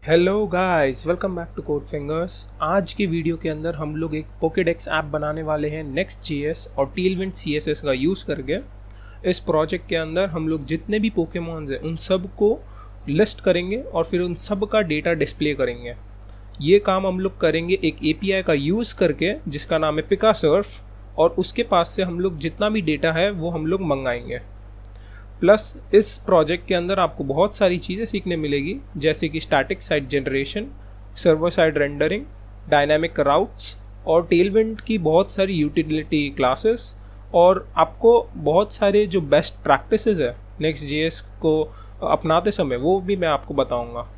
Hello guys, welcome back to Code Fingers. आज की video के अंदर हम लोग एक पोकेडेक्स ऐप बनाने वाले हैं Next.js और Tailwind CSS का यूज़ करके। इस प्रोजेक्ट के अंदर हम लोग जितने भी पोकेमॉन्स हैं उन सब को लिस्ट करेंगे और फिर उन सब का डेटा डिस्प्ले करेंगे। ये काम हम लोग करेंगे एक API का यूज़ करके जिसका नाम है पिकासर्फ, और उसके पास से हम लोग जितना भी डेटा है वो हम लोग मंगाएंगे। प्लस इस प्रोजेक्ट के अंदर आपको बहुत सारी चीज़ें सीखने मिलेगी, जैसे कि static site generation, server side rendering, dynamic routes और टेलविंड की बहुत सारी यूटिलिटी क्लासेस। और आपको बहुत सारे जो बेस्ट प्रैक्टिसेस है Next.js को अपनाते समय वो भी मैं आपको बताऊंगा।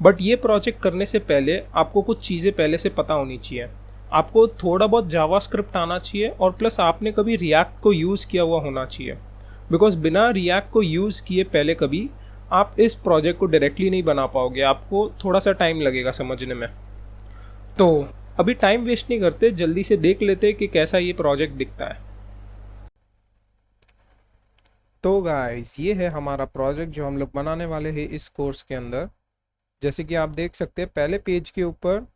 बट ये प्रोजेक्ट करने से पहले आपको कुछ चीज़ें पहले से पता होनी चाहिए। आपको थोड़ा बहुत जावास्क्रिप्ट आना चाहिए और प्लस आपने कभी रिएक्ट को यूज़ किया हुआ होना चाहिए, बिकॉज बिना रिएक्ट को यूज़ किए पहले कभी आप इस प्रोजेक्ट को डायरेक्टली नहीं बना पाओगे, आपको थोड़ा सा टाइम लगेगा समझने में। तो अभी टाइम वेस्ट नहीं करते, जल्दी से देख लेते कि कैसा ये प्रोजेक्ट दिखता है। तो गाइस, ये है हमारा प्रोजेक्ट जो हम लोग बनाने वाले हैं इस कोर्स के अंदर। जैसे कि आप देख सकते हैं पहले पेज के ऊपर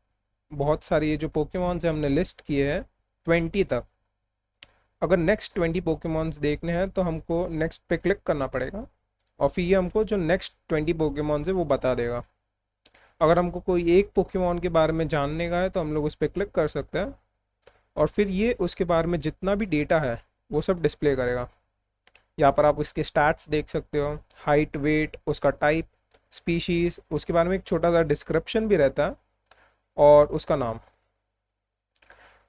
बहुत सारी ये जो पोकेमॉन्स हमने लिस्ट किए हैं 20 तक। अगर नेक्स्ट 20 पोकेमॉन्स देखने हैं तो हमको नेक्स्ट पे क्लिक करना पड़ेगा और फिर ये हमको जो नेक्स्ट 20 पोकेमॉन्स है वो बता देगा। अगर हमको कोई एक पोकेमॉन के बारे में जानने का है तो हम लोग उस पर क्लिक कर सकते हैं और फिर ये उसके बारे में जितना भी डेटा है वो सब डिस्प्ले करेगा। यहाँ पर आप उसके स्टैट्स देख सकते हो, हाइट, वेट, उसका टाइप, स्पीशीज़, उसके बारे में एक छोटा सा डिस्क्रिप्शन भी रहता है और उसका नाम।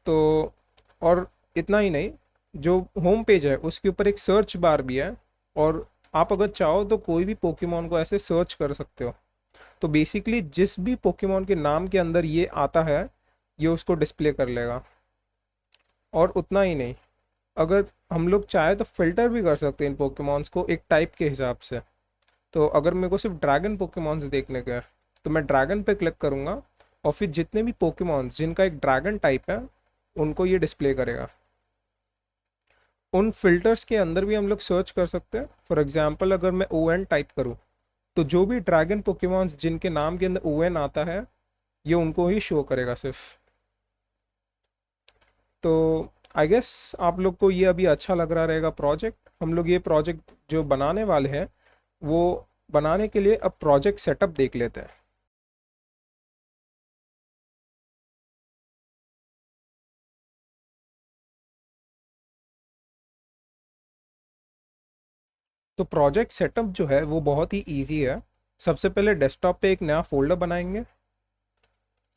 तो और इतना ही नहीं, जो होम पेज है उसके ऊपर एक सर्च बार भी है और आप अगर चाहो तो कोई भी पोकेमॉन को ऐसे सर्च कर सकते हो। तो बेसिकली जिस भी पोकेमॉन के नाम के अंदर ये आता है ये उसको डिस्प्ले कर लेगा। और उतना ही नहीं, अगर हम लोग चाहे तो फिल्टर भी कर सकते हैं इन पोकेमॉन्स को एक टाइप के हिसाब से। तो अगर मेरे को सिर्फ ड्रैगन पोकेमॉन्स देखने के हैं तो मैं ड्रैगन पे क्लिक करूँगा और फिर जितने भी पोकेमॉन्स जिनका एक ड्रैगन टाइप है उनको ये डिस्प्ले करेगा। उन फिल्टर्स के अंदर भी हम लोग सर्च कर सकते हैं। फॉर एग्जांपल अगर मैं ON टाइप करूँ तो जो भी ड्रैगन पोकेमॉन्स जिनके नाम के अंदर ON आता है ये उनको ही शो करेगा सिर्फ। तो आई गेस आप लोग को ये अभी अच्छा लग रहा रहेगा प्रोजेक्ट। हम लोग ये प्रोजेक्ट जो बनाने वाले हैं वो बनाने के लिए अब प्रोजेक्ट सेटअप देख लेते हैं। तो प्रोजेक्ट सेटअप जो है वो बहुत ही इजी है। सबसे पहले डेस्कटॉप पे एक नया फोल्डर बनाएंगे।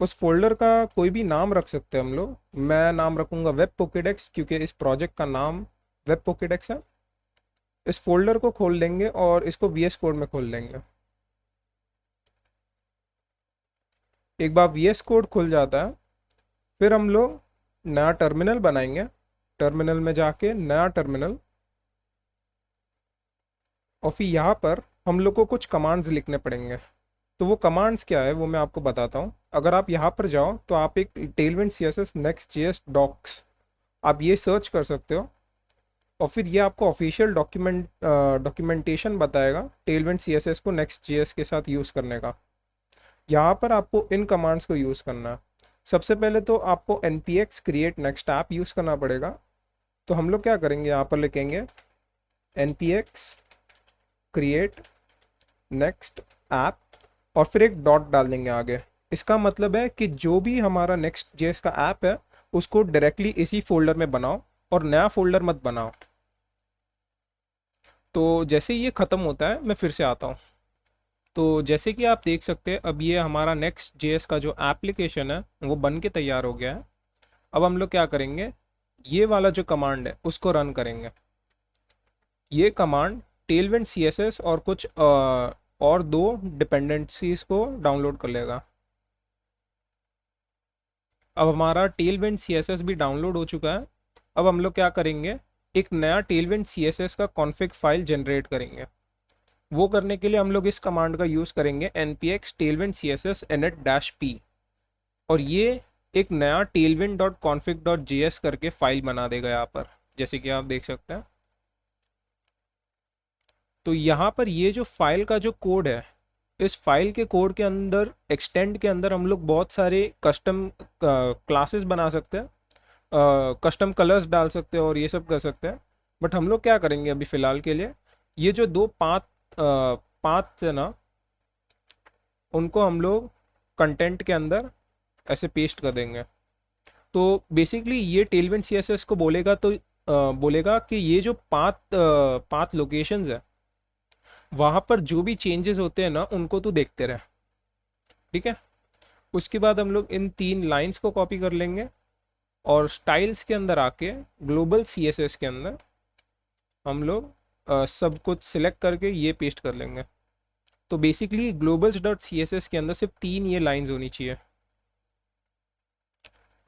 उस फोल्डर का कोई भी नाम रख सकते हैं हम लोग। मैं नाम रखूंगा वेब पोकेडेक्स क्योंकि इस प्रोजेक्ट का नाम वेब पोकेडेक्स है। इस फोल्डर को खोल लेंगे और इसको VS कोड में खोल लेंगे। एक बार VS कोड खुल जाता है फिर हम लोग नया टर्मिनल बनाएंगे। टर्मिनल में जाके नया टर्मिनल, और फिर यहाँ पर हम लोग को कुछ कमांड्स लिखने पड़ेंगे। तो वो कमांड्स क्या है वो मैं आपको बताता हूँ। अगर आप यहाँ पर जाओ तो आप एक टेलविंड CSS Next.js डॉक्स आप ये सर्च कर सकते हो और फिर ये आपको ऑफिशियल डॉक्यूमेंटेशन बताएगा टेलविंड CSS को Next.js के साथ यूज़ करने का। यहाँ पर आपको इन कमांड्स को यूज़ करना है। सबसे पहले तो आपको npx create next app use करना पड़ेगा। तो हम लोग क्या करेंगे, यहाँ पर लिखेंगे npx create next app और फिर एक डॉट डाल देंगे आगे। इसका मतलब है कि जो भी हमारा Next.js का ऐप है उसको डायरेक्टली इसी फोल्डर में बनाओ और नया फोल्डर मत बनाओ। तो जैसे ये ख़त्म होता है मैं फिर से आता हूँ। तो जैसे कि आप देख सकते हैं अब ये हमारा Next.js का जो एप्लीकेशन है वो बन के तैयार हो गया है। अब हम लोग क्या करेंगे, ये वाला जो कमांड है उसको रन करेंगे। ये कमांड टेलविंड CSS और कुछ और दो डिपेंडेंसीज को डाउनलोड कर लेगा। अब हमारा टेलविंड CSS भी डाउनलोड हो चुका है। अब हम लोग क्या करेंगे, एक नया टेलविंड CSS का कॉन्फ़िग फाइल जनरेट करेंगे। वो करने के लिए हम लोग इस कमांड का यूज़ करेंगे npx tailwind css init-p, और ये एक नया tailwind.config.js करके फाइल बना देगा यहाँ पर, जैसे कि आप देख सकते हैं। तो यहाँ पर ये जो फाइल का जो कोड है इस फाइल के कोड के अंदर एक्सटेंड के अंदर हम लोग बहुत सारे कस्टम क्लासेस बना सकते हैं, कस्टम कलर्स डाल सकते हैं और ये सब कर सकते हैं। बट हम लोग क्या करेंगे अभी फ़िलहाल के लिए, ये जो दो पाथ है ना, उनको हम लोग कंटेंट के अंदर ऐसे पेस्ट कर देंगे। तो बेसिकली ये टेलविंड सीएसएस को बोलेगा, तो बोलेगा कि ये जो पाथ लोकेशंस है वहाँ पर जो भी चेंजेस होते हैं ना उनको तू देखते रहे, ठीक है। उसके बाद हम लोग इन 3 लाइंस को कॉपी कर लेंगे और स्टाइल्स के अंदर आके ग्लोबल सीएसएस के अंदर हम लोग सब कुछ सिलेक्ट करके ये पेस्ट कर लेंगे। तो basically globals dot C S S के अंदर सिर्फ 3 ये लाइंस होनी चाहिए।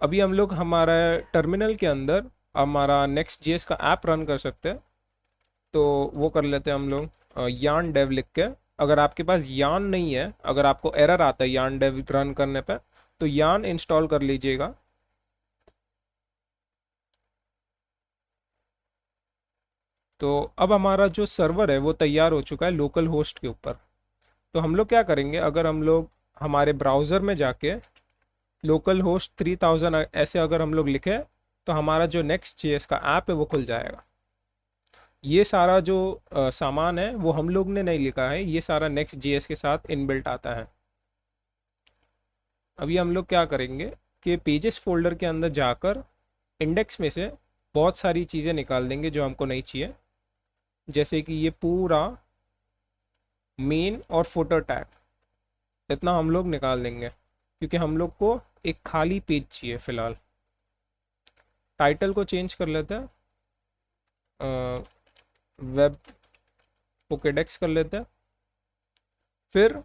अभी हम लोग हमारा टर्मिनल के अंदर हमारा नेक्स्ट जेएस का ऐप रन कर सकते हैं। तो वो कर लेते हैं हम लोग यार्न डेव लिख के। अगर आपके पास यार्न नहीं है, अगर आपको एरर आता है यार्न डेव रन करने पे, तो यार्न इंस्टॉल कर लीजिएगा। तो अब हमारा जो सर्वर है वो तैयार हो चुका है लोकल होस्ट के ऊपर। तो हम लोग क्या करेंगे, अगर हम लोग हमारे ब्राउज़र में जाके लोकल होस्ट 3000 ऐसे अगर हम लोग लिखे, तो हमारा जो नेक्स्ट जेएस का ऐप है वो खुल जाएगा। ये सारा जो सामान है वो हम लोग ने नहीं लिखा है, ये सारा नेक्स्ट जेएस के साथ इनबिल्ट आता है। अभी हम लोग क्या करेंगे कि पेजेस फोल्डर के अंदर जाकर इंडेक्स में से बहुत सारी चीज़ें निकाल देंगे जो हमको नहीं चाहिए, जैसे कि ये पूरा मेन और फुटर टैग इतना हम लोग निकाल देंगे, क्योंकि हम लोग को एक खाली पेज चाहिए फ़िलहाल। टाइटल को चेंज कर लेते हैं, वेब पोकेडेक्स कर लेते हैं। फिर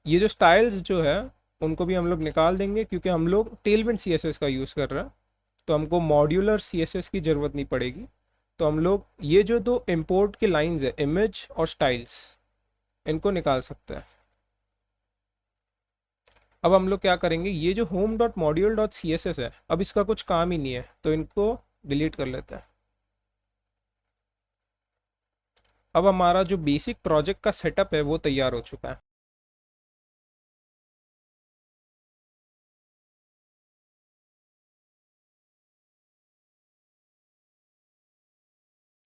ये जो स्टाइल्स जो है उनको भी हम लोग निकाल देंगे, क्योंकि हम लोग टेलविंड सीएसएस का यूज़ कर रहे हैं, तो हमको मॉड्यूलर सीएसएस की ज़रूरत नहीं पड़ेगी। तो हम लोग ये जो दो इंपोर्ट के लाइंस है, इमेज और स्टाइल्स, इनको निकाल सकते हैं। अब हम लोग क्या करेंगे, ये जो home dot module dot C S S है, अब इसका कुछ काम ही नहीं है, तो इनको डिलीट कर लेते हैं। अब हमारा जो बेसिक प्रोजेक्ट का सेटअप है वो तैयार हो चुका है।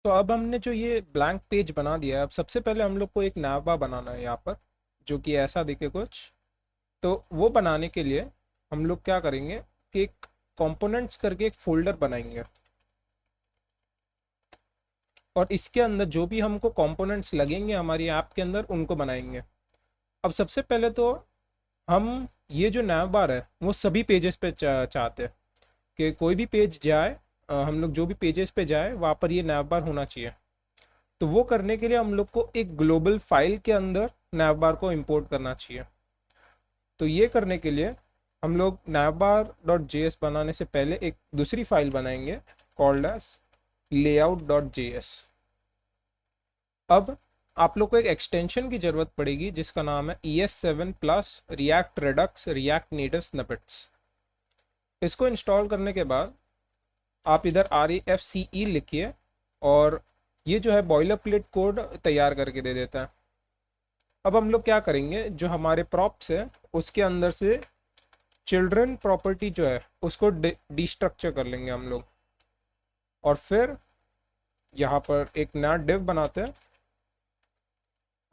तो अब हमने जो ये ब्लैंक पेज बना दिया है, अब सबसे पहले हम लोग को एक नावा बनाना है यहाँ पर, जो कि ऐसा दिखे कुछ। तो वो बनाने के लिए हम लोग क्या करेंगे कि एक कंपोनेंट्स करके एक फोल्डर बनाएंगे, और इसके अंदर जो भी हमको कंपोनेंट्स लगेंगे हमारी ऐप के अंदर उनको बनाएंगे। अब सबसे पहले तो हम ये जो नैव बार है वो सभी पेजेस पे चाहते हैं कि कोई भी पेज जाए, हम लोग जो भी पेजेस पे जाए वहाँ पर ये नैव बार होना चाहिए। तो वो करने के लिए हम लोग को एक ग्लोबल फाइल के अंदर नैव बार को इंपोर्ट करना चाहिए। तो ये करने के लिए हम लोग navbar डॉट जे बनाने से पहले एक दूसरी फाइल बनाएंगे called as layout dot J. अब आप लोग को एक एक्सटेंशन की ज़रूरत पड़ेगी जिसका नाम है ES7 plus React Redux React Native snippets. इसको इंस्टॉल करने के बाद आप इधर RAFCE लिखिए, और ये जो है बॉयलर प्लेट कोड तैयार करके दे देता है। अब हम लोग क्या करेंगे, जो हमारे प्रॉप्स है उसके अंदर से चिल्ड्रन प्रॉपर्टी जो है उसको डिस्ट्रक्चर कर लेंगे हम लोग, और फिर यहाँ पर एक नया डिव बनाते हैं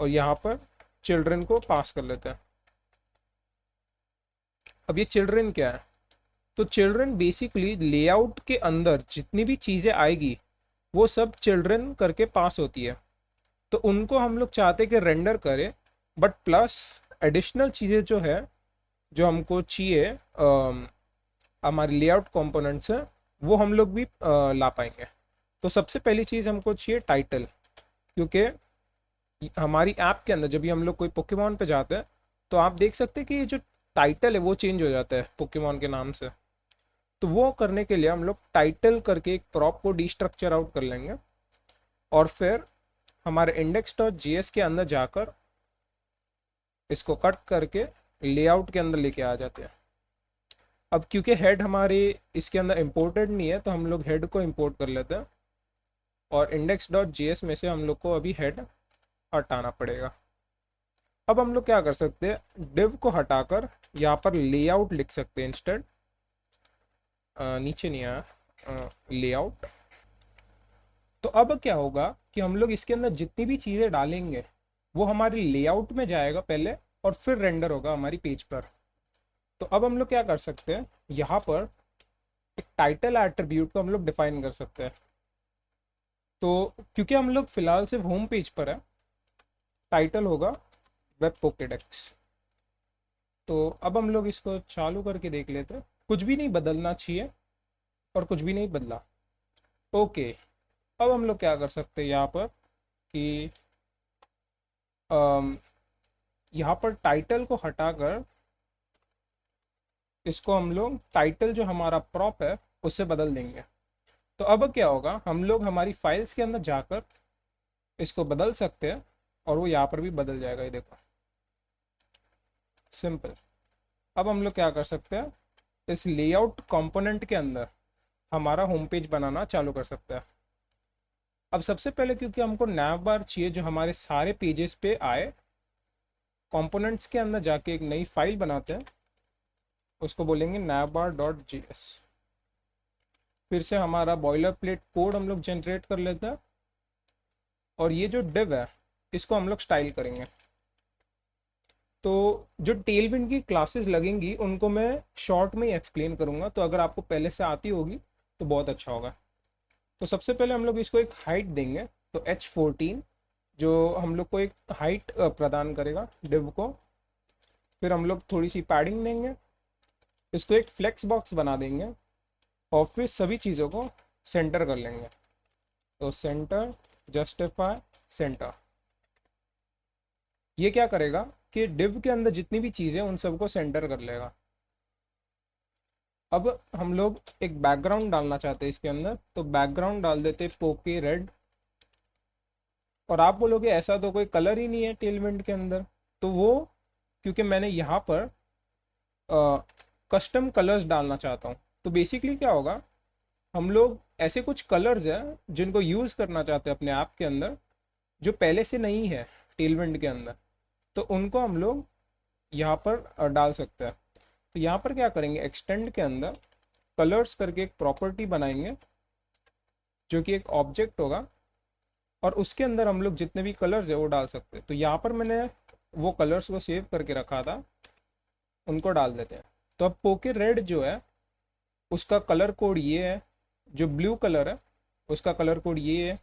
और यहाँ पर चिल्ड्रन को पास कर लेते हैं। अब ये चिल्ड्रन क्या है, तो चिल्ड्रन बेसिकली लेआउट के अंदर जितनी भी चीज़ें आएगी वो सब चिल्ड्रन करके पास होती है। तो उनको हम लोग चाहते कि रेंडर करें, बट प्लस एडिशनल चीज़ें जो है जो हमको चाहिए हमारे लेआउट कंपोनेंट्स हैं वो हम लोग भी ला पाएंगे। तो सबसे पहली चीज़ हमको चाहिए टाइटल, क्योंकि हमारी ऐप के अंदर जब भी हम लोग कोई पोकेमॉन पे जाते हैं तो आप देख सकते हैं कि ये जो टाइटल है वो चेंज हो जाता है पोकेमॉन के नाम से। तो वो करने के लिए हम लोग टाइटल करके एक प्रॉप को डिस्ट्रक्चर आउट कर लेंगे, और फिर हमारे इंडेक्स डॉट जे के अंदर जाकर इसको कट करके लेआउट के अंदर लेके आ जाते हैं। अब क्योंकि हेड हमारे इसके अंदर इंपोर्टेड नहीं है तो हम लोग हेड को इंपोर्ट कर लेते हैं, और इंडेक्स डॉट जे में से हम लोग को अभी हेड हटाना पड़ेगा। अब हम लोग क्या कर सकते हैं, डिव को हटाकर यहाँ पर लेआउट लिख सकते हैं इंस्टेड। नीचे नहीं आया, लेआउट। तो अब क्या होगा कि हम लोग इसके अंदर जितनी भी चीज़ें डालेंगे वो हमारी लेआउट में जाएगा पहले, और फिर रेंडर होगा हमारी पेज पर। तो अब हम लोग क्या कर सकते हैं, यहाँ पर एक टाइटल एट्रीब्यूट को हम लोग डिफाइन कर सकते हैं। तो क्योंकि हम लोग फिलहाल सिर्फ होम पेज पर है, टाइटल होगा वेब पोकेडेक्स। तो अब हम लोग इसको चालू करके देख लेते हैं, कुछ भी नहीं बदलना चाहिए और कुछ भी नहीं बदला। ओके, अब हम लोग क्या कर सकते हैं यहाँ पर कि यहाँ पर टाइटल को हटाकर इसको हम लोग टाइटल जो हमारा प्रॉप है उससे बदल देंगे। तो अब क्या होगा, हम लोग हमारी फाइल्स के अंदर जाकर इसको बदल सकते हैं और वो यहाँ पर भी बदल जाएगा, ये देखो, सिंपल। अब हम लोग क्या कर सकते हैं, इस लेआउट कंपोनेंट के अंदर हमारा होम पेज बनाना चालू कर सकते हैं। अब सबसे पहले क्योंकि हमको नैव बार चाहिए जो हमारे सारे पेजेस पे आए, कंपोनेंट्स के अंदर जाके एक नई फाइल बनाते हैं, उसको बोलेंगे navbar.js। फिर से हमारा बॉयलर प्लेट कोड हम लोग जनरेट कर लेते हैं, और ये जो डिव है इसको हम लोग स्टाइल करेंगे। तो जो टेलविंड की क्लासेस लगेंगी उनको मैं शॉर्ट में ही एक्सप्लेन करूँगा, तो अगर आपको पहले से आती होगी तो बहुत अच्छा होगा। तो सबसे पहले हम लोग इसको एक हाइट देंगे, तो H14 जो हम लोग को एक हाइट प्रदान करेगा डिव को। फिर हम लोग थोड़ी सी पैडिंग देंगे, इसको एक फ्लेक्स बॉक्स बना देंगे, और फिर सभी चीज़ों को सेंटर कर लेंगे। तो सेंटर, जस्टिफाई, सेंटर। ये क्या करेगा कि डिव के अंदर जितनी भी चीज़ें उन सबको सेंटर कर लेगा। अब हम लोग एक बैकग्राउंड डालना चाहते हैं इसके अंदर, तो बैकग्राउंड डाल देते पोके रेड। और आप बोलोगे ऐसा तो कोई कलर ही नहीं है टेलविंड के अंदर, तो वो क्योंकि मैंने यहाँ पर कस्टम कलर्स डालना चाहता हूँ। तो बेसिकली क्या होगा, हम लोग ऐसे कुछ कलर्स हैं जिनको यूज़ करना चाहते हैं अपने ऐप के अंदर, जो पहले से नहीं है टेलविंड के अंदर, तो उनको हम लोग यहाँ पर डाल सकते हैं। तो यहाँ पर क्या करेंगे, एक्सटेंड के अंदर कलर्स करके एक प्रॉपर्टी बनाएंगे जो कि एक ऑब्जेक्ट होगा, और उसके अंदर हम लोग जितने भी कलर्स है वो डाल सकते हैं। तो यहाँ पर मैंने वो कलर्स को सेव करके रखा था, उनको डाल देते हैं। तो अब पोके रेड जो है उसका कलर कोड ये है, जो ब्लू कलर है उसका कलर कोड ये है,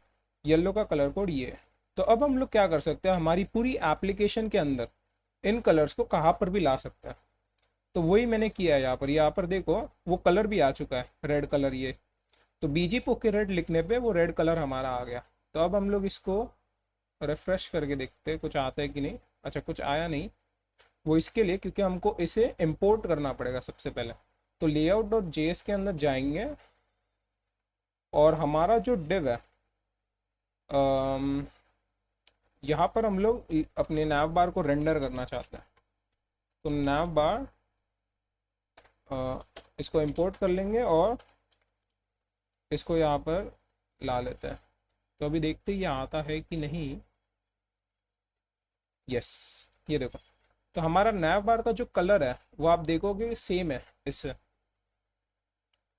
येलो का कलर कोड ये है। तो अब हम लोग क्या कर सकते हैं, हमारी पूरी एप्लीकेशन के अंदर इन कलर्स को कहाँ पर भी ला सकते हैं। तो वही मैंने किया है यहाँ पर देखो वो कलर भी आ चुका है, रेड कलर ये। तो बीजी पोके रेड लिखने पे वो रेड कलर हमारा आ गया। तो अब हम लोग इसको रिफ्रेश करके देखते हैं कुछ आता है कि नहीं। अच्छा, कुछ आया नहीं। वो इसके लिए क्योंकि हमको इसे इंपोर्ट करना पड़ेगा सबसे पहले। तो layout.js के अंदर जाएंगे, और हमारा जो डिव है यहाँ पर हम लोग अपने नैव बार को रेंडर करना चाहते हैं। तो नैव बार इसको इंपोर्ट कर लेंगे और इसको यहाँ पर ला लेते हैं। तो अभी देखते हैं ये आता है कि नहीं। यस, ये देखो। तो हमारा नैव बार का जो कलर है वो आप देखोगे सेम है इससे,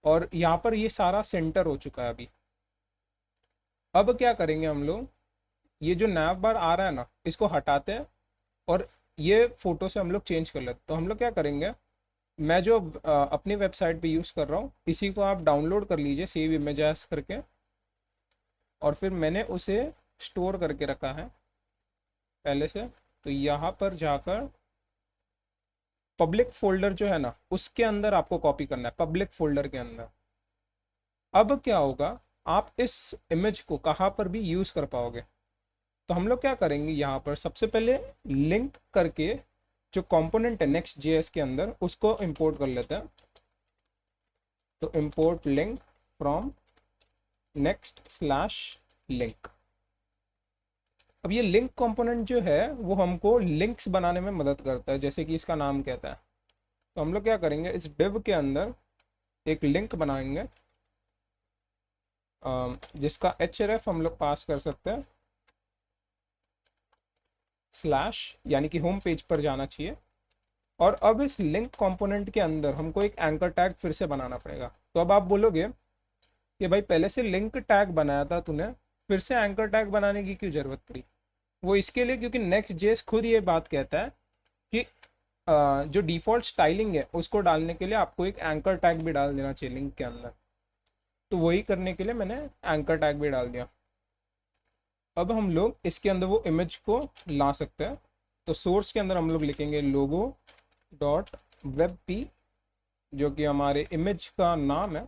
और यहाँ पर ये सारा सेंटर हो चुका है अभी। अब क्या करेंगे हम लोग, ये जो नैव बार आ रहा है ना इसको हटाते हैं, और ये फोटो से हम लोग चेंज कर लेते हैं। तो हम लोग क्या करेंगे, मैं जो अपनी वेबसाइट पे यूज़ कर रहा हूँ इसी को आप डाउनलोड कर लीजिए, सेव इमेजेस करके, और फिर मैंने उसे स्टोर करके रखा है पहले से। तो यहाँ पर जाकर पब्लिक फोल्डर जो है ना उसके अंदर आपको कॉपी करना है, पब्लिक फोल्डर के अंदर। अब क्या होगा, आप इस इमेज को कहाँ पर भी यूज़ कर पाओगे। तो हम लोग क्या करेंगे, यहाँ पर सबसे पहले लिंक करके जो कंपोनेंट है नेक्स्ट जेएस के अंदर उसको इंपोर्ट कर लेते हैं। तो import link from next slash link. अब ये लिंक कंपोनेंट जो है वो हमको लिंक्स बनाने में मदद करता है, जैसे कि इसका नाम कहता है। तो हम लोग क्या करेंगे, इस डिव के अंदर एक लिंक बनाएंगे जिसका href हम लोग पास कर सकते हैं। स्लैश यानी कि होम पेज पर जाना चाहिए। और अब इस लिंक कंपोनेंट के अंदर हमको एक एंकर टैग फिर से बनाना पड़ेगा। तो अब आप बोलोगे कि भाई पहले से लिंक टैग बनाया था तूने, फिर से एंकर टैग बनाने की क्यों ज़रूरत पड़ी? वो इसके लिए क्योंकि नेक्स्ट जेएस खुद ये बात कहता है कि जो डिफ़ॉल्ट स्टाइलिंग है उसको डालने के लिए आपको एक एंकर टैग भी डाल देना चाहिए लिंक के अंदर। तो वही करने के लिए मैंने एंकर टैग भी डाल दिया। अब हम लोग इसके अंदर वो इमेज को ला सकते हैं। तो सोर्स के अंदर हम लोग लिखेंगे लोगो डॉट वेब पी, जो कि हमारे इमेज का नाम है,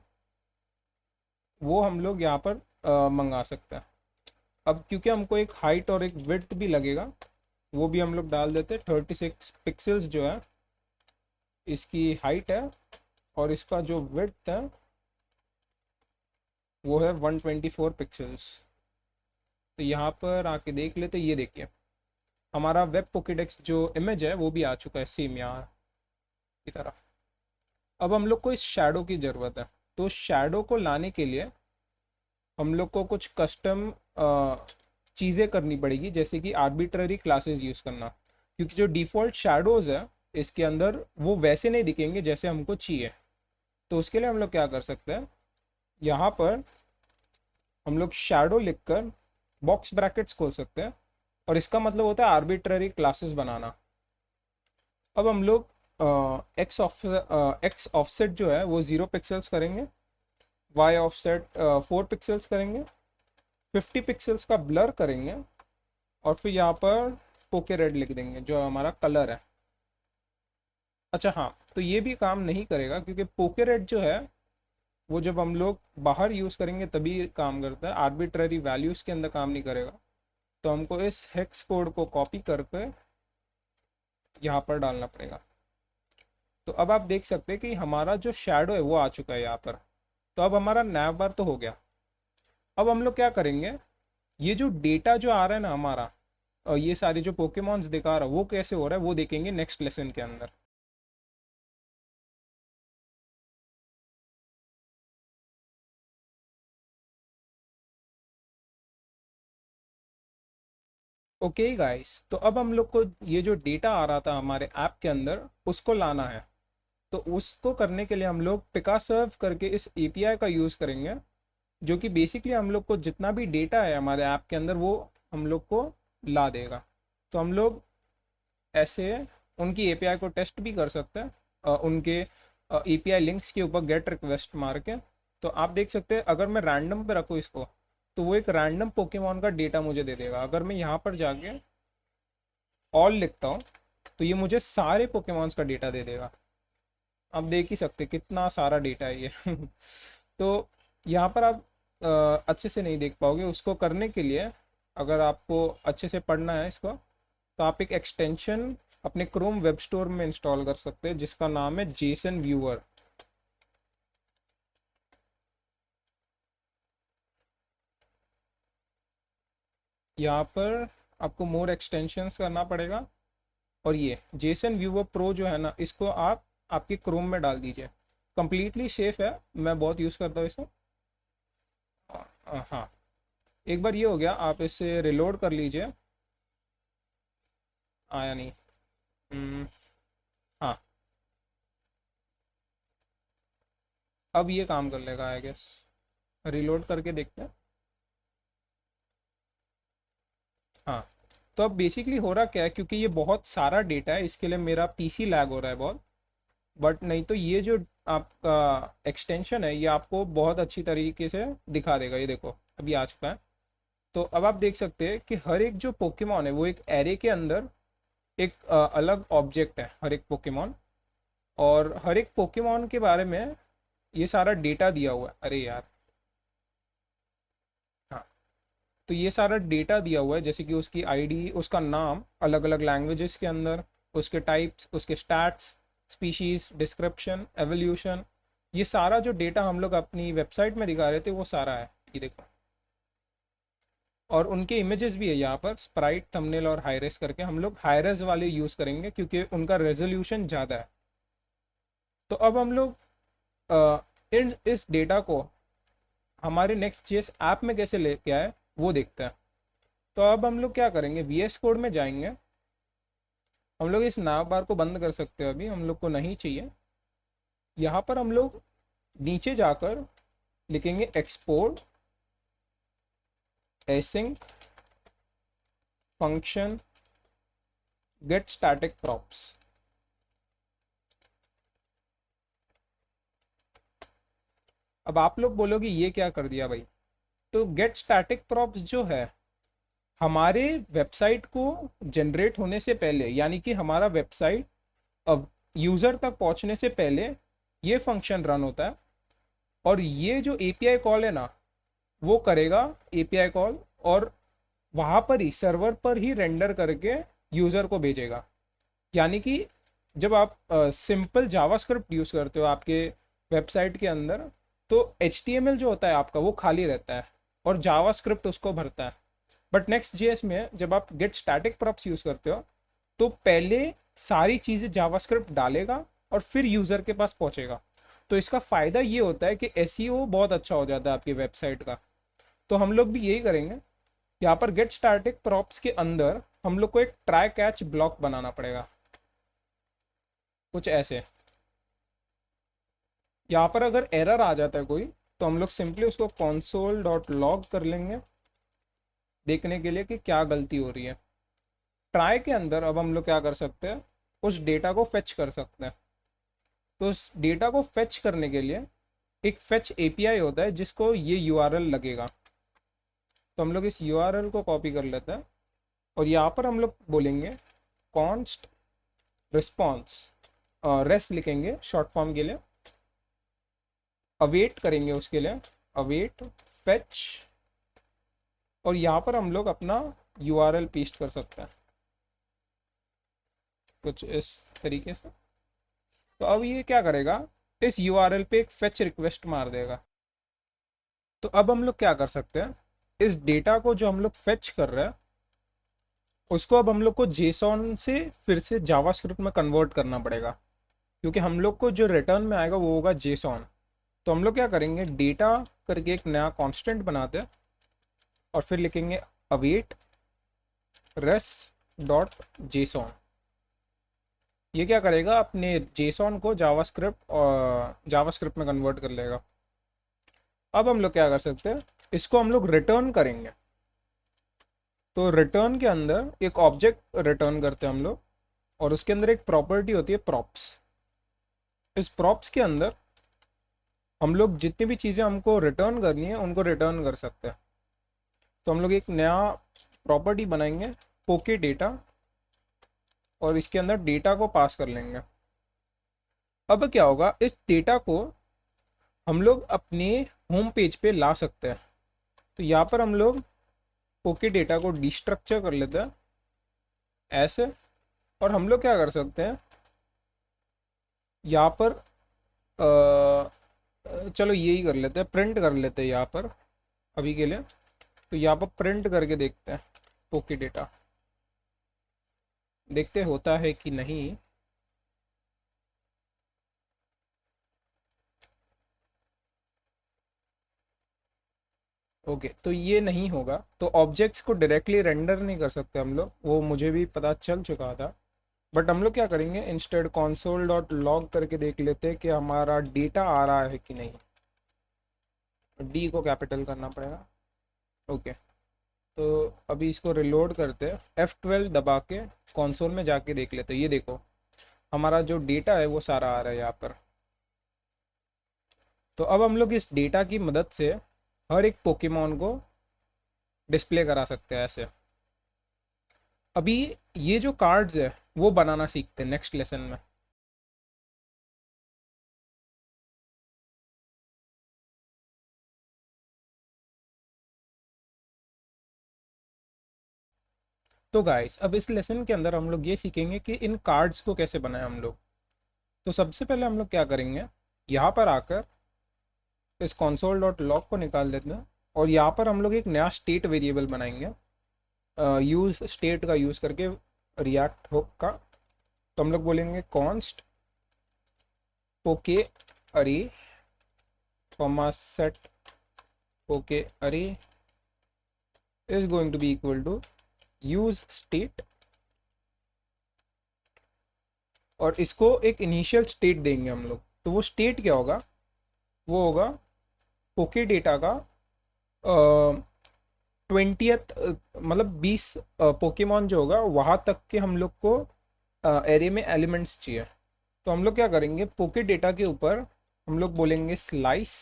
वो हम लोग यहाँ पर मंगा सकते हैं। अब क्योंकि हमको एक हाइट और एक विड्थ भी लगेगा, वो भी हम लोग डाल देते हैं। 36 पिक्सल्स जो है इसकी हाइट है, और इसका जो विड्थ है वो है 124 पिक्सल्स। तो यहाँ पर आके देख लेते, ये देखिए हमारा वेब पोकेडेक्स जो इमेज है वो भी आ चुका है सेम यहाँ की तरह। अब हम लोग को इस शैडो की ज़रूरत है। तो शैडो को लाने के लिए हम लोग को कुछ कस्टम चीज़ें करनी पड़ेगी, जैसे कि आर्बिट्ररी क्लासेस यूज़ करना, क्योंकि जो डिफ़ॉल्ट शैडोज़ है इसके अंदर वो वैसे नहीं दिखेंगे जैसे हमको चाहिए। तो उसके लिए हम लोग क्या कर सकते हैं, यहाँ पर हम लोग शैडो लिखकर बॉक्स ब्रैकेट्स खोल सकते हैं, और इसका मतलब होता है आर्बिट्ररी क्लासेस बनाना। अब हम लोग एक्स ऑफसेट जो है वो 0 पिक्सल्स करेंगे, वाई ऑफसेट 4 पिक्सल्स करेंगे, 50 पिक्सल्स का ब्लर करेंगे, और फिर यहाँ पर पोके रेड लिख देंगे जो हमारा कलर है। अच्छा हाँ, तो ये भी काम नहीं करेगा क्योंकि पोके रेड जो है वो जब हम लोग बाहर यूज़ करेंगे तभी काम करता है, आर्बिट्ररी वैल्यूज़ के अंदर काम नहीं करेगा। तो हमको इस हेक्स कोड को कॉपी करके यहाँ पर डालना पड़ेगा। तो अब आप देख सकते हैं कि हमारा जो शैडो है वो आ चुका है यहाँ पर। तो अब हमारा नैव बार तो हो गया। अब हम लोग क्या करेंगे, ये जो डेटा जो आ रहा है ना हमारा, और ये सारे जो पोकेमॉन्स दिखा रहा है वो कैसे हो रहा है वो देखेंगे नेक्स्ट लेसन के अंदर। ओके गाइस, तो अब हम लोग को ये जो डेटा आ रहा था हमारे ऐप के अंदर उसको लाना है। तो उसको करने के लिए हम लोग पिकासर्व करके इस एपीआई का यूज़ करेंगे, जो कि बेसिकली हम लोग को जितना भी डेटा है हमारे ऐप के अंदर वो हम लोग को ला देगा। तो हम लोग ऐसे उनकी एपीआई को टेस्ट भी कर सकते हैं, उनके एपीआई लिंक्स के ऊपर गेट रिक्वेस्ट मार के। तो आप देख सकते हैं अगर मैं रैंडम पे रखूँ इसको, तो वो एक रैंडम पोकेमॉन का डेटा मुझे दे देगा। अगर मैं यहाँ पर जाके ऑल लिखता हूँ तो ये मुझे सारे पोकेमॉन्स का डेटा दे देगा। आप देख ही सकते कितना सारा डेटा है ये तो यहाँ पर आप अच्छे से नहीं देख पाओगे। उसको करने के लिए अगर आपको अच्छे से पढ़ना है इसको, तो आप एक एक्सटेंशन अपने क्रोम वेब स्टोर में इंस्टॉल कर सकते हैं जिसका नाम है जेसन व्यूअर। यहाँ पर आपको मोर एक्सटेंशंस करना पड़ेगा, और ये जेसन व्यूअर प्रो जो है ना इसको आप आपके क्रोम में डाल दीजिए। कंप्लीटली सेफ है, मैं बहुत यूज़ करता हूँ इसे। हाँ, एक बार ये हो गया, आप इसे रिलोड कर लीजिए। आया नहीं। हाँ, अब ये काम कर लेगा आई गेस। रिलोड करके देखते हैं। हाँ, तो अब बेसिकली हो रहा क्या है, क्योंकि ये बहुत सारा डेटा है इसके लिए मेरा पीसी लैग हो रहा है बहुत। बट नहीं तो ये जो आपका एक्सटेंशन है ये आपको बहुत अच्छी तरीके से दिखा देगा। ये देखो अभी आ चुका है। तो अब आप देख सकते हैं कि हर एक जो पोकेमॉन है वो एक एरे के अंदर एक अलग ऑब्जेक्ट है हर एक पोकेमॉन, और हर एक पोकेमॉन के बारे में ये सारा डेटा दिया हुआ है। अरे यार, हाँ, तो ये सारा डेटा दिया हुआ है जैसे कि उसकी आईडी, उसका नाम अलग अलग लैंग्वेजेस के अंदर, उसके टाइप्स, उसके स्टैट्स, स्पीशीज, डिस्क्रिप्शन, एवोल्यूशन। ये सारा जो डेटा हम लोग अपनी वेबसाइट में दिखा रहे थे वो सारा है, ये देखो। और उनके इमेजेस भी है यहाँ पर, स्प्राइट, थंबनेल और हाईरेस करके। हम लोग हाईरेस वाले यूज़ करेंगे क्योंकि उनका रेजोल्यूशन ज़्यादा है। तो अब हम लोग इन इस डेटा को हमारे नेक्स्ट जेएस ऐप में कैसे लेके आए वो देखते हैं। तो अब हम लोग क्या करेंगे, वीएस कोड में जाएंगे, हम लोग इस नाव बार को बंद कर सकते हैं, अभी हम लोग को नहीं चाहिए। यहाँ पर हम लोग नीचे जाकर लिखेंगे export async function get static props. अब आप लोग बोलोगे ये क्या कर दिया भाई। तो गेट स्टैटिक प्रॉप्स जो है, हमारे वेबसाइट को जनरेट होने से पहले, यानी कि हमारा वेबसाइट अब यूज़र तक पहुंचने से पहले ये फंक्शन रन होता है। और ये जो एपीआई कॉल है ना, वो करेगा एपीआई कॉल, और वहाँ पर ही सर्वर पर ही रेंडर करके यूज़र को भेजेगा। यानी कि जब आप सिंपल जावास्क्रिप्ट यूज़ करते हो आपके वेबसाइट के अंदर, तो HTML जो होता है आपका वो खाली रहता है और जावास्क्रिप्ट उसको भरता है। बट नेक्स्ट जेएस में जब आप गेट स्टैटिक प्रॉप्स यूज़ करते हो, तो पहले सारी चीज़ें जावास्क्रिप्ट डालेगा और फिर यूज़र के पास पहुंचेगा। तो इसका फ़ायदा ये होता है कि एसईओ बहुत अच्छा हो जाता है आपकी वेबसाइट का। तो हम लोग भी यही करेंगे। यहाँ पर गेट स्टैटिक प्रॉप्स के अंदर हम लोग को एक ट्राई कैच ब्लॉक बनाना पड़ेगा, कुछ ऐसे। यहाँ पर अगर एरर आ जाता है कोई, तो हम लोग सिंपली उसको console.log कर लेंगे देखने के लिए कि क्या गलती हो रही है। ट्राई के अंदर अब हम लोग क्या कर सकते हैं, उस डेटा को फेच कर सकते हैं। तो उस डेटा को फेच करने के लिए एक फेच एपीआई होता है जिसको ये यूआरएल लगेगा। तो हम लोग इस यूआरएल को कॉपी कर लेते हैं और यहाँ पर हम लोग बोलेंगे कॉन्स्ट रिस्पॉन्स, रेस लिखेंगे शॉर्ट फॉर्म के लिए, अवेट करेंगे उसके लिए, अवेट फेच, और यहाँ पर हम लोग अपना यूआरएल पेस्ट कर सकते हैं कुछ इस तरीके से। तो अब ये क्या करेगा, इस यूआरएल पे एक फेच रिक्वेस्ट मार देगा। तो अब हम लोग क्या कर सकते हैं, इस डेटा को जो हम लोग फेच कर रहे हैं उसको अब हम लोग को जेसॉन से फिर से जावास्क्रिप्ट में कन्वर्ट करना पड़ेगा, क्योंकि हम लोग को जो रिटर्न में आएगा वो होगा जेसॉन। तो हम लोग क्या करेंगे, डेटा करके एक नया कांस्टेंट बनाते हैं और फिर लिखेंगे अवेट रेस डॉट जेसॉन। ये क्या करेगा, अपने जेसॉन को जावास्क्रिप्ट में कन्वर्ट कर लेगा। अब हम लोग क्या कर सकते हैं, इसको हम लोग रिटर्न करेंगे। तो रिटर्न के अंदर एक ऑब्जेक्ट रिटर्न करते हैं हम लोग, और उसके अंदर एक प्रॉपर्टी होती है प्रॉप्स। इस प्रॉप्स के अंदर हम लोग जितनी भी चीज़ें हमको रिटर्न करनी है उनको रिटर्न कर सकते हैं। तो हम लोग एक नया प्रॉपर्टी बनाएंगे पोके डेटा, और इसके अंदर डेटा को पास कर लेंगे। अब क्या होगा, इस डेटा को हम लोग अपने होम पेज पे ला सकते हैं। तो यहाँ पर हम लोग पोके डेटा को डिस्ट्रक्चर कर लेते हैं ऐसे, और हम लोग क्या कर सकते हैं, यहाँ पर चलो यही कर लेते हैं, प्रिंट कर लेते हैं यहाँ पर अभी के लिए। तो यहाँ पर प्रिंट करके देखते हैं पोके डेटा, देखते होता है कि नहीं। ओके, तो ये नहीं होगा। तो ऑब्जेक्ट्स को डायरेक्टली रेंडर नहीं कर सकते हम लोग, वो मुझे भी पता चल चुका था। बट हम लोग क्या करेंगे, इंस्टेड console डॉट लॉग करके देख लेते हैं कि हमारा डेटा आ रहा है कि नहीं। डी को कैपिटल करना पड़ेगा। ओके, तो अभी इसको रिलोड करते हैं, F12 दबा के कंसोल में जाके देख लेते हैं। ये देखो, हमारा जो डेटा है वो सारा आ रहा है यहाँ पर। तो अब हम लोग इस डेटा की मदद से हर एक पोकेमॉन को डिस्प्ले करा सकते हैं ऐसे। अभी ये जो कार्ड्स है वो बनाना सीखते हैं नेक्स्ट लेसन में। तो गाइस, अब इस लेसन के अंदर हम लोग ये सीखेंगे कि इन कार्ड्स को कैसे बनाएं हम लोग। तो सबसे पहले हम लोग क्या करेंगे, यहाँ पर आकर इस console डॉट लॉग को निकाल देते हैं, और यहाँ पर हम लोग एक नया स्टेट वेरिएबल बनाएंगे यूज स्टेट का यूज़ करके रिएक्ट हुक का। तो हम लोग बोलेंगे कॉन्स्ट पोके अरे comma set poke array is going to be equal to use state और इसको एक इनिशियल स्टेट देंगे हम लोग। तो वो स्टेट क्या होगा, वो होगा पोके डेटा का 20th, मतलब 20 पोकेमॉन जो होगा वहाँ तक के हम लोग को एरे में एलिमेंट्स चाहिए। तो हम लोग क्या करेंगे, पोके डेटा के ऊपर हम लोग बोलेंगे स्लाइस,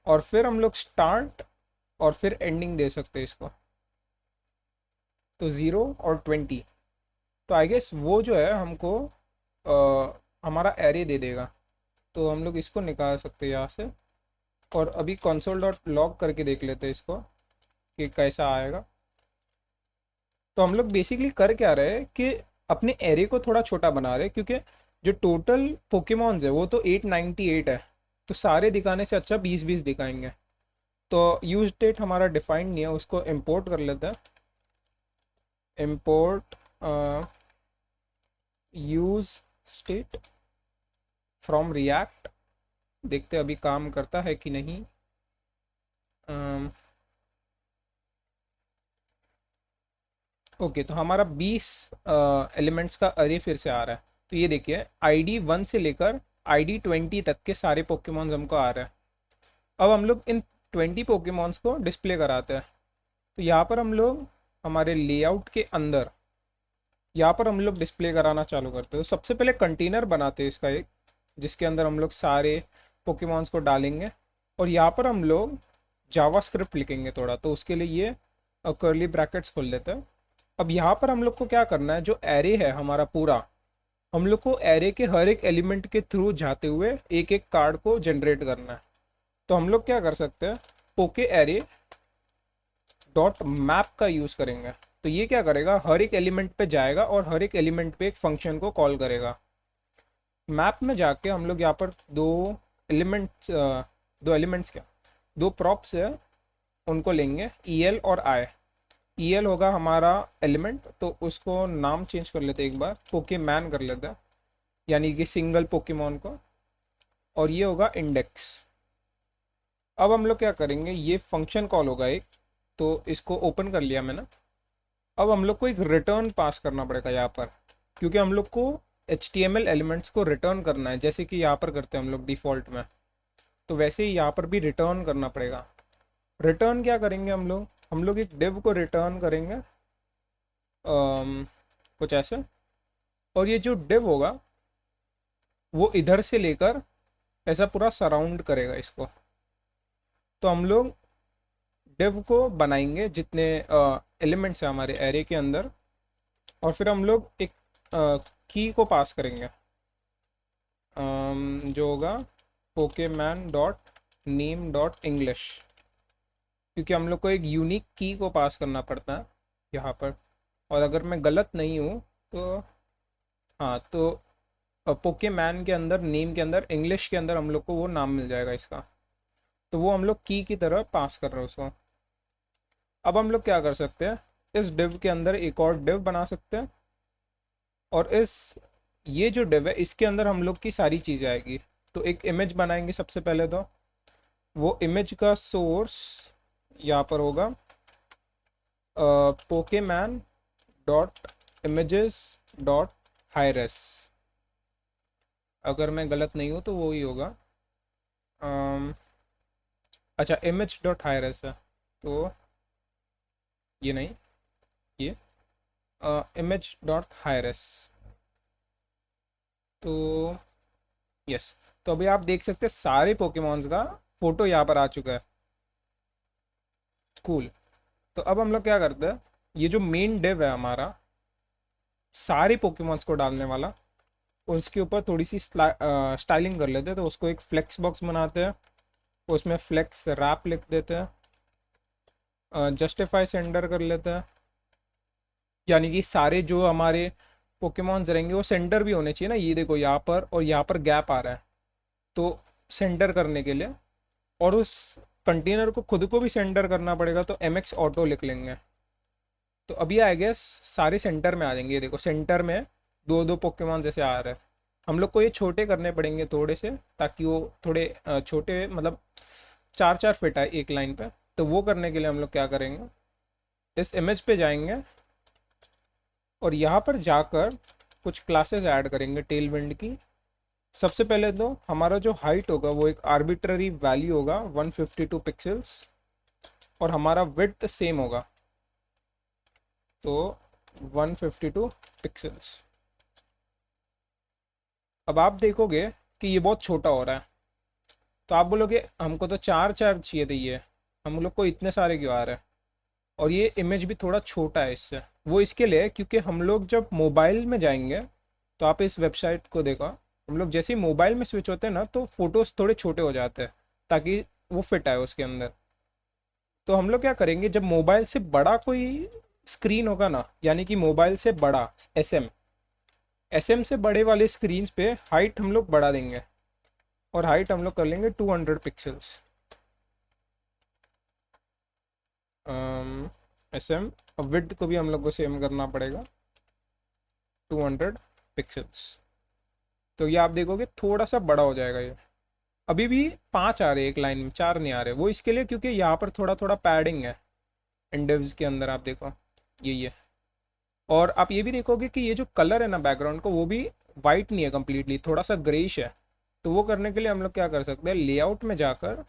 और फिर हम लोग स्टार्ट, और फिर एंडिंग दे सकते हैं इसको। तो 0 और 20। तो आई गेस वो जो है हमको हमारा एरे दे देगा। तो हम लोग इसको निकाल सकते हैं यहाँ से, और अभी कंसोल डॉट लॉग करके देख लेते हैं इसको कि कैसा आएगा। तो हम लोग बेसिकली कर क्या रहे हैं कि अपने एरे को थोड़ा छोटा बना रहे हैं, क्योंकि जो टोटल पोकेमॉन्स है वो तो 898 है। तो सारे दिखाने से अच्छा 20-20 दिखाएंगे। तो यूज डेट हमारा डिफाइंड नहीं है, उसको इंपोर्ट कर लेते हैं। Import use state from react, देखते हैं अभी काम करता है कि नहीं। ओके, तो हमारा 20 एलिमेंट्स का अरे फिर से आ रहा है। तो ये देखिए ID 1 से लेकर ID 20 तक के सारे पोकेमॉन्स हमको आ रहे हैं। अब हम लोग इन 20 पोकेमॉन्स को डिस्प्ले कराते हैं। तो यहाँ पर हम लोग हमारे लेआउट के अंदर यहाँ पर हम लोग डिस्प्ले कराना चालू करते हैं। तो सबसे पहले कंटेनर बनाते हैं इसका एक, जिसके अंदर हम लोग सारे पोकेमॉन्स को डालेंगे। और यहाँ पर हम लोग जावास्क्रिप्ट लिखेंगे थोड़ा, तो उसके लिए ये कर्ली ब्रैकेट्स खोल लेते हैं। अब यहाँ पर हम लोग को क्या करना है, जो एरे है हमारा पूरा, हम लोग को एरे के हर एक एलिमेंट के थ्रू जाते हुए एक एक कार्ड को जनरेट करना है। तो हम लोग क्या कर सकते हैं, पोके एरे डॉट मैप का यूज़ करेंगे। तो ये क्या करेगा, हर एक एलिमेंट पे जाएगा और हर एक एलिमेंट पे एक फंक्शन को कॉल करेगा। मैप में जाके हम लोग यहाँ पर दो एलिमेंट्स क्या, दो प्रॉप्स है, उनको लेंगे EL और I। EL होगा हमारा एलिमेंट, तो उसको नाम चेंज कर लेते हैं एक बार, पोकेमैन कर लेते हैं, यानी कि सिंगल पोकेमॉन को। और ये होगा इंडेक्स। अब हम लोग क्या करेंगे, ये फंक्शन कॉल होगा एक, तो इसको ओपन कर लिया मैंने। अब हम लोग को एक रिटर्न पास करना पड़ेगा यहाँ पर, क्योंकि हम लोग को HTML एलिमेंट्स को रिटर्न करना है, जैसे कि यहाँ पर करते हैं हम लोग डिफ़ॉल्ट में। तो वैसे ही यहाँ पर भी रिटर्न करना पड़ेगा। रिटर्न क्या करेंगे हम लोग एक डिव को रिटर्न करेंगे, कुछ ऐसे। और ये जो डिव होगा वो इधर से लेकर ऐसा पूरा सराउंड करेगा इसको। तो हम लोग डिव को बनाएंगे जितने एलिमेंट्स हैं हमारे एरे के अंदर, और फिर हम लोग एक की को पास करेंगे, जो होगा Pokemon dot name dot English, क्योंकि हम लोग को एक यूनिक की को पास करना पड़ता है यहाँ पर। और अगर मैं गलत नहीं हूँ तो हाँ, तो पोकेमैन के अंदर, नेम के अंदर, इंग्लिश के अंदर हम लोग को वो नाम मिल जाएगा इसका। तो वो हम लोग की तरह पास कर रहे हैं उसको। अब हम लोग क्या कर सकते हैं, इस डिव के अंदर एक और डिव बना सकते हैं, और ये जो डिव है इसके अंदर हम लोग की सारी चीज़ें आएगी। तो एक इमेज बनाएंगे सबसे पहले। तो वो इमेज का सोर्स यहाँ पर होगा पोकेमैन डॉट इमेजेस डॉट हायरेस। अगर मैं गलत नहीं हूँ तो वो ही होगा। अच्छा, इमेज डॉट हायरेस है, तो ये नहीं, ये इमेज डॉट हायरेस। तो यस, तो अभी आप देख सकते हैं सारे पोकेमॉन्स का फोटो यहाँ पर आ चुका है। कूल। तो अब हम लोग क्या करते हैं, ये जो मेन डिव है हमारा सारे पोकेमॉन्स को डालने वाला, उसके ऊपर थोड़ी सी स्टाइलिंग कर लेते हैं। तो उसको एक फ्लेक्स बॉक्स बनाते हैं, उसमें फ्लेक्स रैप लिख देते हैं, जस्टिफाई सेंटर कर लेते हैं, यानी कि सारे जो हमारे पोकेमॉन्स रहेंगे वो सेंटर भी होने चाहिए ना। ये देखो यहाँ पर और यहाँ पर गैप आ रहा है, तो सेंटर करने के लिए, और उस कंटेनर को खुद को भी सेंटर करना पड़ेगा, तो MX ऑटो लिख लेंगे। तो अभी आई गेस सारे सेंटर में आ जाएंगे। ये देखो सेंटर में दो दो पोकेमॉन जैसे आ रहे हैं। हम लोग को ये छोटे करने पड़ेंगे थोड़े से, ताकि वो थोड़े छोटे, मतलब 4-4 फिट आए एक लाइन पे। तो वो करने के लिए हम लोग क्या करेंगे, इस इमेज पे जाएंगे और यहाँ पर जाकर कुछ क्लासेस ऐड करेंगे टेलविंड की। सबसे पहले तो हमारा जो हाइट होगा वो एक आर्बिट्ररी वैल्यू होगा 152 पिक्सल्स, और हमारा विड्थ सेम होगा, तो 152 पिक्सल्स। अब आप देखोगे कि ये बहुत छोटा हो रहा है, तो आप बोलोगे हमको तो चार चार चाहिए थे, ये हम लोग को इतने सारे क्यों आ रहे हैं, और ये इमेज भी थोड़ा छोटा है इससे। वो इसके लिए है क्योंकि हम लोग जब मोबाइल में जाएंगे, तो आप इस वेबसाइट को देखो, हम लोग जैसे ही मोबाइल में स्विच होते हैं ना, तो फोटोज थोड़े छोटे हो जाते हैं ताकि वो फिट आए उसके अंदर। तो हम लोग क्या करेंगे, जब मोबाइल से बड़ा कोई स्क्रीन होगा ना, यानी कि मोबाइल से बड़ा एसएम, एसएम से बड़े वाले स्क्रीन पे हाइट हम लोग बढ़ा देंगे, और हाइट हम लोग कर लेंगे 200 पिक्सल्स। एसएम, और विड्थ को भी हम लोग को सेम करना पड़ेगा 200 पिक्सल्स। तो ये आप देखोगे थोड़ा सा बड़ा हो जाएगा ये। अभी भी 5 आ रहे हैं एक लाइन में, 4 नहीं आ रहे, वो इसके लिए क्योंकि यहाँ पर थोड़ा थोड़ा पैडिंग है इंडिव्स के अंदर, आप देखो ये। और आप ये भी देखोगे कि ये जो कलर है ना बैकग्राउंड को, वो भी वाइट नहीं है कम्प्लीटली, थोड़ा सा ग्रेइश है। तो वो करने के लिए हम लोग क्या कर सकते हैं, लेआउट में जाकर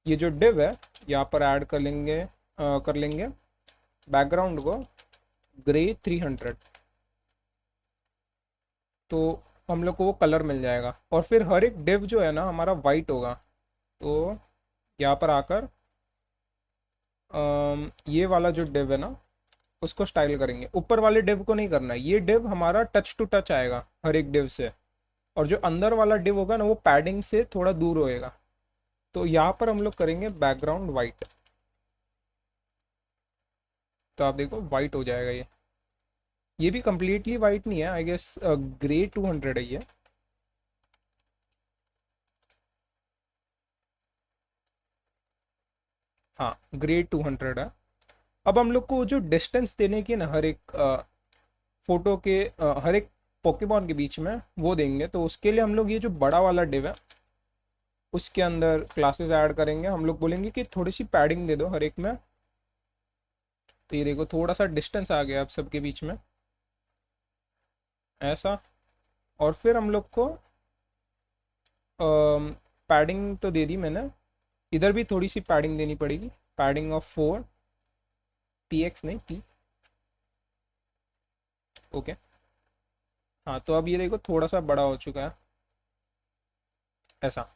ये जो डिव है यहाँ पर ऐड कर लेंगे बैकग्राउंड को ग्रे 300, तो हम लोग को वो कलर मिल जाएगा। और फिर हर एक डिव जो है ना हमारा वाइट होगा। तो यहाँ पर आकर ये वाला जो डिव है ना उसको स्टाइल करेंगे, ऊपर वाले डिव को नहीं करना है। ये डिव हमारा टच टू टच आएगा हर एक डिव से, और जो अंदर वाला डिव होगा ना वो पैडिंग से थोड़ा दूर होएगा। तो यहाँ पर हम लोग करेंगे बैकग्राउंड वाइट, तो आप देखो वाइट हो जाएगा ये भी कम्प्लीटली वाइट नहीं है, आई गेस ग्रे 200 है ये। हाँ, ग्रे 200 है। अब हम लोग को जो डिस्टेंस देने की है ना हर एक फोटो के हर एक पोकेमॉन के बीच में, वो देंगे। तो उसके लिए हम लोग ये जो बड़ा वाला डिव है उसके अंदर क्लासेस ऐड करेंगे। हम लोग बोलेंगे कि थोड़ी सी पैडिंग दे दो हर एक में। तो ये देखो थोड़ा सा डिस्टेंस आ गया आप सबके बीच में, ऐसा। और फिर हम लोग को पैडिंग तो दे दी मैंने, इधर भी थोड़ी सी पैडिंग देनी पड़ेगी, पैडिंग ऑफ 4 px नहीं p। ओके, हाँ तो अब ये देखो थोड़ा सा बड़ा हो चुका है ऐसा।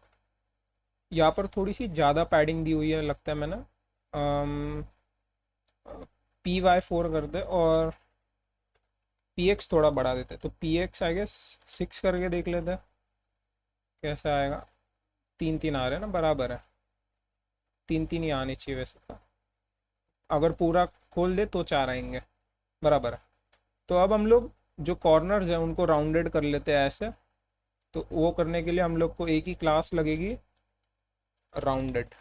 यहाँ पर थोड़ी सी ज़्यादा पैडिंग दी हुई है लगता है मैंने, py4 कर दे, और px थोड़ा बढ़ा देते, तो px आई गेस 6 करके देख लेते हैं कैसा आएगा। 3 3 आ रहे हैं ना, बराबर है, 3 3 ही आने चाहिए वैसे तो, अगर पूरा खोल दे तो 4 आएंगे, बराबर है। तो अब हम लोग जो कॉर्नर्स हैं उनको राउंडेड कर लेते हैं ऐसे। तो वो करने के लिए हम लोग को एक ही क्लास लगेगी, राउंडेड।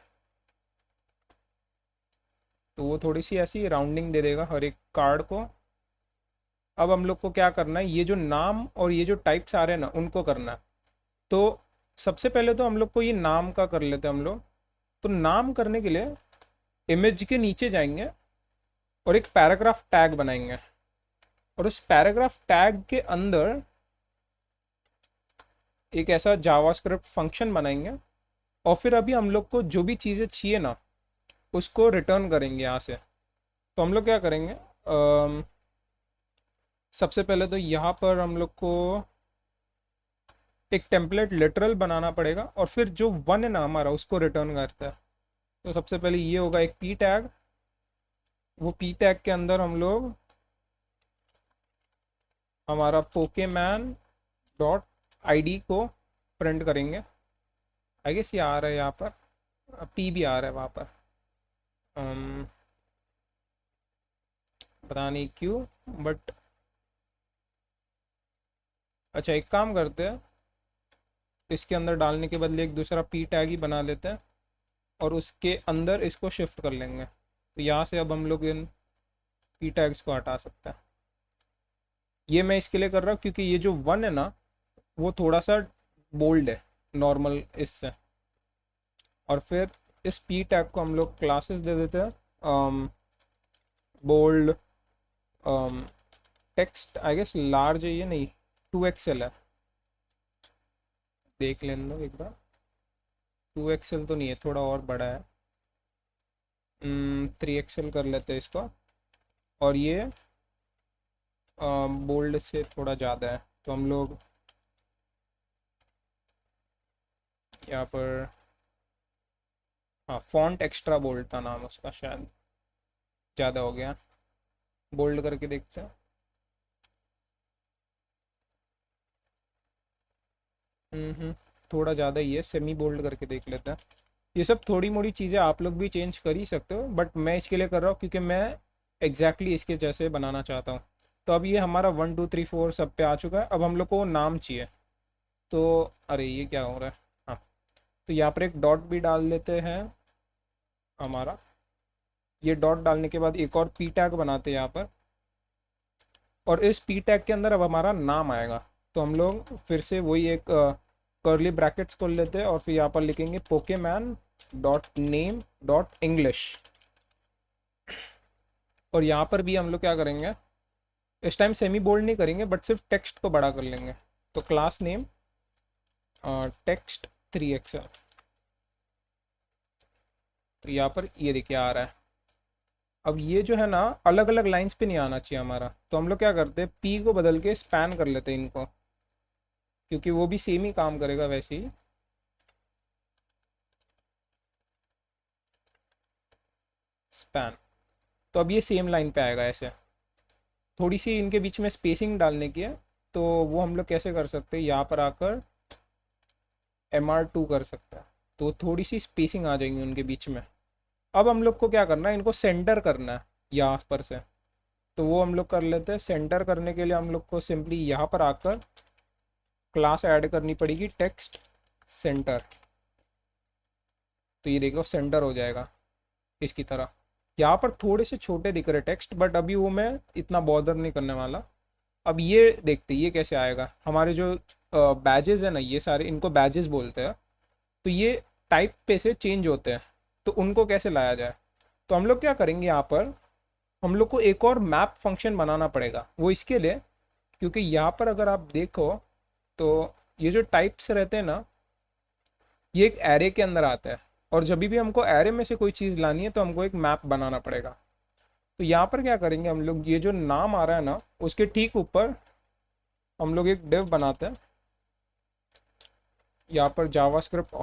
तो वो थोड़ी सी ऐसी राउंडिंग दे देगा हर एक कार्ड को। अब हम लोग को क्या करना है, ये जो नाम और ये जो टाइप्स आ रहे हैं ना उनको करना है। तो सबसे पहले तो हम लोग को ये नाम का कर लेते हैं हम लोग। तो नाम करने के लिए इमेज के नीचे जाएंगे और एक पैराग्राफ टैग बनाएंगे, और उस पैराग्राफ टैग के अंदर एक ऐसा जावास्क्रिप्ट फंक्शन बनाएंगे। और फिर अभी हम लोग को जो भी चीज़ें चाहिए ना उसको रिटर्न करेंगे यहाँ से। तो हम लोग क्या करेंगे, सबसे पहले तो यहाँ पर हम लोग को एक टेम्पलेट लिटरल बनाना पड़ेगा, और फिर जो वन है ना हमारा उसको रिटर्न करता है। तो सबसे पहले ये होगा एक पी टैग, वो पी टैग के अंदर हम लोग हमारा पोकेमैन डॉट आईडी को प्रिंट करेंगे। आई गेस ये आ रहा है यहाँ पर, पी भी आ रहा है वहाँ पर, पता नहीं क्यों, बट अच्छा एक काम करते हैं, इसके अंदर डालने के बदले एक दूसरा पी टैग ही बना लेते हैं, और उसके अंदर इसको शिफ्ट कर लेंगे। तो यहाँ से अब हम लोग इन पी टैग्स को हटा सकते हैं। ये मैं इसके लिए कर रहा हूँ क्योंकि ये जो वन है ना वो थोड़ा सा बोल्ड है नॉर्मल इससे। और फिर इस पी टैग को हम लोग क्लासेस दे देते हैं, bold text I guess large है ये, नहीं 2XL है, देख लेने दो एक बार। 2XL तो नहीं है, थोड़ा और बड़ा है। 3XL कर लेते हैं इसको। और ये बोल्ड से थोड़ा ज़्यादा है, तो हम लोग यहाँ पर, हाँ फॉन्ट एक्स्ट्रा बोल्ड था नाम उसका, शायद ज़्यादा हो गया। बोल्ड करके देखते हैं। थोड़ा ज़्यादा ही है, सेमी बोल्ड करके देख लेते हैं। ये सब थोड़ी मोड़ी चीज़ें आप लोग भी चेंज कर ही सकते हो, बट मैं इसके लिए कर रहा हूँ क्योंकि मैं इसके जैसे बनाना चाहता हूँ। तो अब ये हमारा 1 2 3 4 सब पे आ चुका है। अब हम लोग को नाम चाहिए, तो अरे ये क्या हो रहा है, हाँ तो यहाँ पर एक डॉट भी डाल लेते हैं हमारा। ये डॉट डालने के बाद एक और पी टैग बनाते हैं यहाँ पर, और इस पी टैग के अंदर अब हमारा नाम आएगा। तो हम लोग फिर से वही एक कर्ली ब्रैकेट्स खोल लेते हैं और फिर यहाँ पर लिखेंगे Pokémon dot name dot English. और यहाँ पर भी हम लोग क्या करेंगे, इस टाइम सेमी बोल्ड नहीं करेंगे बट सिर्फ टेक्स्ट को बड़ा कर लेंगे। तो क्लास नेम टेक्स्ट 3XL। तो यहाँ पर ये देखिए आ रहा है। अब ये जो है ना अलग अलग लाइंस पे नहीं आना चाहिए हमारा, तो हम लोग क्या करते हैं, पी को बदल के स्पैन कर लेते हैं इनको, क्योंकि वो भी सेम ही काम करेगा वैसे ही। स्पैन, तो अब ये सेम लाइन पे आएगा ऐसे। थोड़ी सी इनके बीच में स्पेसिंग डालने की है, तो वो हम लोग कैसे कर सकते हैं, यहाँ पर आकर MR2 कर सकते हैं, तो थोड़ी सी स्पेसिंग आ जाएंगी उनके बीच में। अब हम लोग को क्या करना है, इनको सेंटर करना है यहाँ पर से। तो वो हम लोग कर लेते हैं। सेंटर करने के लिए हम लोग को सिंपली यहाँ पर आकर क्लास ऐड करनी पड़ेगी टेक्स्ट सेंटर। तो ये देखो सेंटर हो जाएगा इसकी तरह। यहाँ पर थोड़े से छोटे दिख रहे टेक्स्ट, बट अभी वो मैं इतना बॉदर नहीं करने वाला। अब ये देखते ये कैसे आएगा, हमारे जो बैजेस है ना, ये सारे इनको बैजेस बोलते हैं। तो ये टाइप पे से चेंज होते हैं, तो उनको कैसे लाया जाए। तो हम लोग क्या करेंगे, यहाँ पर हम लोग को एक और मैप फंक्शन बनाना पड़ेगा। वो इसके लिए, क्योंकि यहाँ पर अगर आप देखो तो ये जो टाइप्स रहते हैं ना, ये एक एरे के अंदर आता है, और जब भी हमको एरे में से कोई चीज़ लानी है तो हमको एक मैप बनाना पड़ेगा। तो यहाँ पर क्या करेंगे हम लोग, ये जो नाम आ रहा है ना उसके ठीक ऊपर हम लोग एक डिव बनाते हैं। यहाँ पर जावास्क्रिप्ट,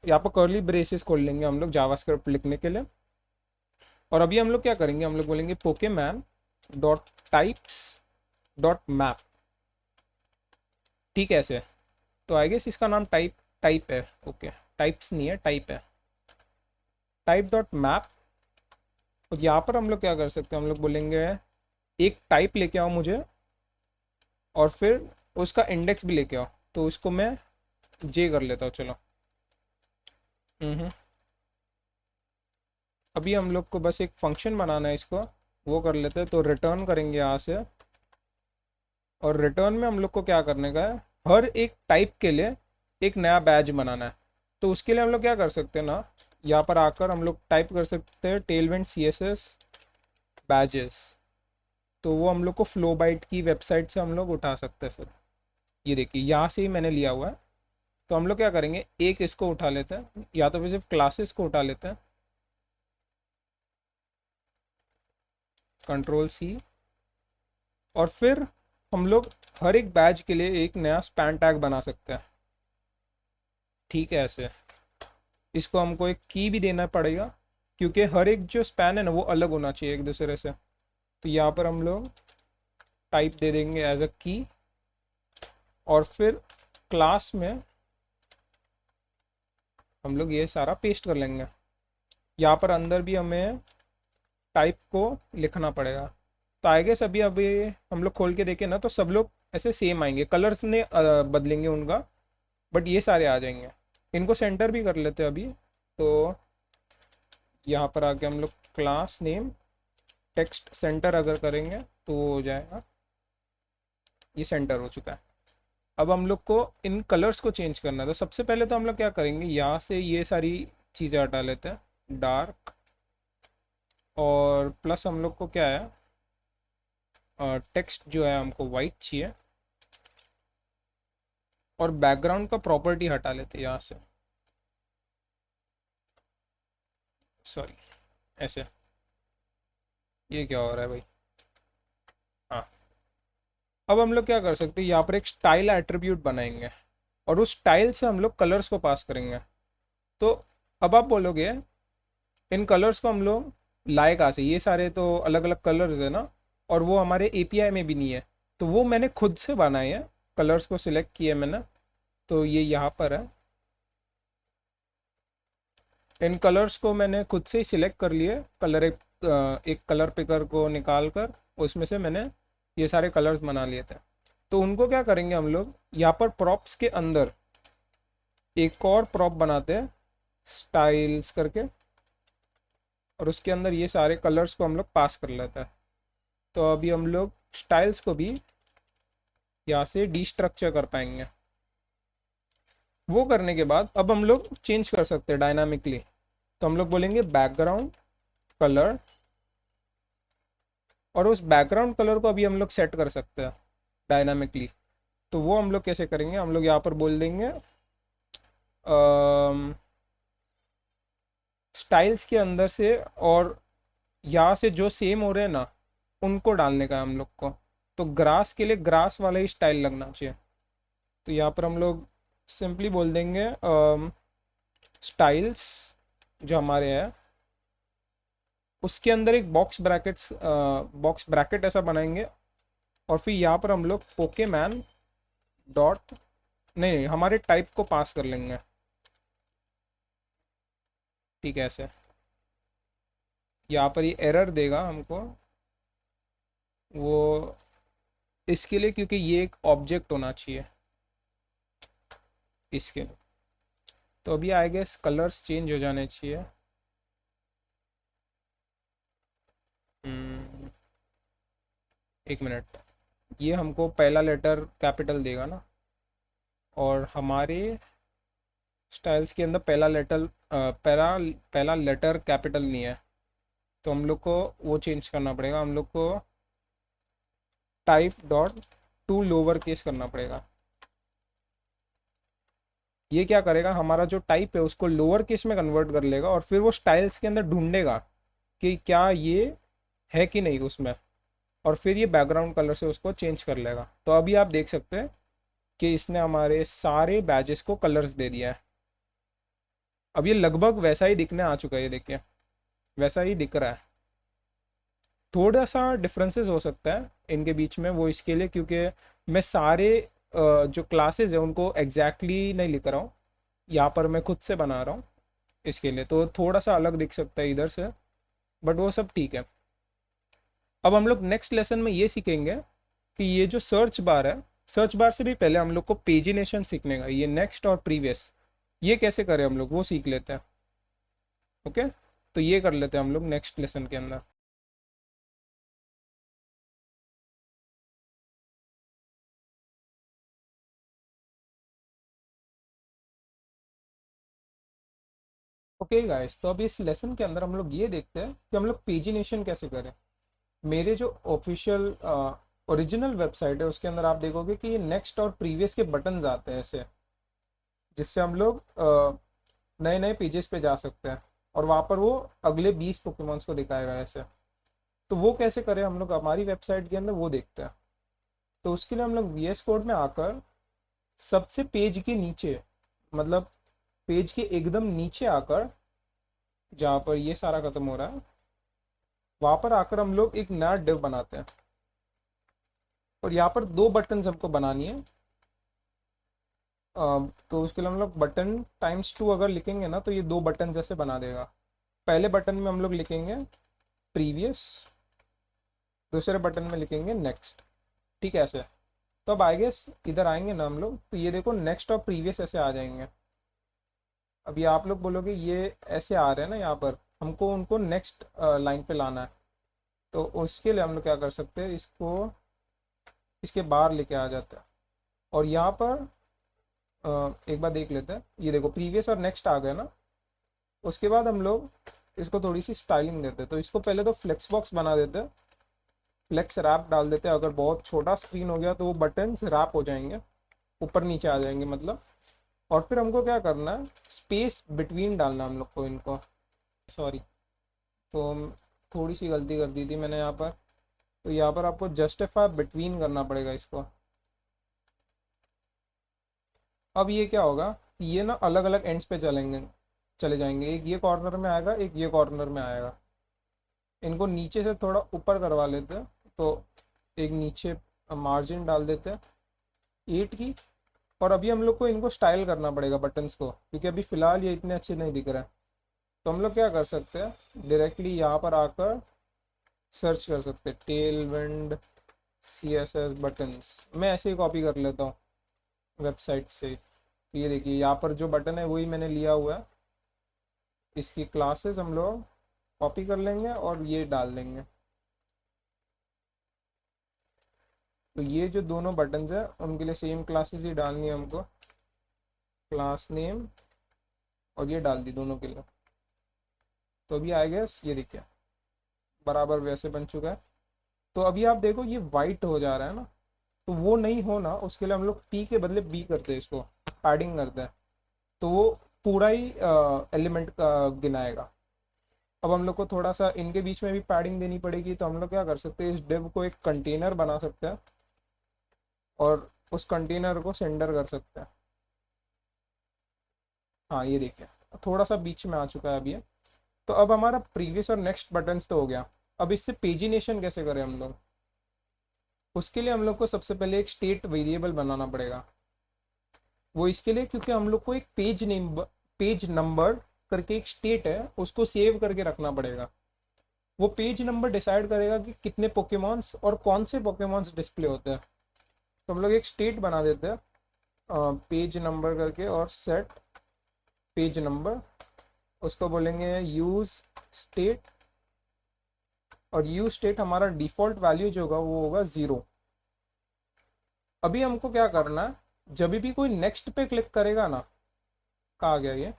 यहाँ पर कर्ली ब्रेसेस खोल लेंगे हम लोग जावास्क्रिप्ट लिखने के लिए। और अभी हम लोग क्या करेंगे, हम लोग बोलेंगे Pokémon dot types dot map. ठीक है ऐसे। तो आई गेस इसका नाम टाइप टाइप है, ओके टाइप्स नहीं है टाइप है, टाइप डॉट मैप। और यहाँ पर हम लोग क्या कर सकते हैं, हम लोग बोलेंगे एक टाइप लेके आओ मुझे, और फिर उसका इंडेक्स भी लेके आओ। तो इसको मैं जे कर लेता हूँ, चलो। अभी हम लोग को बस एक फंक्शन बनाना है, इसको वो कर लेते हैं। तो रिटर्न करेंगे यहाँ से, और रिटर्न में हम लोग को क्या करने का है, हर एक टाइप के लिए एक नया बैज बनाना है। तो उसके लिए हम लोग क्या कर सकते हैं ना, यहाँ पर आकर हम लोग टाइप कर सकते हैं टेलविंड CSS बैजेस। तो वो हम लोग को फ्लोबाइट की वेबसाइट से हम लोग उठा सकते हैं। फिर ये देखिए यहाँ से ही मैंने लिया हुआ है। तो हम लोग क्या करेंगे, एक इसको उठा लेते हैं, या तो फिर सिर्फ क्लासेस को उठा लेते हैं, Ctrl+C। और फिर हम लोग हर एक बैच के लिए एक नया स्पैन टैग बना सकते हैं। ठीक है ऐसे। इसको हमको एक की भी देना पड़ेगा, क्योंकि हर एक जो स्पैन है ना वो अलग होना चाहिए एक दूसरे से। तो यहाँ पर हम लोग टाइप दे देंगे एज अ की, और फिर क्लास में हम लोग ये सारा पेस्ट कर लेंगे। यहाँ पर अंदर भी हमें टाइप को लिखना पड़ेगा। तो आई गेस अभी अभी हम लोग खोल के देखें ना, तो सब लोग ऐसे सेम आएंगे, कलर्स ने बदलेंगे उनका, बट ये सारे आ जाएंगे। इनको सेंटर भी कर लेते हैं अभी। तो यहाँ पर आके हम लोग क्लास नेम टेक्स्ट सेंटर अगर करेंगे तो वो हो जाएगा, ये सेंटर हो चुका है। अब हम लोग को इन कलर्स को चेंज करना है। तो सबसे पहले तो हम लोग क्या करेंगे, यहाँ से ये सारी चीज़ें हटा लेते हैं, डार्क, और प्लस हम लोग को क्या है, टेक्स्ट जो है हमको वाइट चाहिए, और बैकग्राउंड का प्रॉपर्टी हटा लेते हैं यहाँ से, सॉरी ऐसे। ये क्या हो रहा है भाई? हाँ, अब हम लोग क्या कर सकते हैं, यहाँ पर एक स्टाइल एट्रीब्यूट बनाएंगे और उस स्टाइल से हम लोग कलर्स को पास करेंगे। तो अब आप बोलोगे इन कलर्स को हम लोग लाए कहाँ से, ये सारे तो अलग अलग कलर्स है ना, और वो हमारे एपीआई में भी नहीं है। तो वो मैंने खुद से बनाए हैं, कलर्स को सिलेक्ट किए मैंने, तो ये यहाँ पर है। इन कलर्स को मैंने खुद से ही सिलेक्ट कर लिए, कलर एक कलर पिकर को निकाल कर उसमें से मैंने ये सारे कलर्स बना लिए थे। तो उनको क्या करेंगे हम लोग, यहाँ पर प्रॉप्स के अंदर एक और प्रॉप बनाते हैं स्टाइल्स करके, और उसके अंदर ये सारे कलर्स को हम लोग पास कर लेते हैं। तो अभी हम लोग स्टाइल्स को भी यहाँ से डिस्ट्रक्चर कर पाएंगे। वो करने के बाद अब हम लोग चेंज कर सकते हैं डायनामिकली। तो हम लोग बोलेंगे बैकग्राउंड कलर, और उस बैकग्राउंड कलर को अभी हम लोग सेट कर सकते हैं डायनामिकली। तो वो हम लोग कैसे करेंगे, हम लोग यहाँ पर बोल देंगे स्टाइल्स के अंदर से, और यहाँ से जो सेम हो रहे हैं ना उनको डालने का है हम लोग को। तो ग्रास के लिए ग्रास वाला ही स्टाइल लगना चाहिए। तो यहाँ पर हम लोग सिंपली बोल देंगे स्टाइल्स जो हमारे हैं उसके अंदर एक बॉक्स ब्रैकेट ऐसा बनाएंगे, और फिर यहाँ पर हम लोग पोकेमैन डॉट, नहीं हमारे टाइप को पास कर लेंगे, ठीक है ऐसे। यहाँ पर ये एरर देगा हमको वो इसके लिए, क्योंकि ये एक ऑब्जेक्ट होना चाहिए इसके। तो अभी आई गेस कलर्स चेंज हो जाने चाहिए। एक मिनट, ये हमको पहला लेटर कैपिटल देगा ना, और हमारे स्टाइल्स के अंदर पहला लेटर कैपिटल नहीं है। तो हम लोग को वो चेंज करना पड़ेगा, हम लोग को type dot to lower case करना पड़ेगा। ये क्या करेगा, हमारा जो टाइप है उसको लोअर केस में कन्वर्ट कर लेगा, और फिर वो स्टाइल्स के अंदर ढूंढेगा कि क्या ये है कि नहीं उसमें, और फिर ये बैकग्राउंड कलर से उसको चेंज कर लेगा। तो अभी आप देख सकते हैं कि इसने हमारे सारे बैजेस को कलर्स दे दिया है। अब ये लगभग वैसा ही दिखने आ चुका है, ये देखिए वैसा ही दिख रहा है। थोड़ा सा डिफरेंसेस हो सकता है इनके बीच में, वो इसके लिए क्योंकि मैं सारे जो क्लासेस है उनको एग्जैक्टली नहीं लिख रहा हूँ, यहाँ पर मैं खुद से बना रहा हूँ इसके लिए, तो थोड़ा सा अलग दिख सकता है इधर से, बट वो सब ठीक है। अब हम लोग नेक्स्ट लेसन में ये सीखेंगे कि ये जो सर्च बार है, सर्च बार से भी पहले हम लोग को पेजिनेशन सीखने का, ये नेक्स्ट और प्रीवियस ये कैसे करें हम लोग वो सीख लेते हैं। ओके, तो ये कर लेते हैं हम लोग नेक्स्ट लेसन के अंदर। ओके गाइस, तो अभी इस लेसन के अंदर हम लोग ये देखते हैं कि हम लोग पेजिनेशन कैसे करें। मेरे जो ऑफिशियल ओरिजिनल वेबसाइट है उसके अंदर आप देखोगे कि ये नेक्स्ट और प्रीवियस के बटन्स आते हैं ऐसे, जिससे हम लोग नए नए पेजेस पे जा सकते हैं, और वहाँ पर वो अगले 20 पोकेमॉन्स को दिखाएगा ऐसे। तो वो कैसे करें हम लोग हमारी वेबसाइट के अंदर वो देखते हैं। तो उसके लिए हम लोग VS कोड में आकर सबसे पेज के नीचे, मतलब पेज के एकदम नीचे आकर जहाँ पर ये सारा खत्म हो रहा है वहाँ पर आकर हम लोग एक नया डिव बनाते हैं, और यहाँ पर दो बटन्स हमको बनानी है। तो उसके लिए हम लोग बटन टाइम्स 2 अगर लिखेंगे ना तो ये दो बटन जैसे बना देगा। पहले बटन में हम लोग लिखेंगे प्रीवियस, दूसरे बटन में लिखेंगे नेक्स्ट, ठीक है ऐसे। तो अब आई गेस इधर आएंगे ना हम लोग, तो ये देखो नेक्स्ट और प्रीवियस ऐसे आ जाएंगे। अभी आप लोग बोलोगे ये ऐसे आ रहे हैं ना, यहाँ पर हमको उनको नेक्स्ट लाइन पे लाना है। तो उसके लिए हम लोग क्या कर सकते हैं, इसको इसके बाहर लेके आ जाते हैं, और यहाँ पर एक बार देख लेते हैं। ये देखो प्रीवियस और नेक्स्ट आ गए ना। उसके बाद हम लोग इसको थोड़ी सी स्टाइलिंग देते हैं, तो इसको पहले तो फ्लेक्स बॉक्स बना देते हैं, फ्लेक्स रैप डाल देते हैं। अगर बहुत छोटा स्क्रीन हो गया तो वो बटन्स रैप हो जाएंगे, ऊपर नीचे आ जाएंगे मतलब। और फिर हमको क्या करना है, स्पेस बिटवीन डालना हम लोग को इनको। सॉरी, तो थोड़ी सी गलती कर दी थी मैंने यहाँ पर। तो यहाँ पर आपको जस्टिफाई बिटवीन करना पड़ेगा इसको। अब ये क्या होगा, ये ना अलग अलग एंड्स पे चले जाएंगे। एक ये कॉर्नर में आएगा, एक ये कॉर्नर में आएगा। इनको नीचे से थोड़ा ऊपर करवा लेते हैं। तो एक नीचे मार्जिन डाल देते हैं 8 की। और अभी हम लोग को इनको स्टाइल करना पड़ेगा बटन्स को, क्योंकि अभी फ़िलहाल ये इतने अच्छे नहीं दिख रहे हैं। तो हम लोग क्या कर सकते हैं, डायरेक्टली यहाँ पर आकर सर्च कर सकते हैं टेल विंड CSS बटन्स। मैं ऐसे ही कॉपी कर लेता हूँ वेबसाइट से। तो ये देखिए यहाँ पर जो बटन है वही मैंने लिया हुआ है। इसकी क्लासेस हम लोग कॉपी कर लेंगे और ये डाल देंगे। तो ये जो दोनों बटन्स हैं उनके लिए सेम क्लासेस ही डालनी है हमको, क्लास नेम, और ये डाल दी दोनों के लिए। तो अभी आई गेस ये देखिए बराबर वैसे बन चुका है। तो अभी आप देखो ये वाइट हो जा रहा है ना, तो वो नहीं होना, उसके लिए हम लोग P के बदले B करते हैं, इसको पैडिंग करते हैं। तो वो पूरा ही एलिमेंट का गिनाएगा। अब हम लोग को थोड़ा सा इनके बीच में भी पैडिंग देनी पड़ेगी। तो हम लोग क्या कर सकते हैं, इस डिव को एक कंटेनर बना सकते हैं और उस कंटेनर को सेंडर कर सकते हैं। हाँ ये देखिए थोड़ा सा बीच में आ चुका है अभी ये। तो अब हमारा प्रीवियस और नेक्स्ट बटन्स तो हो गया। अब इससे पेजिनेशन कैसे करें हम लोग, उसके लिए हम लोग को सबसे पहले एक स्टेट वेरिएबल बनाना पड़ेगा। वो इसके लिए क्योंकि हम लोग को एक पेज नंबर करके एक स्टेट है, उसको सेव करके रखना पड़ेगा। वो पेज नंबर डिसाइड करेगा कि कितने पोकेमॉन्स और कौन से पोकेमॉन्स डिस्प्ले होते हैं। तो हम लोग एक स्टेट बना देते हैं पेज नंबर करके, और सेट पेज नंबर, उसको बोलेंगे यूज स्टेट। और यूज स्टेट हमारा डिफ़ॉल्ट वैल्यू जो होगा वो होगा 0। अभी हमको क्या करना है, जब भी कोई नेक्स्ट पे क्लिक करेगा ना, कहाँ गया ये,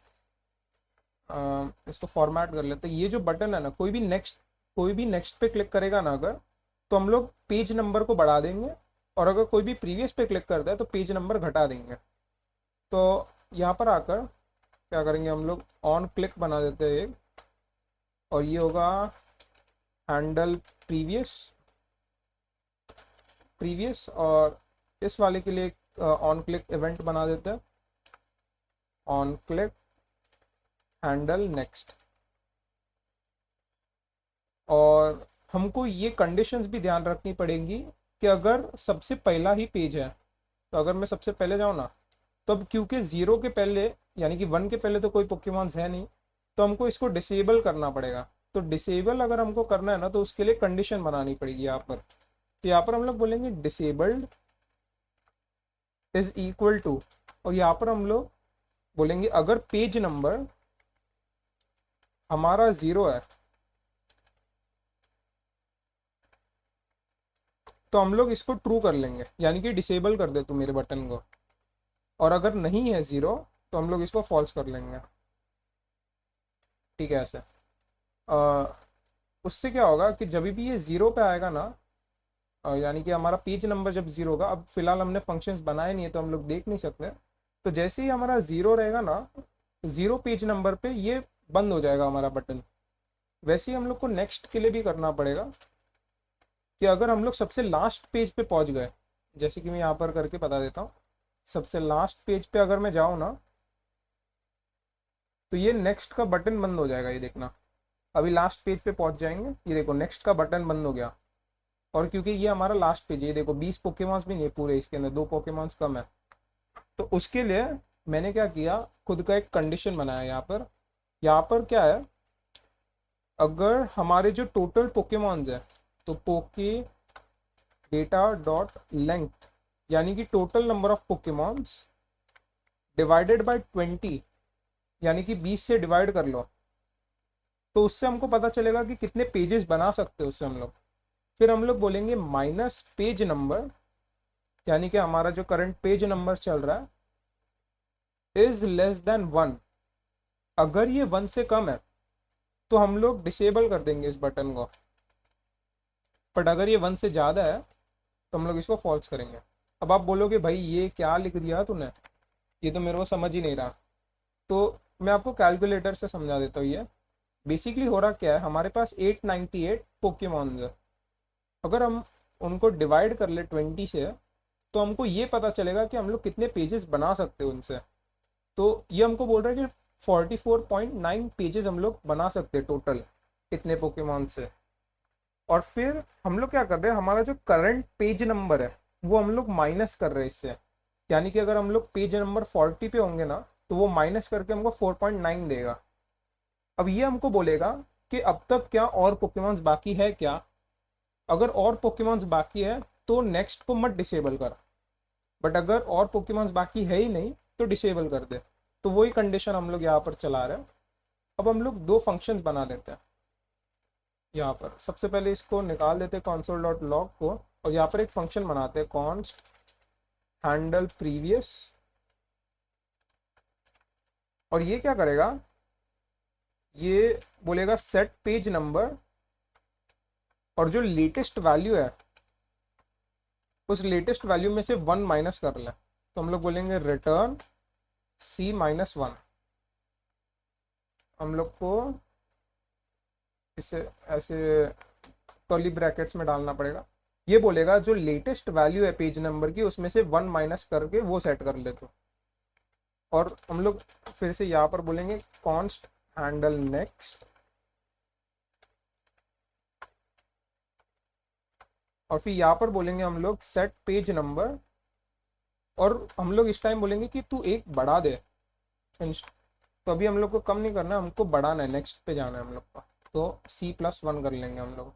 इसको फॉर्मेट कर लेते हैं। ये जो बटन है ना, कोई भी नेक्स्ट पे क्लिक करेगा ना अगर, तो हम लोग पेज नंबर को बढ़ा देंगे। और अगर कोई भी प्रीवियस पे क्लिक करता है तो पेज नंबर घटा देंगे। तो यहाँ पर आकर क्या करेंगे, हम लोग ऑन क्लिक बना देते हैं एक, और ये होगा हैंडल प्रीवियस। और इस वाले के लिए ऑन क्लिक इवेंट बना देते हैं, ऑन क्लिक हैंडल नेक्स्ट। और हमको ये कंडीशंस भी ध्यान रखनी पड़ेंगी कि अगर सबसे पहला ही पेज है, तो अगर मैं सबसे पहले जाऊँ ना, तो अब क्योंकि 0 के पहले यानी कि 1 के पहले तो कोई पोकेमॉन्स है नहीं, तो हमको इसको डिसेबल करना पड़ेगा। तो डिसेबल अगर हमको करना है ना, तो उसके लिए कंडीशन बनानी पड़ेगी यहाँ पर। तो यहाँ पर हम लोग बोलेंगे डिसेबल्ड इज इक्वल टू, और यहाँ पर हम लोग बोलेंगे अगर पेज नंबर हमारा 0 है तो हम लोग इसको ट्रू कर लेंगे, यानी कि डिसेबल कर दे तू मेरे बटन को। और अगर नहीं है 0 तो हम लोग इसको फॉल्स कर लेंगे। ठीक है ऐसे। उससे क्या होगा कि जब भी ये 0 पे आएगा ना, यानी कि हमारा पेज नंबर जब 0 होगा, अब फिलहाल हमने फंक्शंस बनाए नहीं है तो हम लोग देख नहीं सकते। तो जैसे ही हमारा 0 रहेगा ना, 0 पेज नंबर पे ये बंद हो जाएगा हमारा बटन। वैसे ही हम लोग को नेक्स्ट के लिए भी करना पड़ेगा कि अगर हम लोग सबसे लास्ट पेज पे पहुंच गए, जैसे कि मैं यहाँ पर करके बता देता हूँ, सबसे लास्ट पेज पे अगर मैं जाऊँ ना, तो ये नेक्स्ट का बटन बंद हो जाएगा। ये देखना, अभी लास्ट पेज पे पहुंच जाएंगे, ये देखो नेक्स्ट का बटन बंद हो गया। और क्योंकि ये हमारा लास्ट पेज है, ये देखो 20 पोकेमॉन्स भी नहीं पूरे, इसके अंदर 2 पोकेमॉन्स कम है। तो उसके लिए मैंने क्या किया, खुद का एक कंडीशन बनाया यहाँ पर। यहाँ पर क्या है, अगर हमारे जो टोटल पोकेमॉन्स है, तो पोके डेटा डॉट लेंथ, यानी कि total number of Pokémons divided by 20, यानी कि 20 से डिवाइड कर लो, तो उससे हमको पता चलेगा कि कितने पेजेस बना सकते हैं उससे हम लोग। फिर हम लोग बोलेंगे माइनस पेज नंबर, यानी कि हमारा जो करंट पेज नंबर चल रहा है इज लेस देन 1। अगर ये 1 से कम है तो हम लोग डिसेबल कर देंगे इस बटन को। बट अगर ये 1 से ज़्यादा है तो हम लोग इसको फॉल्स करेंगे। अब आप बोलोगे भाई ये क्या लिख दिया तूने, ये तो मेरे को समझ ही नहीं रहा। तो मैं आपको कैलकुलेटर से समझा देता हूँ। ये बेसिकली हो रहा क्या है, हमारे पास 898 पोकेमॉन्स है। अगर हम उनको डिवाइड कर ले 20 से तो हमको ये पता चलेगा कि हम लोग कितने पेजेस बना सकते हैं उनसे। तो ये हमको बोल रहा है कि 44.9 पेजेस हम लोग बना सकते हैं टोटल इतने पोकेमॉन से। और फिर हम लोग क्या कर रहे हैं, हमारा जो करंट पेज नंबर है वो हम लोग माइनस कर रहे हैं इससे। यानी कि अगर हम लोग पेज नंबर 40 पे होंगे ना तो वो माइनस करके हमको 4.9 देगा। अब ये हमको बोलेगा कि अब तक क्या और पोकेमॉन्स बाकी है क्या। अगर और पोकेमॉन्स बाकी है तो नेक्स्ट को मत डिसेबल कर, बट अगर और पोकेमॉन्स बाकी है ही नहीं तो डिसेबल कर दे। तो वही कंडीशन हम लोग यहाँ पर चला रहे हैं। अब हम लोग दो फंक्शंस बना देते हैं यहाँ पर। सबसे पहले इसको निकाल देते हैं console.log को, और यहाँ पर एक फंक्शन बनाते हैं const handle previous। और ये क्या करेगा, ये बोलेगा सेट पेज नंबर, और जो लेटेस्ट वैल्यू है उस लेटेस्ट वैल्यू में से 1 माइनस कर ले। तो हम लोग बोलेंगे रिटर्न C-1। हम लोग को इसे ऐसे कर्ली ब्रैकेट्स में डालना पड़ेगा। ये बोलेगा जो लेटेस्ट वैल्यू है पेज नंबर की उसमें से 1 माइनस करके वो सेट कर ले। तो और हम लोग फिर से यहाँ पर बोलेंगे कॉन्स्ट हैंडल नेक्स्ट, और फिर यहाँ पर बोलेंगे हम लोग सेट पेज नंबर, और हम लोग इस टाइम बोलेंगे कि तू एक बढ़ा दे। तो अभी हम लोग को कम नहीं करना है, हमको बढ़ाना है, नेक्स्ट पे जाना है हम लोग का। तो C+1 कर लेंगे हम लोग।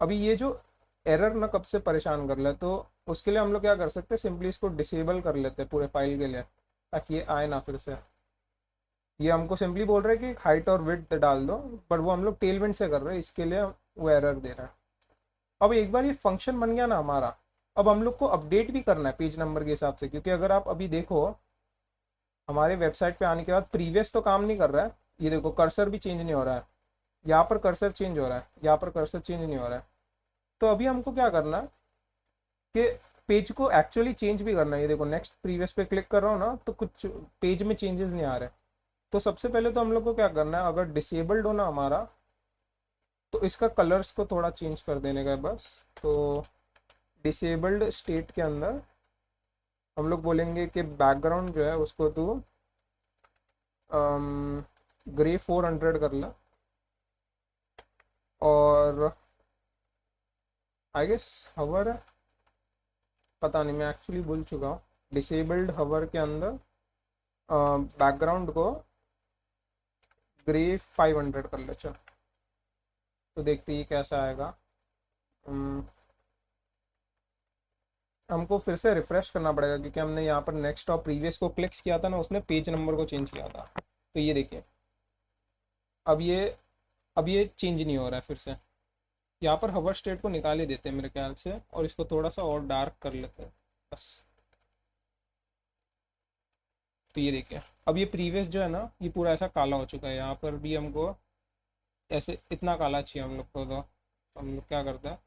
अभी ये जो एरर ना कब से परेशान कर ले, तो उसके लिए हम लोग क्या कर सकते हैं, सिंपली इसको डिसेबल कर लेते हैं पूरे फाइल के लिए, ताकि ये आए ना फिर से। ये हमको सिंपली बोल रहा है कि हाइट और विड्थ डाल दो, पर वो हम लोग टेलविंड से कर रहे हैं, इसके लिए वो एरर दे रहा है। अब एक बार ये फंक्शन बन गया ना हमारा, अब हम लोग को अपडेट भी करना है पेज नंबर के हिसाब से। क्योंकि अगर आप अभी देखो हमारे वेबसाइट पे आने के बाद प्रीवियस तो काम नहीं कर रहा है, ये देखो कर्सर भी चेंज नहीं हो रहा है, यहाँ पर कर्सर चेंज हो रहा है, यहाँ पर कर्सर चेंज नहीं हो रहा है। तो अभी हमको क्या करना है कि पेज को एक्चुअली चेंज भी करना है। ये देखो नेक्स्ट प्रीवियस पे क्लिक कर रहा हूँ ना तो कुछ पेज में चेंजेस नहीं आ रहे। तो सबसे पहले तो हम लोग को क्या करना है, अगर डिसेबल्ड हो ना हमारा तो इसका कलर्स को थोड़ा चेंज कर देने का है बस। तो डिसेबल्ड स्टेट के अंदर हम लोग बोलेंगे कि बैकग्राउंड जो है उसको तू ग्रे 400 कर ला, और आई गेस हवर है, पता नहीं मैं एक्चुअली भूल चुका हूँ। डिसेबल्ड हवर के अंदर बैकग्राउंड को ग्रे 500 कर ले चल। तो देखते ही कैसा आएगा। हमको फिर से रिफ्रेश करना पड़ेगा क्योंकि हमने यहाँ पर नेक्स्ट और प्रीवियस को क्लिक किया था ना, उसने पेज नंबर को चेंज किया था। तो ये देखिए अब ये चेंज नहीं हो रहा है फिर से। यहाँ पर हवर स्टेट को निकाल ही देते हैं मेरे ख्याल से, और इसको थोड़ा सा और डार्क कर लेते हैं बस। तो ये देखिए अब ये प्रीवियस जो है ना ये पूरा ऐसा काला हो चुका है। यहाँ पर भी हमको ऐसे इतना काला चाहिए हम लोग को। तो हम लोग क्या करते हैं,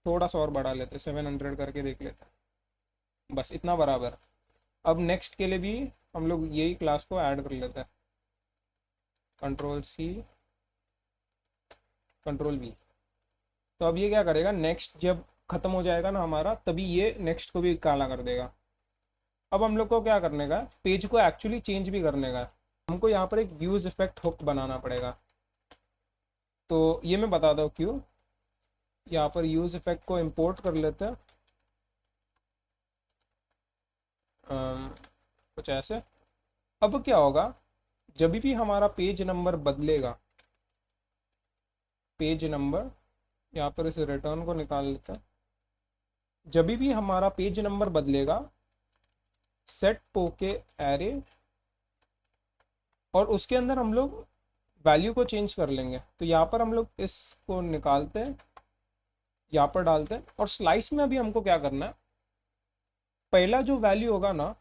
थोड़ा सा और बढ़ा लेते हैं, 700 करके देख लेते हैं, बस इतना बराबर। अब नेक्स्ट के लिए भी हम लोग यही क्लास को ऐड कर लेते हैं, Ctrl+C Ctrl+V। तो अब ये क्या करेगा, नेक्स्ट जब खत्म हो जाएगा ना हमारा तभी ये नेक्स्ट को भी काला कर देगा। अब हम लोग को क्या करने का, पेज को एक्चुअली चेंज भी करने का। हमको यहाँ पर एक यूज इफेक्ट हुक बनाना पड़ेगा। तो ये मैं बता दूँ क्यों। यहाँ पर यूज इफेक्ट को इंपोर्ट कर लेते हैं कुछ ऐसे। अब क्या होगा, जब भी हमारा पेज नंबर बदलेगा, पेज नंबर यहाँ पर इस रिटर्न को निकाल लेते हैं, जब भी हमारा पेज नंबर बदलेगा सेट पोके एरे, और उसके अंदर हम लोग वैल्यू को चेंज कर लेंगे। तो यहाँ पर हम लोग इसको निकालते हैं, यहाँ पर डालते हैं, और स्लाइस में अभी हमको क्या करना है, पहला जो वैल्यू होगा ना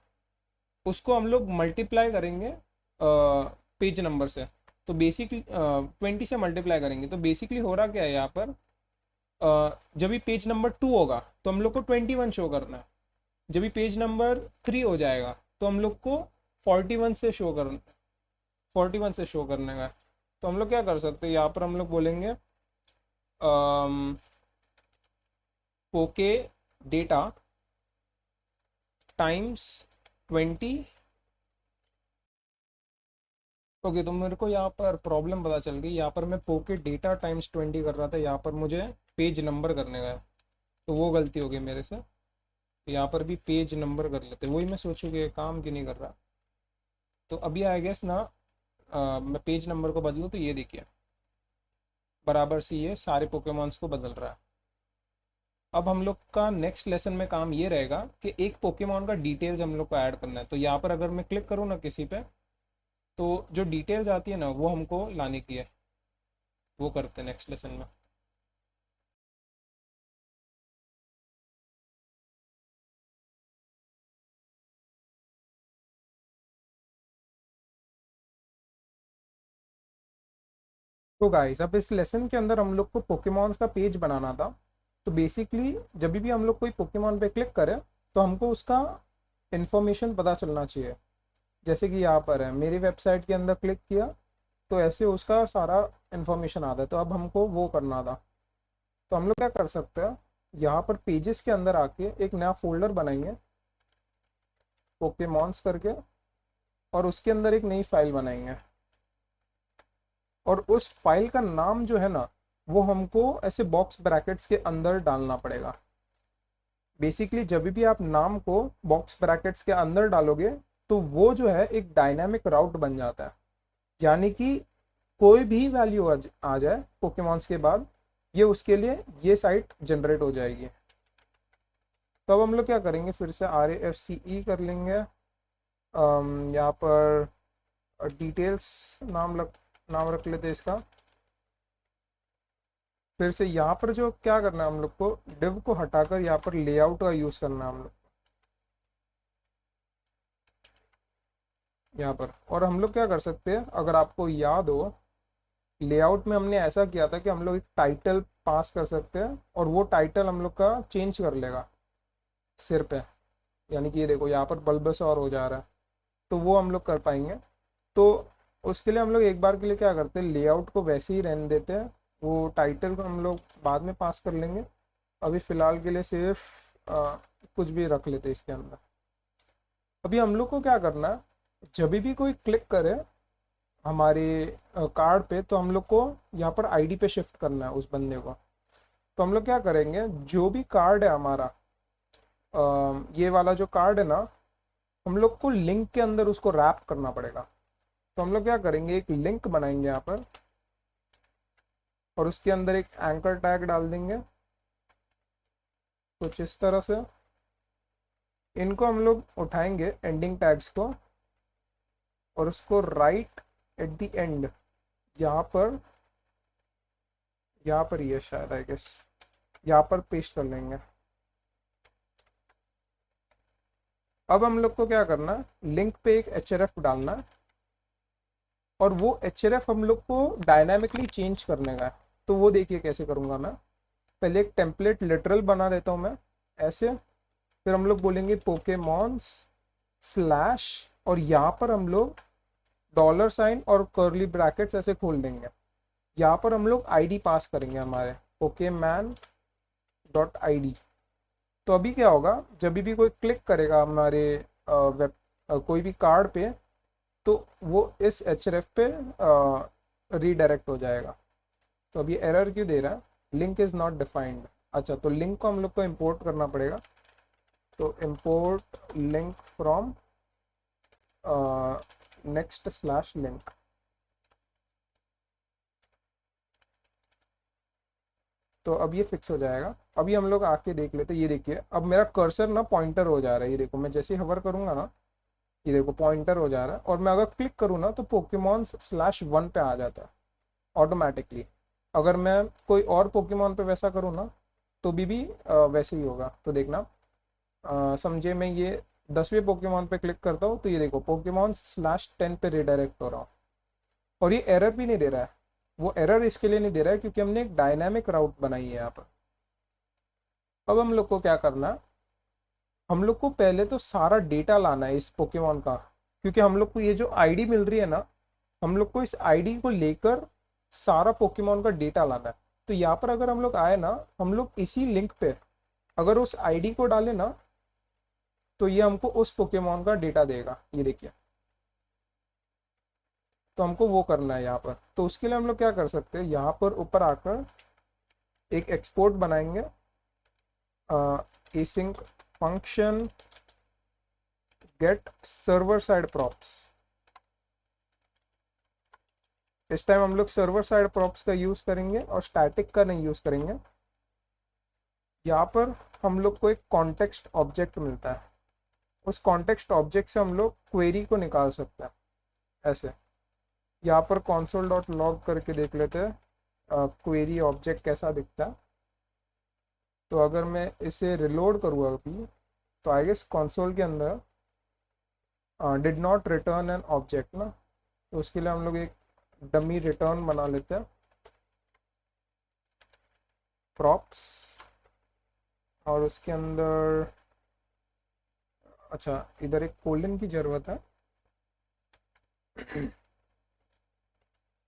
उसको हम लोग मल्टीप्लाई करेंगे पेज नंबर से। तो बेसिकली 20 से मल्टीप्लाई करेंगे। तो बेसिकली हो रहा क्या है यहाँ पर, जब भी पेज नंबर 2 होगा तो हम लोग को 21 शो करना है। जब भी पेज नंबर 3 हो जाएगा तो हम लोग को 41 से शो करना 41 से शो करने का है। तो हम लोग क्या कर सकते हैं, यहाँ पर हम लोग बोलेंगे पोके डेटा टाइम्स 20। ओके, तो मेरे को यहाँ पर प्रॉब्लम पता चल गई। यहाँ पर मैं पोके डेटा टाइम्स 20 कर रहा था, यहाँ पर मुझे पेज नंबर करने का है, तो वो गलती हो गई मेरे से। तो यहाँ पर भी पेज नंबर कर लेते, वही मैं सोचूँ कि काम क्यों नहीं कर रहा। तो अभी आई गेस ना मैं पेज नंबर को बदलूँ तो ये देखिए बराबर से ये सारे पोकेमॉन्स को बदल रहा है। अब हम लोग का नेक्स्ट लेसन में काम ये रहेगा कि एक पोकेमॉन का डिटेल्स हम लोग को ऐड करना है। तो यहाँ पर अगर मैं क्लिक करूँ ना किसी पे, तो जो डिटेल्स आती है ना वो हमको लाने की है, वो करते हैं नेक्स्ट लेसन में। तो गाइस अब इस लेसन के अंदर हम लोग को पोकेमॉन्स का पेज बनाना था। तो बेसिकली जब भी हम लोग कोई पोकेमॉन पे क्लिक करें तो हमको उसका इन्फॉर्मेशन पता चलना चाहिए। जैसे कि यहाँ पर है, मेरी वेबसाइट के अंदर क्लिक किया तो ऐसे उसका सारा इन्फॉर्मेशन आता है। तो अब हमको वो करना था, तो हम लोग क्या कर सकते हैं, यहाँ पर पेजेस के अंदर आके एक नया फोल्डर बनाएंगे पोकेमॉन्स करके, और उसके अंदर एक नई फाइल बनाएंगे। और उस फाइल का नाम जो है ना वो हमको ऐसे बॉक्स ब्रैकेट्स के अंदर डालना पड़ेगा। बेसिकली जब भी आप नाम को बॉक्स ब्रैकेट्स के अंदर डालोगे तो वो जो है एक डायनामिक राउट बन जाता है, यानी कि कोई भी वैल्यू आ जाए पोकेमॉन्स के बाद ये उसके लिए ये साइट जनरेट हो जाएगी। तो अब हम लोग क्या करेंगे, फिर से RAFCE कर लेंगे। यहाँ पर डिटेल्स नाम रख लेते हैं इसका। फिर से यहाँ पर जो क्या करना है हम लोग को, डिव को हटाकर यहाँ पर लेआउट का यूज़ करना है हम लोग यहाँ पर। और हम लोग क्या कर सकते हैं, अगर आपको याद हो लेआउट में हमने ऐसा किया था कि हम लोग एक टाइटल पास कर सकते हैं और वो टाइटल हम लोग का चेंज कर लेगा सिर पे। यानी कि ये देखो यहाँ पर बल्बसौर हो जा रहा है, तो वो हम लोग कर पाएंगे। तो उसके लिए हम लोग एक बार के लिए क्या करते हैं, लेआउट को वैसे ही रहने देते हैं, वो टाइटल को हम लोग बाद में पास कर लेंगे। अभी फ़िलहाल के लिए सिर्फ कुछ भी रख लेते हैं इसके अंदर। अभी हम लोग को क्या करना है, जब भी कोई क्लिक करे हमारे कार्ड पे तो हम लोग को यहाँ पर आईडी पे शिफ्ट करना है उस बंदे को। तो हम लोग क्या करेंगे, जो भी कार्ड है हमारा ये वाला जो कार्ड है ना, हम लोग को लिंक के अंदर उसको रैप करना पड़ेगा। तो हम लोग क्या करेंगे, एक लिंक बनाएंगे यहाँ पर और उसके अंदर एक एंकर टैग डाल देंगे कुछ इस तरह से। इनको हम लोग उठाएंगे एंडिंग टैग्स को और उसको राइट एट द एंड यहाँ पर ये शायद आई गेस यहाँ पर पेस्ट कर लेंगे। अब हम लोग को क्या करना है, लिंक पे एक href डालना है और वो href हम लोग को डायनामिकली चेंज करने का है। तो वो देखिए कैसे करूँगा मैं। पहले एक टेम्पलेट लिटरल बना देता हूँ मैं ऐसे, फिर हम लोग बोलेंगे पोकेमॉन्स स्लैश और यहाँ पर हम लोग $साइन और कर्ली ब्रैकेट्स ऐसे खोल देंगे। यहाँ पर हम लोग आईडी पास करेंगे हमारे pokemon.id। तो अभी क्या होगा, जब भी कोई क्लिक करेगा हमारे कोई भी कार्ड पे तो वो इस href पे रीडायरेक्ट हो जाएगा। तो अभी एरर क्यों दे रहा है, लिंक इज़ नॉट डिफाइंड। अच्छा, तो लिंक को हम लोग को इंपोर्ट करना पड़ेगा। तो import link from next slash link. तो अब ये फिक्स हो जाएगा। अभी हम लोग आके देख लेते हैं। ये देखिए अब मेरा कर्सर ना पॉइंटर हो जा रहा है, ये देखो मैं जैसे ही हवर करूँगा ना ये देखो पॉइंटर हो जा रहा है। और मैं अगर क्लिक करूँ ना तो पोकेमॉन /1 पे आ जाता है ऑटोमेटिकली। अगर मैं कोई और पोकेमॉन पे वैसा करूँ ना तो भी वैसे ही होगा। तो देखना समझे, मैं ये 10वें पोकेमॉन पे क्लिक करता हूँ तो ये देखो पोकेमॉन /10 पे रिडायरेक्ट हो रहा हूँ और ये एरर भी नहीं दे रहा है। वो एरर इसके लिए नहीं दे रहा है क्योंकि हमने एक डायनामिक राउट बनाई है यहाँ पर। अब हम लोग को क्या करना है, हम लोग को पहले तो सारा डेटा लाना है इस पोकेमॉन का, क्योंकि हम लोग को ये जो आईडी मिल रही है ना, हम लोग को इस आईडी को लेकर सारा पोकेमॉन का डेटा लाना है। तो यहाँ पर अगर हम लोग आए ना, हम लोग इसी लिंक पे अगर उस आईडी को डालें ना, तो ये हमको उस पोकेमॉन का डेटा देगा। ये देखिए, तो हमको वो करना है यहाँ पर। तो उसके लिए हम लोग क्या कर सकते हैं, यहाँ पर ऊपर आकर एक एक्सपोर्ट बनाएंगे, async function get server side props. इस टाइम हम लोग सर्वर साइड प्रॉप्स का यूज करेंगे और स्टैटिक का नहीं यूज करेंगे। यहाँ पर हम लोग को एक कॉन्टेक्स्ट ऑब्जेक्ट मिलता है, उस कॉन्टेक्स्ट ऑब्जेक्ट से हम लोग क्वेरी को निकाल सकते हैं ऐसे। यहाँ पर console डॉट लॉग करके देख लेते हैं क्वेरी ऑब्जेक्ट कैसा दिखता है। तो अगर मैं इसे रिलोड करूँ अभी, तो आई गेस कंसोल के अंदर did not return an object ना, तो उसके लिए हम लोग एक डमी रिटर्न बना लेते हैं, प्रॉप्स, और उसके अंदर अच्छा इधर एक कोलन की ज़रूरत है।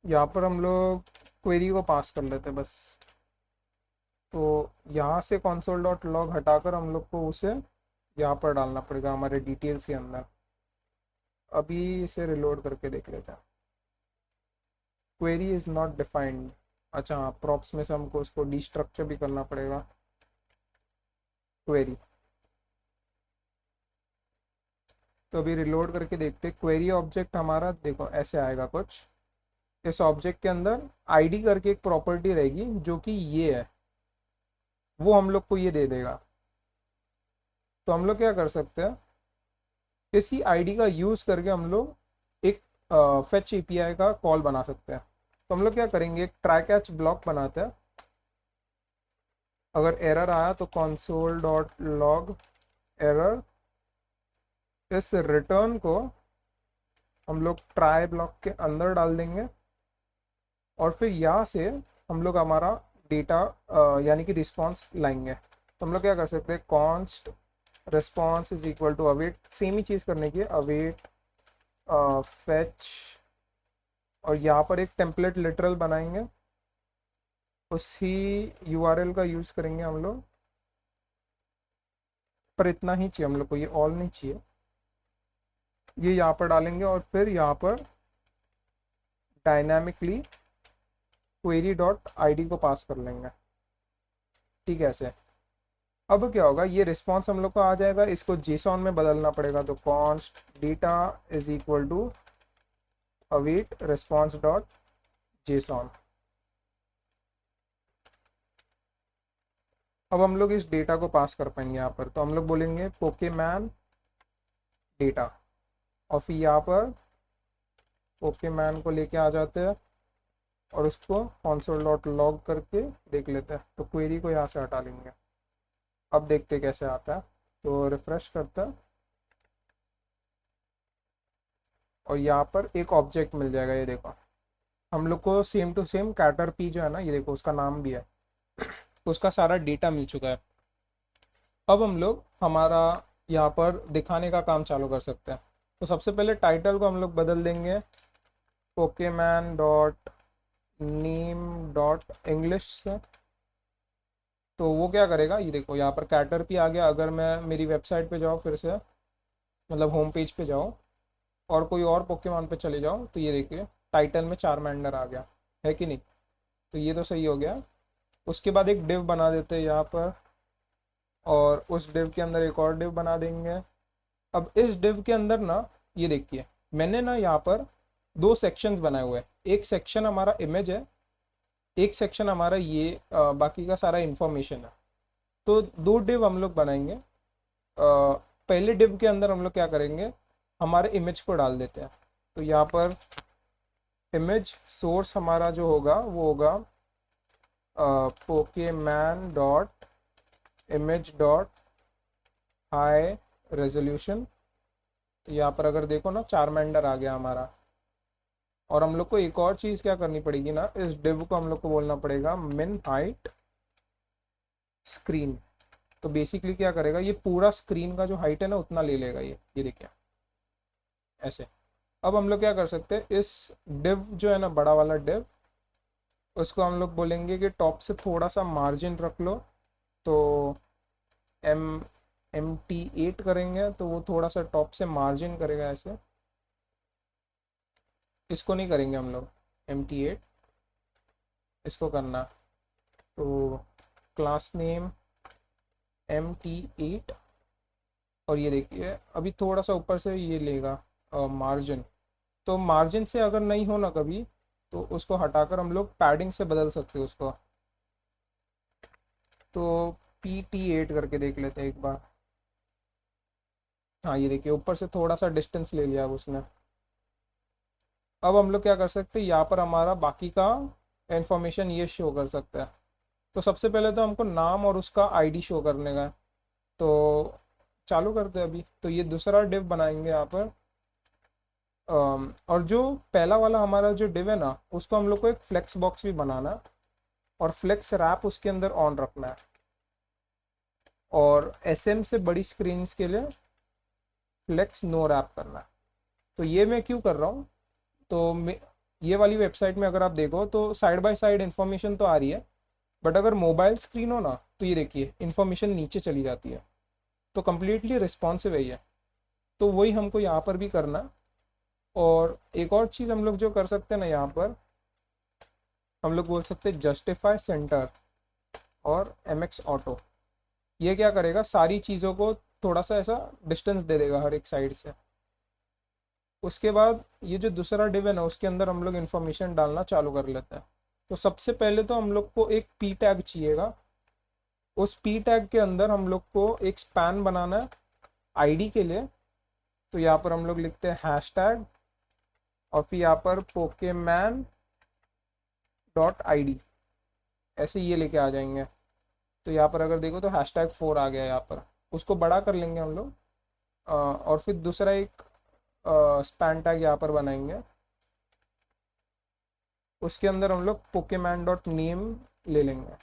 यहाँ पर हम लोग क्वेरी को पास कर लेते हैं बस। तो यहाँ से console डॉट लॉग हटाकर हम लोग को उसे यहाँ पर डालना पड़ेगा हमारे डिटेल्स के अंदर। अभी इसे रिलोड करके देख लेते हैं। Query is not defined. अच्छा हाँ, प्रॉप्स में से हमको उसको डिस्ट्रक्चर भी करना पड़ेगा क्वेरी। तो अभी रिलोड करके देखते, क्वेरी ऑब्जेक्ट हमारा देखो ऐसे आएगा कुछ। इस ऑब्जेक्ट के अंदर आईडी करके एक प्रॉपर्टी रहेगी जो कि ये है, वो हम लोग को ये दे देगा। तो हम लोग क्या कर सकते हैं, इसी आईडी का यूज़ करके हम लोग एक फेच एपीआई का कॉल बना सकते हैं। तो हम लोग क्या करेंगे, एक ट्राई कैच ब्लॉक बनाते हैं। अगर एरर आया तो console डॉट लॉग एरर, इस रिटर्न को हम लोग ट्राई ब्लॉक के अंदर डाल देंगे, और फिर यहाँ से हम लोग हमारा डेटा यानी कि रिस्पॉन्स लाएंगे। तो हम लोग क्या कर सकते हैं, const response is equal to await, same ही चीज़ करने की है, अवेट फेच, और यहाँ पर एक टेम्पलेट लिटरल बनाएंगे, उसी यूआरएल का यूज़ करेंगे हम लोग। पर इतना ही चाहिए हम लोग को, ये ऑल नहीं चाहिए। ये यहाँ पर डालेंगे और फिर यहाँ पर डायनामिकली क्वेरी डॉट आईडी को पास कर लेंगे। ठीक है ऐसे। अब क्या होगा, ये रिस्पॉन्स हम लोग को आ जाएगा, इसको जेसॉन में बदलना पड़ेगा। तो const data is equal to await response dot JSON. अब हम लोग इस डेटा को पास कर पाएंगे यहाँ पर। तो हम लोग बोलेंगे पोकेमैन डेटा, और फिर यहाँ पर पोकेमैन को लेके आ जाते हैं और उसको console डॉट लॉग करके देख लेते हैं। तो क्वेरी को यहाँ से हटा लेंगे। अब देखते कैसे आता है। तो रिफ्रेश करता है और यहाँ पर एक ऑब्जेक्ट मिल जाएगा। ये देखो, हम लोग को सेम टू सेम कैटरपी जो है ना, ये देखो उसका नाम भी है, उसका सारा डेटा मिल चुका है। अब हम लोग हमारा यहाँ पर दिखाने का काम चालू कर सकते हैं। तो सबसे पहले टाइटल को हम लोग बदल देंगे Pokémon dot name dot English से। तो वो क्या करेगा, ये देखो यहाँ पर कैटरपी आ गया। अगर मैं मेरी वेबसाइट पे जाऊँ फिर से, मतलब होम पेज पे जाऊँ और कोई और पोकेमॉन पे चले जाओ, तो ये देखिए टाइटल में चारमेंडर आ गया है कि नहीं। तो ये तो सही हो गया। उसके बाद एक डिव बना देते हैं यहाँ पर, और उस डिव के अंदर एक और डिव बना देंगे। अब इस डिव के अंदर ना, ये देखिए मैंने ना यहाँ पर दो सेक्शंस बनाए हुए हैं। एक सेक्शन हमारा इमेज है, एक सेक्शन हमारा ये बाकी का सारा इंफॉर्मेशन है। तो दो डिव हम लोग बनाएंगे। पहले डिव के अंदर हम लोग क्या करेंगे, हमारे इमेज को डाल देते हैं। तो यहाँ पर इमेज सोर्स हमारा जो होगा वो होगा Pokemon dot image dot high resolution. तो यहाँ पर अगर देखो ना, चारमेंडर आ गया हमारा। और हम लोग को एक और चीज़ क्या करनी पड़ेगी ना, इस डिव को हम लोग को बोलना पड़ेगा मिन हाइट स्क्रीन। तो बेसिकली क्या करेगा, ये पूरा स्क्रीन का जो हाइट है ना उतना ले लेगा ये देखिए ऐसे। अब हम लोग क्या कर सकते हैं, इस डिव जो है ना बड़ा वाला डिव, उसको हम लोग बोलेंगे कि टॉप से थोड़ा सा मार्जिन रख लो। तो एम MT8 करेंगे तो वो थोड़ा सा टॉप से मार्जिन करेगा ऐसे। इसको नहीं करेंगे हम लोग MT8, इसको करना। तो क्लास नेम MT8, और ये देखिए अभी थोड़ा सा ऊपर से ये लेगा मार्जिन। तो मार्जिन से अगर नहीं हो ना कभी, तो उसको हटाकर हम लोग पैडिंग से बदल सकते हैं उसको। तो PT8 करके देख लेते हैं एक बार। हाँ ये देखिए ऊपर से थोड़ा सा डिस्टेंस ले लिया अब उसने। अब हम लोग क्या कर सकते हैं, यहाँ पर हमारा बाकी का इंफॉर्मेशन ये शो कर सकता है। तो सबसे पहले तो हमको नाम और उसका ID शो करने का है। तो चालू करते हैं अभी। तो ये दूसरा डिव बनाएंगे यहाँ पर। और जो पहला वाला हमारा जो डिव है ना, उसको हम लोग को एक फ्लेक्स बॉक्स भी बनाना है, और फ्लेक्स रैप उसके अंदर ऑन रखना है। और SM से बड़ी स्क्रीन के लिए फ्लेक्स नो रैप करना है। तो ये मैं क्यों कर रहा हूँ, तो ये वाली वेबसाइट में अगर आप देखो तो साइड बाय साइड इन्फॉर्मेशन तो आ रही है, बट अगर मोबाइल स्क्रीन हो ना तो ये देखिए इन्फॉर्मेशन नीचे चली जाती है। तो कम्प्लीटली रिस्पॉन्सिव है ये। तो वही हमको यहाँ पर भी करना। और एक और चीज़ हम लोग जो कर सकते हैं ना, यहाँ पर हम लोग बोल सकते हैं जस्टिफाई सेंटर और MX ऑटो। ये क्या करेगा, सारी चीज़ों को थोड़ा सा ऐसा डिस्टेंस दे देगा हर एक साइड से। उसके बाद ये जो दूसरा डिव है ना, उसके अंदर हम लोग इन्फॉर्मेशन डालना चालू कर लेते हैं। तो सबसे पहले तो हम लोग को एक P टैग चाहिएगा। उस P टैग के अंदर हम लोग को एक स्पैन बनाना है ID के लिए। तो यहाँ पर हम लोग लिखते हैं हैशटैग, और फिर यहाँ पर Pokemon.id, ऐसे ये लेके आ जाएंगे। तो यहाँ पर अगर देखो तो #4 आ गया यहाँ पर। उसको बड़ा कर लेंगे हम लोग। और फिर दूसरा एक स्पैन टैग यहाँ पर बनाएंगे। उसके अंदर हम लोग Pokemon.name ले लेंगे,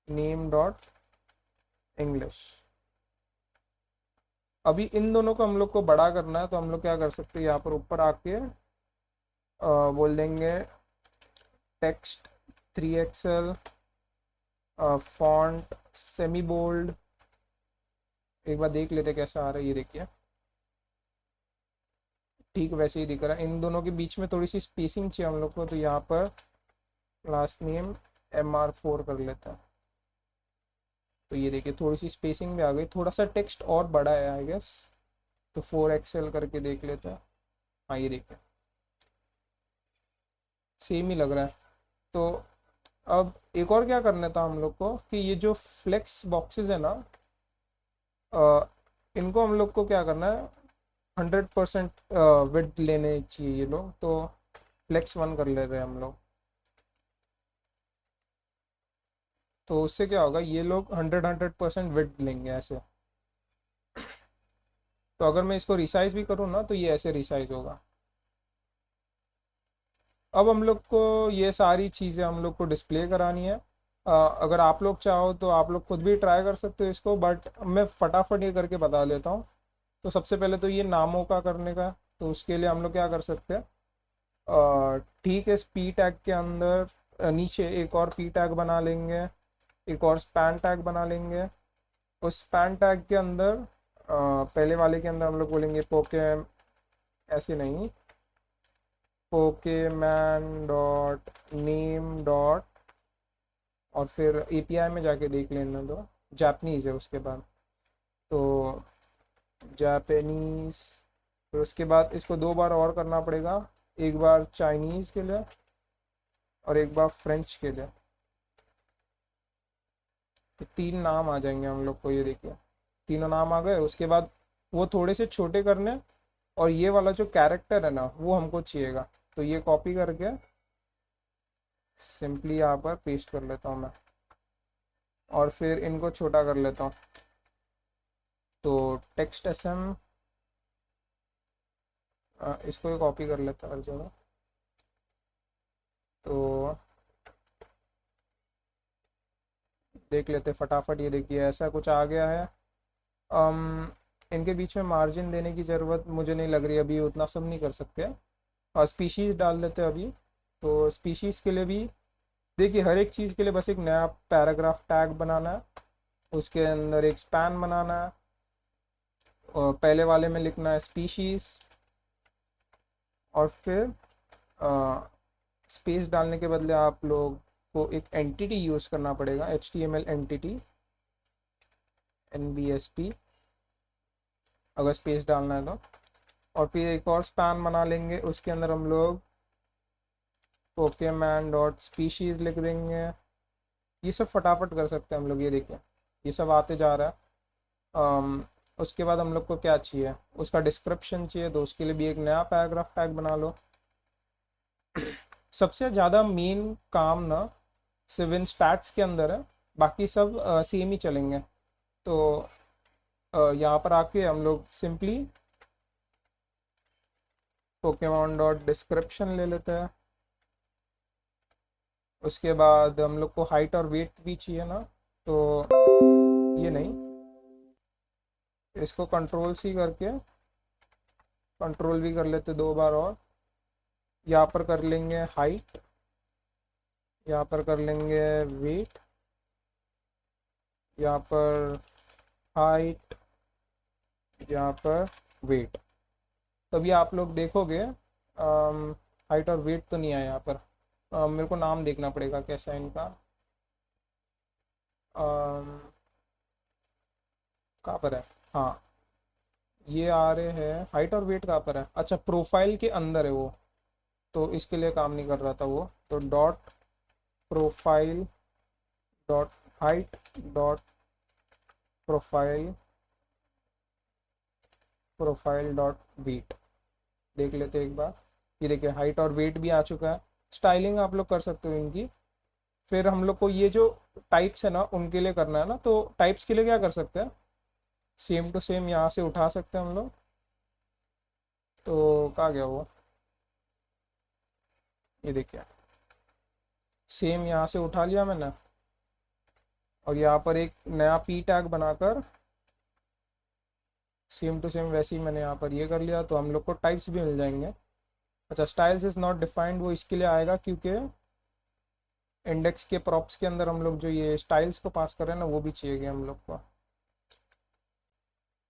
name.english। अभी इन दोनों को हम लोग को बड़ा करना है, तो हम लोग क्या कर सकते हैं, यहाँ पर ऊपर आके बोल देंगे text 3XL, font semi bold. एक बार देख लेते कैसा आ रहा है, ये देखिए ठीक वैसे ही दिख रहा है। इन दोनों के बीच में थोड़ी सी स्पेसिंग चाहिए हम लोग को, तो यहाँ पर क्लास नेम MR4 कर लेते हैं। तो ये देखिए थोड़ी सी स्पेसिंग भी आ गई, थोड़ा सा टेक्स्ट और बड़ा है आई गेस। तो 4XL करके देख लेते हैं। हाँ ये देखिए सेम ही लग रहा है। तो अब एक और क्या करना था हम लोग को, कि ये जो फ्लेक्स बॉक्सेस है ना, इनको हम लोग को क्या करना है, 100% विड्थ लेने चाहिए ये लोग। तो flex 1 कर ले रहे हैं हम लोग। तो उससे क्या होगा, ये लोग 100% विड्थ लेंगे ऐसे। तो अगर मैं इसको रिसाइज भी करूँ ना, तो ये ऐसे रिसाइज होगा। अब हम लोग को ये सारी चीज़ें हम लोग को डिस्प्ले करानी है। अगर आप लोग चाहो तो आप लोग खुद भी ट्राई कर सकते हो इसको, बट मैं फटाफट ये करके बता देता हूँ। तो सबसे पहले तो ये नामों का करने का। तो उसके लिए हम लोग क्या कर सकते हैं, ठीक है, इस P टैग के अंदर नीचे एक और P टैग बना लेंगे, एक और स्पैन टैग बना लेंगे। उस स्पैन टैग के अंदर पहले वाले के अंदर हम लोग बोलेंगे पोके, ऐसे नहीं, Pokemon.name. और फिर API में जाके देख लेना, दो जापनीज़ है उसके बाद। तो जापानीज़। फिर उसके बाद इसको 2 बार और करना पड़ेगा, एक बार चाइनीज़ के लिए और एक बार फ्रेंच के लिए। तो 3 नाम आ जाएंगे हम लोग को, ये देखिए तीनों नाम आ गए। उसके बाद वो थोड़े से छोटे करने, और ये वाला जो कैरेक्टर है ना वो हमको चाहिएगा। तो ये कॉपी करके सिंपली यहाँ पर पेस्ट कर लेता हूँ मैं, और फिर इनको छोटा कर लेता हूँ। तो टेक्स्ट SM, इसको ही कॉपी कर लेता हर जगह। तो देख लेते फटाफट। ये देखिए ऐसा कुछ आ गया है। इनके बीच में मार्जिन देने की ज़रूरत मुझे नहीं लग रही, अभी उतना सब नहीं कर सकते। और स्पीशीज़ डाल देते हैं अभी। तो स्पीशीज़ के लिए भी देखिए हर एक चीज़ के लिए बस एक नया पैराग्राफ टैग बनाना है, उसके अंदर एक स्पैन बनाना है, और पहले वाले में लिखना है स्पीशीज़, और फिर स्पेस डालने के बदले आप लोग को एक एंटिटी यूज़ करना पड़ेगा, HTML एंटिटी NBSP, अगर स्पेस डालना है तो। और फिर एक और स्पैन बना लेंगे, उसके अंदर हम लोग पोकेमैन डॉट स्पीशीज़ लिख देंगे। ये सब फटाफट कर सकते हैं हम लोग। ये देखिए ये सब आते जा रहा है। उसके बाद हम लोग को क्या चाहिए, उसका डिस्क्रिप्शन चाहिए, तो उसके लिए भी एक नया पैराग्राफ टैग बना लो। सबसे ज़्यादा मेन काम ना सिविन स्टैट्स के अंदर है, बाकी सब सेम ही चलेंगे। तो यहाँ पर आके हम लोग सिंपली पोकेमॉन डॉट डिस्क्रिप्शन ले लेते हैं। उसके बाद हम लोग को हाइट और वेट भी चाहिए ना, तो ये नहीं, इसको कंट्रोल सी करके कंट्रोल भी कर लेते 2 बार। और यहाँ पर कर लेंगे हाइट, यहाँ पर कर लेंगे वेट, यहाँ पर हाइट, यहाँ पर वेट। तभी आप लोग देखोगे हाइट और वेट तो नहीं आया यहाँ पर। मेरे को नाम देखना पड़ेगा कैसा है इनका। कहाँ पर है, हाँ ये आ रहे हैं। हाइट और वेट कहाँ पर है, अच्छा प्रोफाइल के अंदर है वो, तो इसके लिए काम नहीं कर रहा था वो। तो dot profile dot height dot profile profile dot weight देख लेते एक बार। ये देखिए हाइट और वेट भी आ चुका है। स्टाइलिंग आप लोग कर सकते हो इनकी। फिर हम लोग को ये जो टाइप्स है ना उनके लिए करना है ना, तो टाइप्स के लिए क्या कर सकते हैं, सेम टू सेम यहाँ से उठा सकते हैं हम लोग। तो कहाँ गया वो, ये देखिए सेम यहाँ से उठा लिया मैंने, और यहाँ पर एक नया पी टैग बनाकर सेम टू सेम वैसे ही मैंने यहाँ पर ये कर लिया, तो हम लोग को टाइप्स भी मिल जाएंगे। अच्छा स्टाइल्स इज़ नॉट डिफाइंड, वो इसके लिए आएगा क्योंकि इंडेक्स के प्रॉप्स के अंदर हम लोग जो ये स्टाइल्स को पास कर रहे हैं ना, वो भी चाहिए हम लोग को।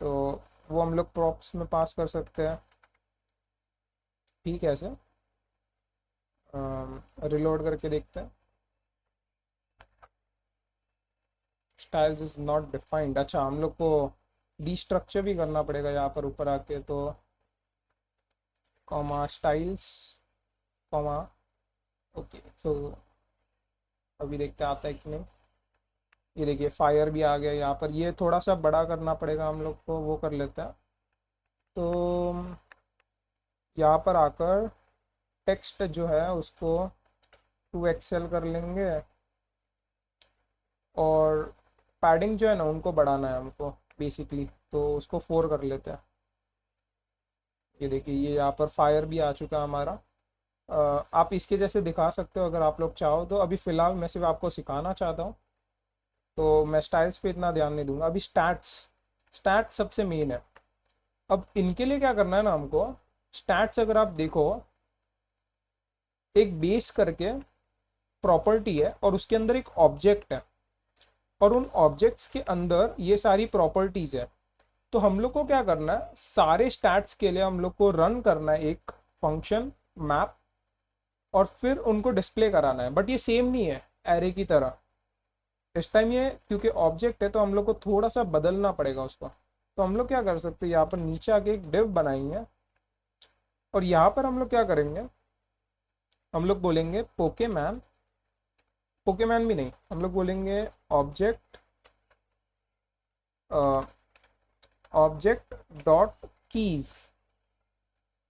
तो वो हम लोग प्रॉप्स में पास कर सकते हैं। ठीक है, ऐसे रिलोड करके देखते हैं। स्टाइल्स इज नॉट डिफाइंड, अच्छा हम लोग को डिस्ट्रक्चर भी करना पड़ेगा यहाँ पर ऊपर आके। तो कॉमा स्टाइल्स कॉमा, ओके। तो अभी देखते आता है कि नहीं। ये देखिए फायर भी आ गया यहाँ पर। ये थोड़ा सा बड़ा करना पड़ेगा हम लोग को, वो कर लेते हैं। तो यहाँ पर आकर टेक्स्ट जो है उसको 2 XL कर लेंगे, और पैडिंग जो है ना उनको बढ़ाना है हमको बेसिकली, तो उसको 4 कर लेते हैं। ये देखिए ये यहाँ पर फायर भी आ चुका है हमारा। आप इसके जैसे दिखा सकते हो अगर आप लोग चाहो तो। अभी फ़िलहाल मैं सिर्फ आपको सिखाना चाहता हूँ, तो मैं स्टाइल्स पे इतना ध्यान नहीं दूंगा। अभी स्टैट्स सबसे मेन है। अब इनके लिए क्या करना है ना हमको, स्टैट्स अगर आप देखो एक बेस करके प्रॉपर्टी है, और उसके अंदर एक ऑब्जेक्ट है, और उन ऑब्जेक्ट्स के अंदर ये सारी प्रॉपर्टीज़ है। तो हम लोग को क्या करना है, सारे स्टैट्स के लिए हम लोग को रन करना है एक फंक्शन मैप, और फिर उनको डिस्प्ले कराना है। बट ये सेम नहीं है एरे की तरह। इस टाइम ये क्योंकि ऑब्जेक्ट है तो हम लोग को थोड़ा सा बदलना पड़ेगा उसको। तो हम लोग क्या कर सकते हैं, यहाँ पर नीचे आके एक डिव बनाएंगे, और यहाँ पर हम लोग क्या करेंगे, हम लोग बोलेंगे पोकेमैन, पोकेमैन भी नहीं, हम लोग बोलेंगे ऑब्जेक्ट ऑब्जेक्ट डॉट कीज।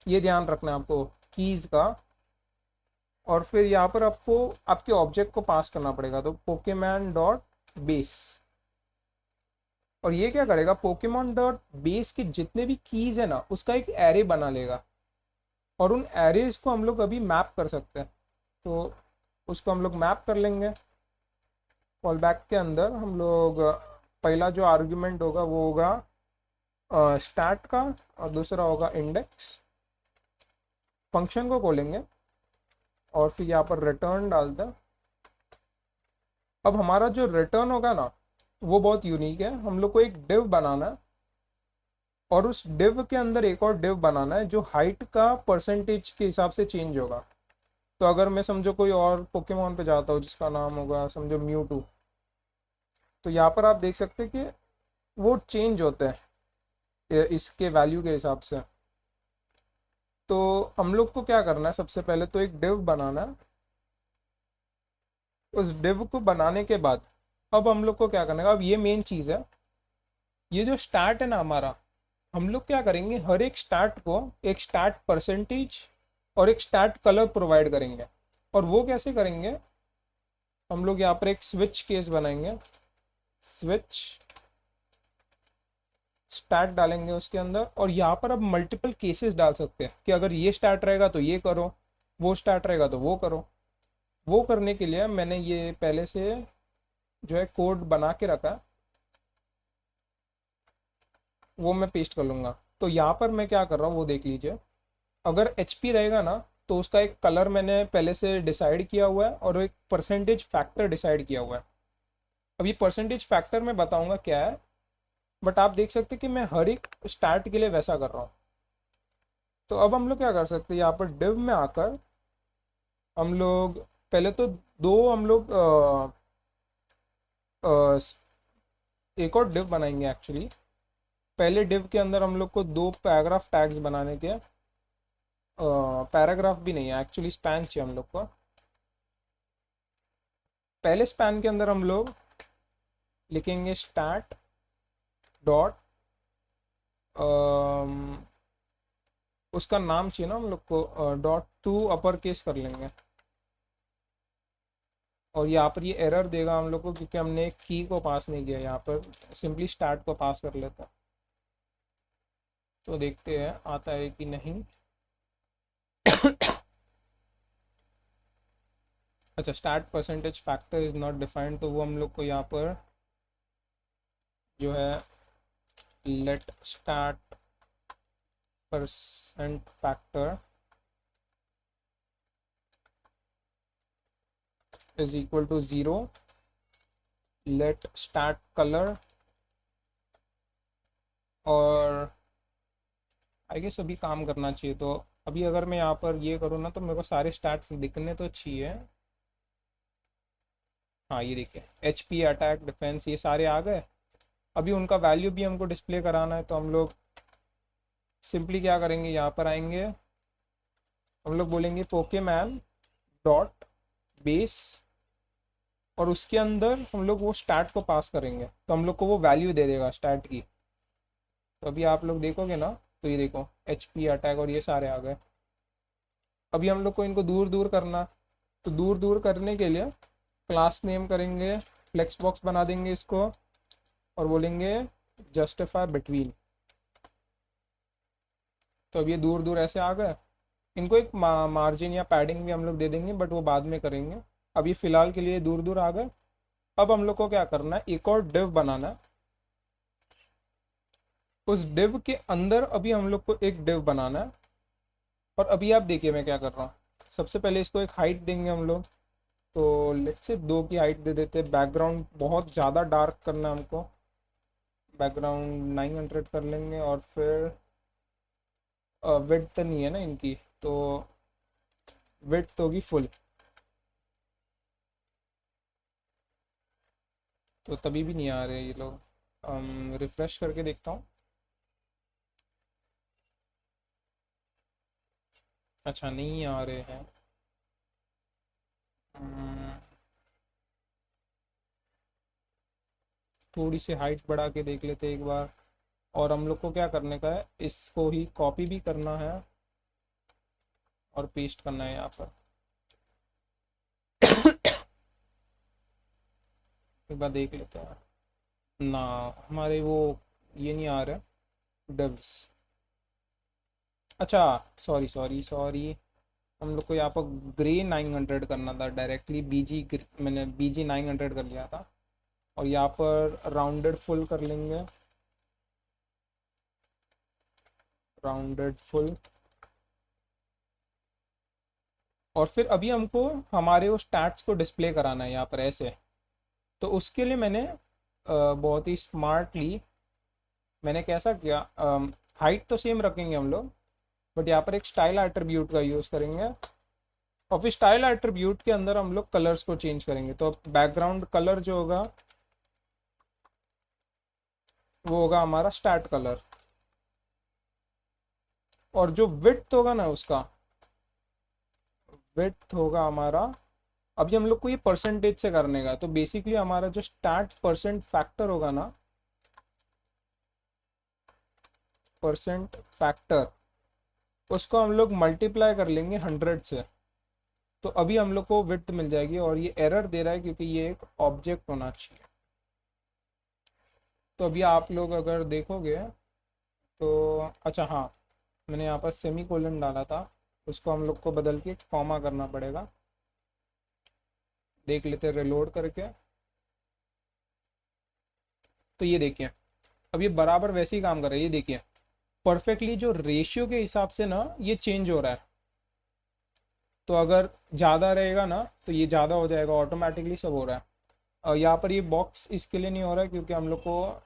ये ध्यान रखना है आपको कीज का। और फिर यहाँ पर आपको आपके ऑब्जेक्ट को पास करना पड़ेगा, तो पोकेमैन डॉट बेस। और ये क्या करेगा, पोकेमॉन डॉट बेस के जितने भी कीज है ना उसका एक एरे बना लेगा, और उन एरेज को हम लोग अभी मैप कर सकते हैं। तो उसको हम लोग मैप कर लेंगे। कॉल बैक के अंदर हम लोग पहला जो आर्ग्यूमेंट होगा वो होगा स्टार्ट का, और दूसरा होगा इंडेक्स। फंक्शन को खोलेंगे और फिर यहाँ पर रिटर्न डाल दें। अब हमारा जो रिटर्न होगा ना वो बहुत यूनिक है। हम लोग को एक डिव बनाना है और उस डिव के अंदर एक और डिव बनाना है जो हाइट का परसेंटेज के हिसाब से चेंज होगा। तो अगर मैं समझो कोई और पोकेमॉन पे जाता हूँ जिसका नाम होगा समझो म्यूटू, तो यहाँ पर आप देख सकते हैं कि वो चेंज होते हैं इसके वैल्यू के हिसाब से। तो हम लोग को क्या करना है, सबसे पहले तो एक डिव बनाना है। उस डिव को बनाने के बाद अब हम लोग को क्या करना है, अब ये मेन चीज़ है, ये जो स्टार्ट है ना हमारा, हम लोग क्या करेंगे, हर एक स्टार्ट को एक स्टार्ट परसेंटेज और एक स्टार्ट कलर प्रोवाइड करेंगे। और वो कैसे करेंगे, हम लोग यहाँ पर एक स्विच केस बनाएंगे, स्विच स्टार्ट डालेंगे उसके अंदर, और यहाँ पर अब मल्टीपल केसेस डाल सकते हैं कि अगर ये स्टार्ट रहेगा तो ये करो, वो स्टार्ट रहेगा तो वो करो। वो करने के लिए मैंने ये पहले से जो है कोड बना के रखा, वो मैं पेस्ट कर लूँगा। तो यहाँ पर मैं क्या कर रहा हूँ वो देख लीजिए। अगर HP रहेगा ना तो उसका एक कलर मैंने पहले से डिसाइड किया हुआ है और एक परसेंटेज फैक्टर डिसाइड किया हुआ है। अब ये परसेंटेज फैक्टर मैं बताऊंगा क्या है, बट आप देख सकते हैं कि मैं हर एक स्टार्ट के लिए वैसा कर रहा हूँ। तो अब हम लोग क्या कर सकते हैं, यहाँ पर डिव में आकर हम लोग पहले तो दो हम लोग एक और डिव बनाएंगे एक्चुअली। पहले डिव के अंदर हम लोग को दो पैराग्राफ टैग्स बनाने के, पैराग्राफ भी नहीं है एक्चुअली, स्पैन चाहिए हम लोग को। पहले स्पैन के अंदर हम लोग लिखेंगे स्टार्ट डॉट, उसका नाम चाहिए ना हम लोग को, डॉट टू अपर केस कर लेंगे। और यहाँ पर ये एरर देगा हम लोग को क्योंकि हमने की को पास नहीं किया, यहाँ पर सिंपली स्टार्ट को पास कर लेता। तो देखते हैं आता है कि नहीं। अच्छा, start percentage factor is not defined, तो वो हम लोग को यहाँ पर जो है let start percent factor is equal to 0, let start color, और आई गेस अभी काम करना चाहिए। तो अभी अगर मैं यहाँ पर ये करूँ ना तो मेरे को सारे स्टार्ट्स दिखने तो चाहिए। हाँ ये देखिए, HP, अटैक, डिफेंस, ये सारे आ गए। अभी उनका वैल्यू भी हमको डिस्प्ले कराना है, तो हम लोग सिंपली क्या करेंगे, यहाँ पर आएंगे, हम लोग बोलेंगे पोकेमैन डॉट बेस, और उसके अंदर हम लोग वो स्टार्ट को पास करेंगे तो हम लोग को वो वैल्यू दे देगा स्टार्ट की। तो अभी आप लोग देखोगे ना तो ये देखो HP, अटैक और ये सारे आ गए। अभी हम लोग को इनको दूर दूर करना, तो दूर दूर करने के लिए क्लास नेम करेंगे, फ्लेक्स बॉक्स बना देंगे इसको, और बोलेंगे जस्टिफाई बिटवीन। तो अब ये दूर दूर ऐसे आ गए। इनको एक मार्जिन या पैडिंग भी हम लोग दे देंगे, बट वो बाद में करेंगे। अभी फ़िलहाल के लिए दूर दूर आ गए। अब हम लोग को क्या करना है, एक और डिव बनाना है। उस डिव के अंदर अभी हम लोग को एक डिव बनाना है। और अभी आप देखिए मैं क्या कर रहा हूँ, सबसे पहले इसको एक हाइट देंगे हम लोग। तो लेट्स से 2 की हाइट दे देते हैं। बैकग्राउंड बहुत ज़्यादा डार्क करना है हमको, बैकग्राउंड 900 कर लेंगे। और फिर विड्थ नहीं है ना इनकी, तो विड्थ होगी फुल। तो तभी भी नहीं आ रहे ये लोग। रिफ्रेश करके देखता हूँ। अच्छा, नहीं आ रहे हैं। हम्म, थोड़ी सी हाइट बढ़ा के देख लेते हैं एक बार। और हम लोग को क्या करने का है, इसको ही कॉपी भी करना है और पेस्ट करना है यहाँ पर। एक बार देख लेते हैं ना, हमारे वो ये नहीं आ रहा डब्स। अच्छा, सॉरी सॉरी सॉरी, हम लोग को यहाँ पर ग्रे 900 करना था डायरेक्टली। मैंने BG 900 कर लिया था। और यहाँ पर राउंडेड फुल कर लेंगे, राउंडेड फुल। और फिर अभी हमको हमारे वो स्टैट्स को डिस्प्ले कराना है यहाँ पर ऐसे। तो उसके लिए मैंने बहुत ही स्मार्टली मैंने कैसा किया, हाइट तो सेम रखेंगे हम लोग, बट यहाँ पर एक स्टाइल एट्रीब्यूट का यूज़ करेंगे। और फिर स्टाइल एट्रीब्यूट के अंदर हम लोग कलर्स को चेंज करेंगे। तो बैकग्राउंड कलर जो होगा वो होगा हमारा स्टैट कलर। और जो विड्थ होगा ना उसका, विड्थ होगा हमारा, अभी हम लोग को ये परसेंटेज से करने का। तो बेसिकली हमारा जो स्टैट परसेंट फैक्टर होगा ना, परसेंट फैक्टर, उसको हम लोग मल्टीप्लाई कर लेंगे 100 से। तो अभी हम लोग को विड्थ मिल जाएगी। और ये एरर दे रहा है क्योंकि ये एक ऑब्जेक्ट होना चाहिए। तो अभी आप लोग अगर देखोगे तो, अच्छा हाँ, मैंने यहाँ पर सेमी कोलन डाला था, उसको हम लोग को बदल के कॉमा करना पड़ेगा। देख लेते हैं रिलोड करके। तो ये देखिए अब ये बराबर वैसे ही काम कर रहा है। ये देखिए परफेक्टली जो रेशियो के हिसाब से ना ये चेंज हो रहा है। तो अगर ज़्यादा रहेगा ना तो ये ज़्यादा हो जाएगा, ऑटोमेटिकली सब हो रहा है। और यहाँ पर ये बॉक्स इसके लिए नहीं हो रहा है क्योंकि हम लोग को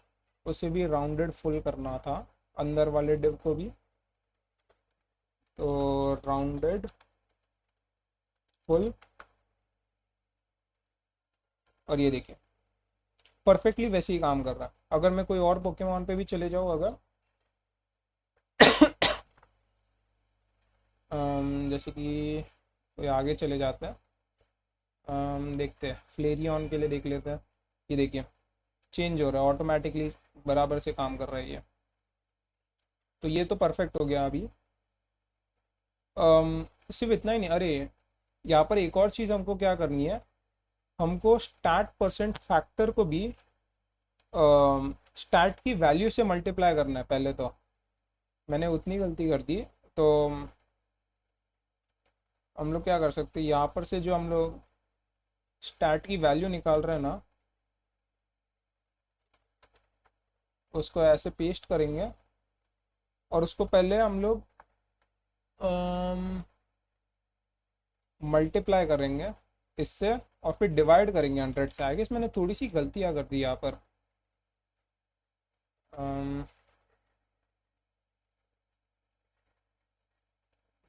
उसे भी राउंडेड फुल करना था, अंदर वाले डिव को भी। तो राउंडेड फुल, और ये देखिए परफेक्टली वैसे ही काम कर रहा है। अगर मैं कोई और पोकेमॉन पे भी चले जाऊँ, अगर जैसे कि कोई आगे चले जाते हैं, देखते हैं फ्लेरियन के लिए देख लेते हैं। ये देखिए चेंज हो रहा है ऑटोमेटिकली, बराबर से काम कर रहा है ये। तो ये तो परफेक्ट हो गया अभी। सिर्फ इतना ही नहीं, अरे यहाँ पर एक और चीज़ हमको क्या करनी है, हमको स्टैट परसेंट फैक्टर को भी स्टैट की वैल्यू से मल्टीप्लाई करना है। पहले तो मैंने उतनी गलती कर दी। तो हम लोग क्या कर सकते हैं, यहाँ पर से जो हम लोग स्टैट की वैल्यू निकाल रहे हैं ना, उसको ऐसे पेस्ट करेंगे और उसको पहले हम लोग मल्टीप्लाई करेंगे इससे, और फिर डिवाइड करेंगे 100 से। आई गेस मैंने थोड़ी सी गलतियाँ कर दी यहाँ पर।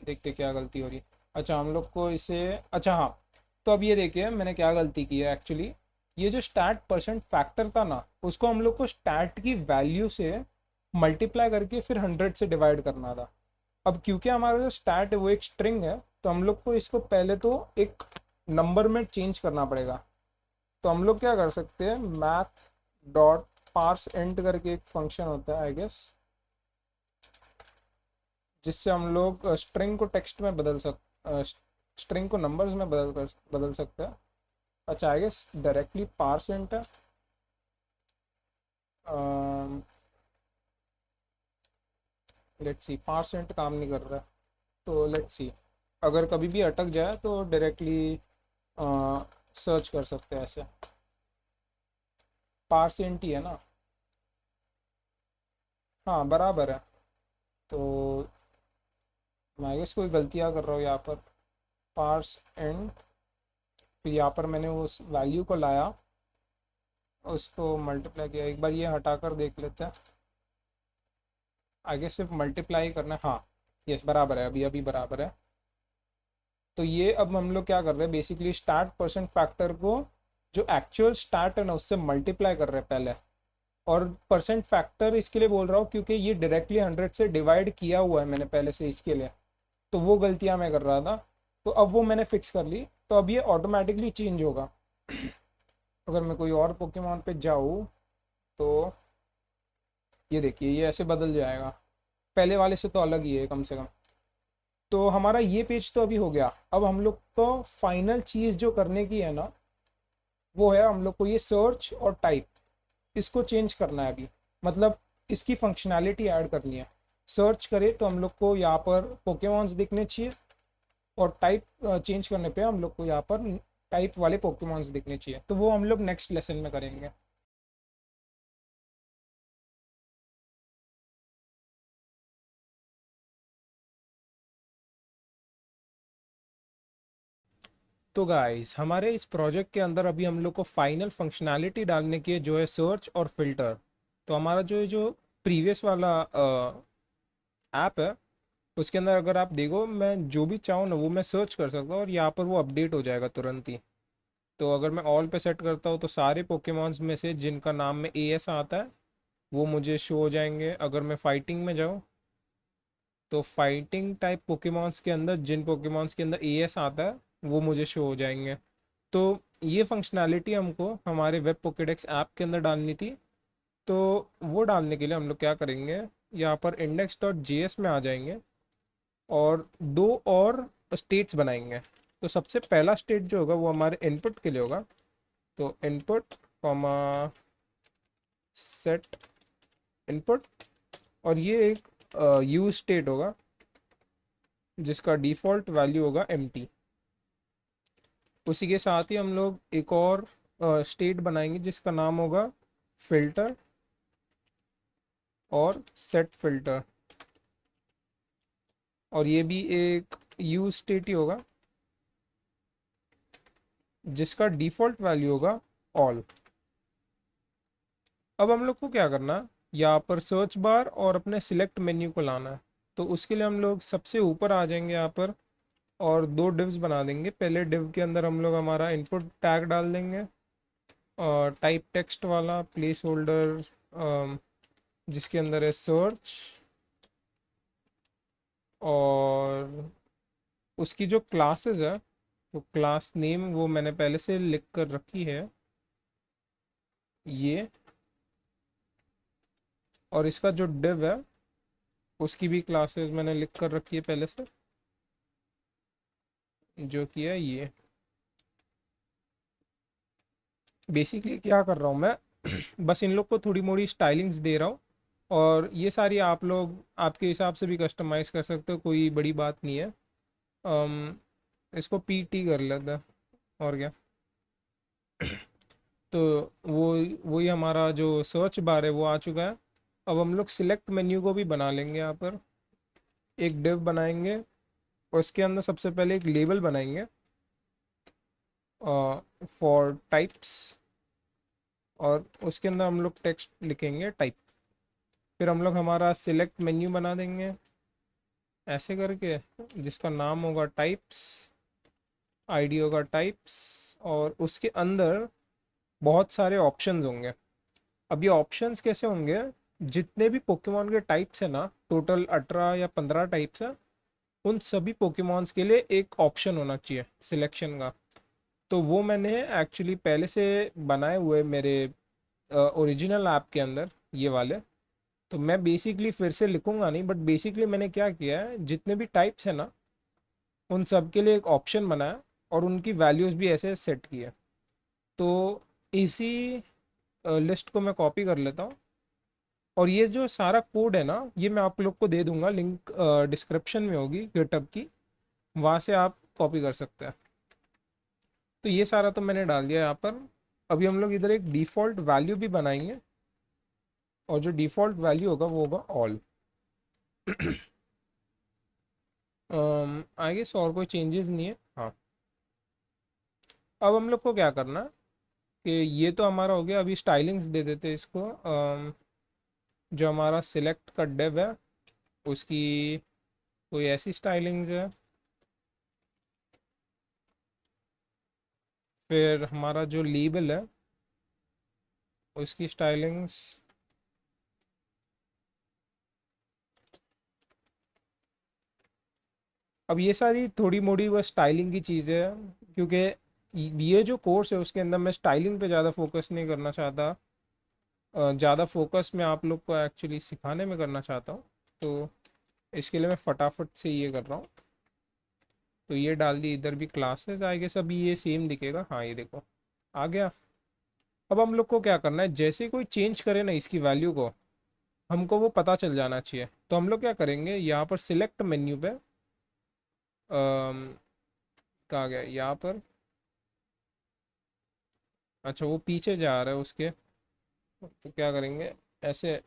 देखते क्या गलती हो रही है। अच्छा हम लोग को इसे, अच्छा हाँ, तो अब ये देखिए मैंने क्या गलती की है एक्चुअली। ये जो स्टैट परसेंट फैक्टर था ना, उसको हम लोग को स्टैट की वैल्यू से मल्टीप्लाई करके फिर 100 से डिवाइड करना था। अब क्योंकि हमारा जो स्टैट है वो एक स्ट्रिंग है, तो हम लोग को इसको पहले तो एक नंबर में चेंज करना पड़ेगा। तो हम लोग क्या कर सकते हैं, मैथ डॉट पार्स इंट करके एक फंक्शन होता है आई गेस, जिससे हम लोग स्ट्रिंग को टेक्स्ट में बदल सकते, स्ट्रिंग को नंबर्स में बदल सकते हैं। अच्छा I guess directly parse int है। लेट्स सी, पार्स इंट काम नहीं कर रहा है। तो लेट्स सी, अगर कभी भी अटक जाए तो डायरेक्टली सर्च कर सकते हैं ऐसे। पार्स इंट ही है ना, हाँ बराबर है। तो मैं आई गेस कोई गलतियाँ कर रहा हूँ यहाँ पर। पार्स इंट, फिर यहाँ पर मैंने उस वैल्यू को लाया, उसको मल्टीप्लाई किया। एक बार ये हटाकर देख लेते हैं। आगे सिर्फ मल्टीप्लाई करना है, हाँ यस बराबर है, अभी अभी बराबर है। तो ये अब हम लोग क्या कर रहे हैं, बेसिकली स्टार्ट परसेंट फैक्टर को जो एक्चुअल स्टार्ट है ना उससे मल्टीप्लाई कर रहे हैं पहले। और परसेंट फैक्टर इसके लिए बोल रहा हूँ क्योंकि ये डायरेक्टली 100 से डिवाइड किया हुआ है मैंने पहले से, इसके लिए। तो वो गलतियाँ मैं कर रहा था, तो अब वो मैंने फिक्स कर ली। तो अब ये ऑटोमेटिकली चेंज होगा। अगर मैं कोई और पोकेमॉन पे जाऊँ तो ये देखिए ये ऐसे बदल जाएगा, पहले वाले से तो अलग ही है कम से कम। तो हमारा ये पेज तो अभी हो गया। अब हम लोग को फाइनल चीज़ जो करने की है ना, वो है हम लोग को ये सर्च और टाइप, इसको चेंज करना है अभी। मतलब इसकी फंक्शनैलिटी ऐड करनी है। सर्च करें तो हम लोग को यहाँ पर पोकेमॉन्स दिखने चाहिए, और टाइप चेंज करने पे हम लोग को यहाँ पर टाइप वाले पोकेमॉन्स दिखने चाहिए। तो वो हम लोग नेक्स्ट लेसन में करेंगे। तो गाइस हमारे इस प्रोजेक्ट के अंदर अभी हम लोग को फाइनल फंक्शनैलिटी डालने की है, जो है सर्च और फिल्टर। तो हमारा जो प्रीवियस वाला ऐप है, उसके अंदर अगर आप देखो, मैं जो भी चाहूँ ना वो मैं सर्च कर सकता हूँ और यहाँ पर वो अपडेट हो जाएगा तुरंत ही। तो अगर मैं ऑल पे सेट करता हूँ तो सारे पोकेमॉन्स में से जिनका नाम में एएस आता है वो मुझे शो हो जाएंगे। अगर मैं फाइटिंग में जाऊँ तो फाइटिंग टाइप पोकेमॉन्स के अंदर जिन पोकेमॉन्स के अंदर एएस आता है वो मुझे शो हो जाएंगे। तो ये फंक्शनैलिटी हमको हमारे वेब पोकेडेक्स ऐप के अंदर डालनी थी। तो वो डालने के लिए हम लोग क्या करेंगे, यहाँ पर index.js में आ जाएंगे और दो और स्टेट्स बनाएंगे। तो सबसे पहला स्टेट जो होगा वो हमारे इनपुट के लिए होगा। तो इनपुट कॉमा सेट इनपुट, और ये एक यूज स्टेट होगा जिसका डिफ़ॉल्ट वैल्यू होगा एम्प्टी। उसी के साथ ही हम लोग एक और स्टेट बनाएंगे जिसका नाम होगा फिल्टर और सेट फिल्टर, और ये भी एक यूज स्टेट ही होगा जिसका डिफ़ॉल्ट वैल्यू होगा ऑल। अब हम लोग को क्या करना है, यहाँ पर सर्च बार और अपने सिलेक्ट मेन्यू को लाना है। तो उसके लिए हम लोग सबसे ऊपर आ जाएंगे यहाँ पर और दो डिव्स बना देंगे। पहले डिव के अंदर हम लोग हमारा इनपुट टैग डाल देंगे और टाइप टेक्स्ट वाला प्लेस होल्डर जिसके अंदर है सर्च, और उसकी जो क्लासेस है तो क्लास नेम वो मैंने पहले से लिख कर रखी है ये, और इसका जो डिव है उसकी भी क्लासेस मैंने लिख कर रखी है पहले से, जो कि है ये। बेसिकली क्या कर रहा हूँ मैं बस इन लोग को थोड़ी मोड़ी स्टाइलिंग्स दे रहा हूँ, और ये सारी आप लोग आपके हिसाब से भी कस्टमाइज़ कर सकते हो, कोई बड़ी बात नहीं है। अम, इसको पीटी कर लेते हैं और क्या। तो वो वही हमारा जो सर्च बार है वो आ चुका है। अब हम लोग सिलेक्ट मेन्यू को भी बना लेंगे। यहाँ पर एक डिव बनाएंगे और उसके अंदर सबसे पहले एक लेबल बनाएंगे फॉर टाइप्स, और उसके अंदर हम लोग टेक्स्ट लिखेंगे टाइप। फिर हम लोग हमारा सिलेक्ट मेन्यू बना देंगे ऐसे करके, जिसका नाम होगा टाइप्स, आईडी होगा टाइप्स, और उसके अंदर बहुत सारे ऑप्शंस होंगे। अब ये ऑप्शंस कैसे होंगे, जितने भी पोकेमॉन के टाइप्स है ना, टोटल 18 या 15 टाइप्स है, उन सभी पोकेमॉन्स के लिए एक ऑप्शन होना चाहिए सिलेक्शन का। तो वो मैंने एक्चुअली पहले से बनाए हुए मेरे ओरिजिनल ऐप के अंदर ये वाले। तो मैं बेसिकली फिर से लिखूंगा नहीं, बट बेसिकली मैंने क्या किया है, जितने भी टाइप्स है ना उन सब के लिए एक ऑप्शन बनाया और उनकी वैल्यूज़ भी ऐसे सेट की है। तो इसी लिस्ट को मैं कॉपी कर लेता हूँ, और ये जो सारा कोड है ना ये मैं आप लोग को दे दूंगा, लिंक डिस्क्रिप्शन में होगी गिटहब की, वहाँ से आप कॉपी कर सकते हैं। तो ये सारा तो मैंने डाल दिया यहाँ पर। अभी हम लोग इधर एक डिफ़ॉल्ट वैल्यू भी बनाएंगे, और जो डिफ़ॉल्ट वैल्यू होगा वो होगा ऑल। आई गेस और कोई चेंजेस नहीं है। हाँ, अब हम लोग को क्या करना है कि ये तो हमारा हो गया। अभी स्टाइलिंग्स दे देते हैं इसको। जो हमारा सिलेक्ट का डिव है उसकी कोई ऐसी स्टाइलिंग्स है। फिर हमारा जो लेबल है उसकी स्टाइलिंग्स, अब ये सारी थोड़ी मोड़ी बस स्टाइलिंग की चीज़ें हैं, क्योंकि ये जो कोर्स है उसके अंदर मैं स्टाइलिंग पे ज़्यादा फोकस नहीं करना चाहता। ज़्यादा फोकस मैं आप लोग को एक्चुअली सिखाने में करना चाहता हूँ। तो इसके लिए मैं फटाफट से ये कर रहा हूँ। तो ये डाल दी, इधर भी क्लासेस आई गेस अभी ये सेम दिखेगा। हाँ ये देखो आ गया। अब हम लोग को क्या करना है, जैसे ही कोई चेंज करे ना इसकी वैल्यू को, हमको वो पता चल जाना चाहिए। तो हम लोग क्या करेंगे, यहाँ पर सिलेक्ट मेन्यू पे कहाँ गया यहाँ पर, अच्छा वो पीछे जा रहा है उसके। तो क्या करेंगे, ऐसे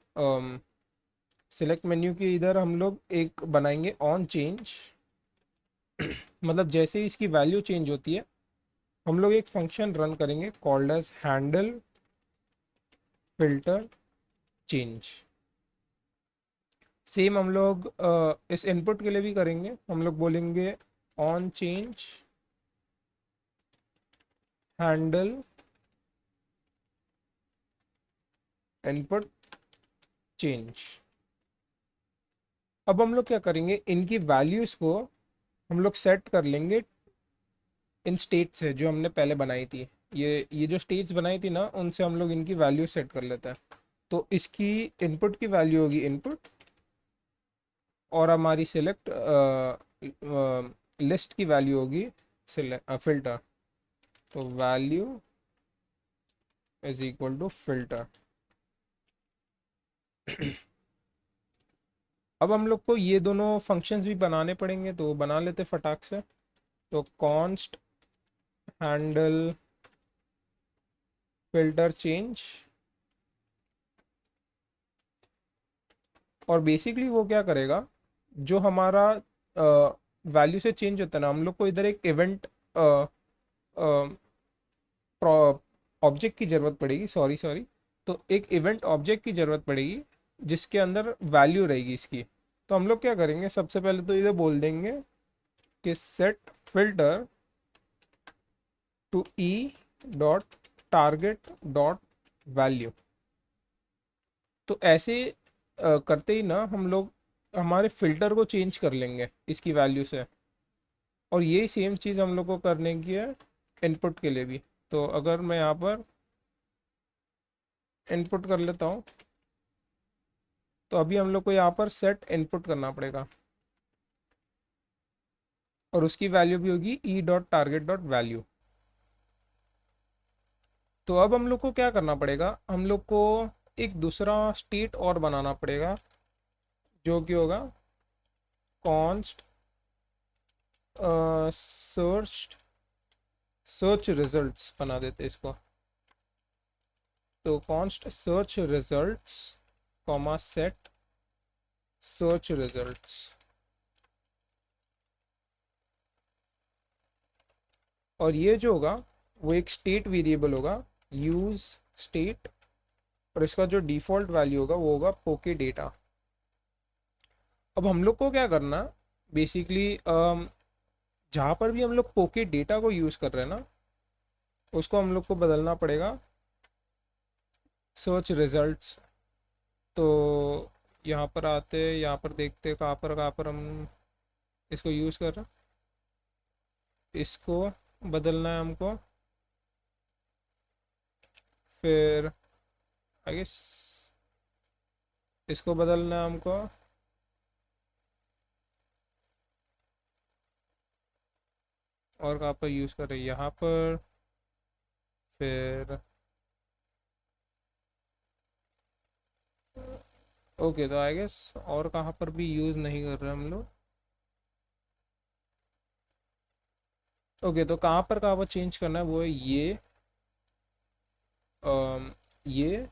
सिलेक्ट मेन्यू के इधर हम लोग एक बनाएंगे ऑन चेंज। मतलब जैसे ही इसकी वैल्यू चेंज होती है हम लोग एक फंक्शन रन करेंगे called as handle filter change. Same हम लोग इस इनपुट के लिए भी करेंगे। हम लोग बोलेंगे on change handle input change. अब हम लोग क्या करेंगे, इनकी वैल्यूज़ को हम लोग सेट कर लेंगे इन स्टेट्स है जो हमने पहले बनाई थी। ये जो स्टेट्स बनाई थी ना, उनसे हम लोग इनकी वैल्यू सेट कर लेते हैं। तो इसकी इनपुट की वैल्यू होगी इनपुट, और हमारी सिलेक्ट लिस्ट की वैल्यू होगी फिल्टर। तो value is equal to filter. अब हम लोग को ये दोनों फंक्शंस भी बनाने पड़ेंगे, तो बना लेते फटाक से। तो कॉन्स्ट हैंडल फिल्टर चेंज, और बेसिकली वो क्या करेगा, जो हमारा वैल्यू से चेंज होता है ना, हम लोग को इधर एक इवेंट ऑब्जेक्ट की ज़रूरत पड़ेगी। सॉरी सॉरी, तो एक इवेंट ऑब्जेक्ट की ज़रूरत पड़ेगी जिसके अंदर वैल्यू रहेगी इसकी। तो हम लोग क्या करेंगे, सबसे पहले तो इधर बोल देंगे कि set filter to E dot target dot value. तो ऐसे करते ही ना हम लोग हमारे फिल्टर को चेंज कर लेंगे इसकी वैल्यू से। और यही सेम चीज़ हम लोग को करने की है इनपुट के लिए भी। तो अगर मैं यहाँ पर इनपुट कर लेता हूँ, तो अभी हम लोग को यहाँ पर सेट इनपुट करना पड़ेगा, और उसकी वैल्यू भी होगी ई डॉट टारगेट डॉट वैल्यू। तो अब हम लोग को क्या करना पड़ेगा, हम लोग को एक दूसरा स्टेट और बनाना पड़ेगा, जो कि होगा कॉन्स्ट सर्च रिजल्ट्स बना देते इसको। तो const search results comma set search results. और ये जो होगा वो एक स्टेट वेरिएबल होगा, यूज स्टेट, और इसका जो डिफ़ॉल्ट वैल्यू होगा वो होगा पोके डेटा। अब हम लोग को क्या करना, बेसिकली जहाँ पर भी हम लोग पोके डेटा को यूज़ कर रहे हैं ना, उसको हम लोग को बदलना पड़ेगा सर्च रिजल्ट्स। तो यहाँ पर आते, यहाँ पर देखते कहाँ पर हम इसको यूज़ कर रहे हैं, इसको बदलना है हमको। फिर आई गेस इसको बदलना है हमको, और कहाँ पर यूज़ कर रहे हैं, यहाँ पर। फिर ओके, तो आई गेस और कहाँ पर भी यूज़ नहीं कर रहे हम लोग। ओके, तो कहाँ पर चेंज करना है, वो है ये अम, ये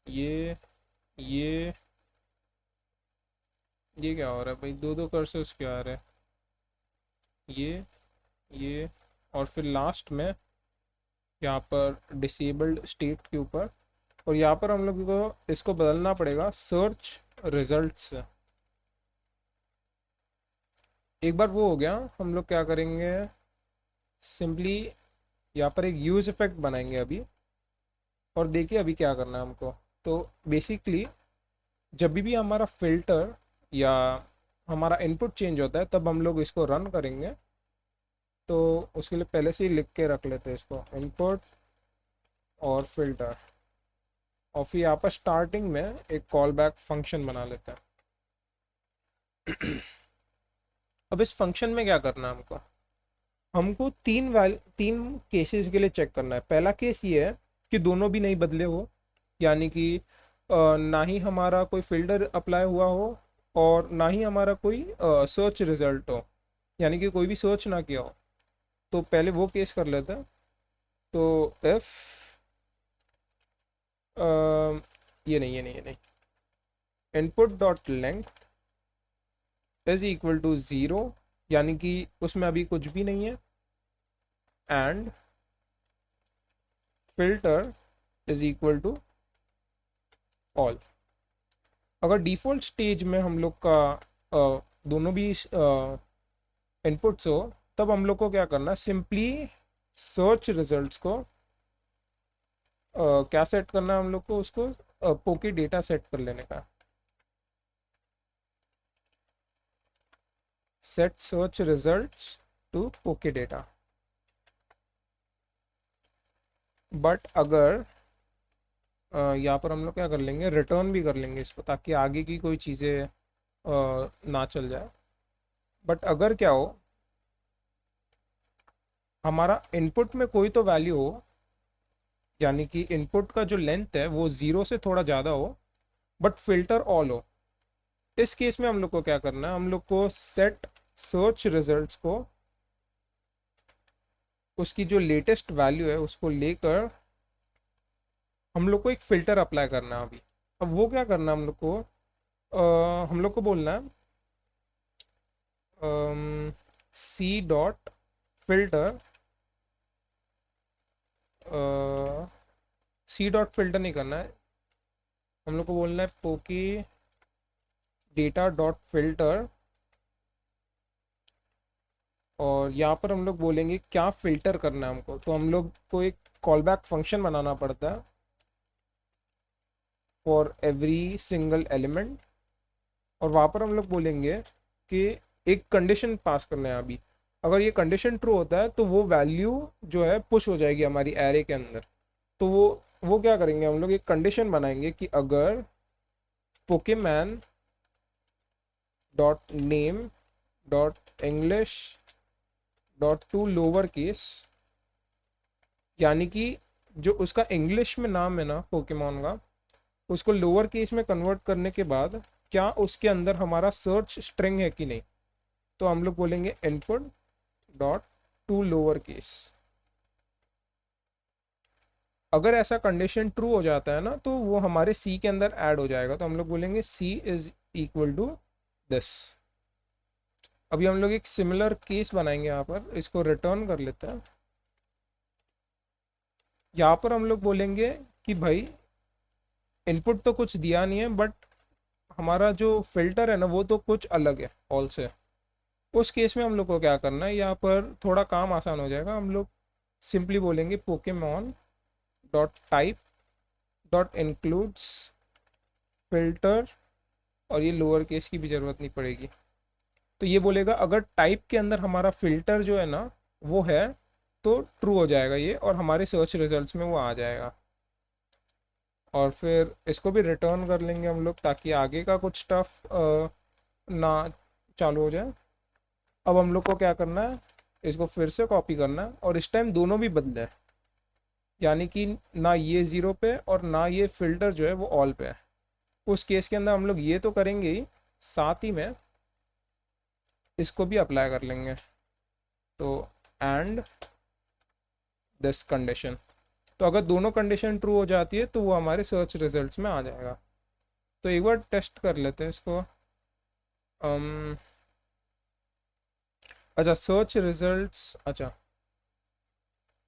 ये ये क्या हो रहा है भाई, दो दो कर्सर्स क्या आ रहे हैं, ये और फिर लास्ट में यहाँ पर डिसेबल्ड स्टेट के ऊपर। और यहाँ पर हम लोग को इसको बदलना पड़ेगा सर्च रिजल्ट से। एक बार वो हो गया, हम लोग क्या करेंगे, सिंपली यहाँ पर एक यूज इफेक्ट बनाएंगे अभी, और देखिए अभी क्या करना है हमको। तो बेसिकली जब भी हमारा फिल्टर या हमारा इनपुट चेंज होता है, तब हम लोग इसको रन करेंगे। तो उसके लिए पहले से ही लिख के रख लेते हैं इसको, इनपुट और फिल्टर, और फिर यहाँ पर स्टार्टिंग में एक कॉल बैक फंक्शन बना लेते हैं। अब इस फंक्शन में क्या करना है हमको, तीन केसेस के लिए चेक करना है। पहला केस ये है कि दोनों भी नहीं बदले हो, यानी कि ना ही हमारा कोई फिल्टर अप्लाई हुआ हो, और ना ही हमारा कोई सर्च रिजल्ट हो, यानी कि कोई भी सर्च ना किया हो। तो पहले वो केस कर लेते हैं। तो इफ ये नहीं input dot length is equal to 0 यानी कि उसमें अभी कुछ भी नहीं है, and filter is equal to all. अगर डिफ़ॉल्ट स्टेज में हम लोग का दोनों भी इनपुट्स हो, तब हम लोग को क्या करना है, सिंपली सर्च रिजल्ट्स को क्या सेट करना है हम लोग को, उसको पोके डेटा सेट कर लेने का। सेट सर्च रिजल्ट्स टू पोके डेटा। बट अगर यहाँ पर हम लोग क्या कर लेंगे, रिटर्न भी कर लेंगे इसको, ताकि आगे की कोई चीज़ें ना चल जाए। बट अगर क्या हो, हमारा इनपुट में कोई तो वैल्यू हो, यानी कि इनपुट का जो लेंथ है वो 0 से थोड़ा ज़्यादा हो, बट फिल्टर ऑल हो, इस केस में हम लोग को क्या करना है, हम लोग को सेट सर्च रिजल्ट्स को उसकी जो लेटेस्ट वैल्यू है उसको लेकर हम लोग को एक फ़िल्टर अप्लाई करना है अभी। अब वो क्या करना है हम लोग को, हम लोग को बोलना है C dot filter, C dot filter नहीं करना है, हम लोग को बोलना है पोके डेटा डॉट फिल्टर, और यहाँ पर हम लोग बोलेंगे क्या फ़िल्टर करना है हमको। तो हम लोग को एक कॉल बैक फंक्शन बनाना पड़ता है फॉर एवरी सिंगल एलिमेंट, और वहाँ पर हम लोग बोलेंगे कि एक कंडीशन पास करना है अभी। अगर ये कंडीशन ट्रू होता है तो वो वैल्यू जो है पुश हो जाएगी हमारी एरे के अंदर। तो वो क्या करेंगे, हम लोग एक कंडीशन बनाएंगे कि अगर Pokemon dot name dot English dot to lower case, यानी कि जो उसका इंग्लिश में नाम है ना पोकेमॉन का, उसको लोअर केस में कन्वर्ट करने के बाद क्या उसके अंदर हमारा सर्च स्ट्रिंग है कि नहीं। तो हम लोग बोलेंगे input dot to lower case. अगर ऐसा कंडीशन ट्रू हो जाता है ना, तो वो हमारे सी के अंदर ऐड हो जाएगा। तो हम लोग बोलेंगे सी इज इक्वल टू दिस। अभी हम लोग एक सिमिलर केस बनाएंगे, यहाँ पर इसको रिटर्न कर लेते हैं। यहाँ पर हम लोग बोलेंगे कि भाई इनपुट तो कुछ दिया नहीं है, बट हमारा जो फिल्टर है ना वो तो कुछ अलग है ऑल से। उस केस में हम लोग को क्या करना है, यहाँ पर थोड़ा काम आसान हो जाएगा। हम लोग सिंपली बोलेंगे Pokemon dot type dot includes filter, और ये लोअर केस की भी ज़रूरत नहीं पड़ेगी। तो ये बोलेगा अगर टाइप के अंदर हमारा फिल्टर जो है ना वो है तो ट्रू हो जाएगा ये, और हमारे सर्च रिजल्ट्स में वो आ जाएगा। और फिर इसको भी रिटर्न कर लेंगे हम लोग, ताकि आगे का कुछ स्टफ ना चालू हो जाए। अब हम लोग को क्या करना है, इसको फिर से कॉपी करना है, और इस टाइम दोनों भी बदले हैं, यानी कि ना ये ज़ीरो पे और ना ये फिल्टर जो है वो ऑल पे है। उस केस के अंदर हम लोग ये तो करेंगे ही, साथ ही में इसको भी अप्लाई कर लेंगे। तो एंड दिस कंडीशन, तो अगर दोनों कंडीशन ट्रू हो जाती है तो वो हमारे सर्च रिजल्ट्स में आ जाएगा। तो एक बार टेस्ट कर लेते हैं इसको। अच्छा सर्च रिजल्ट्स, अच्छा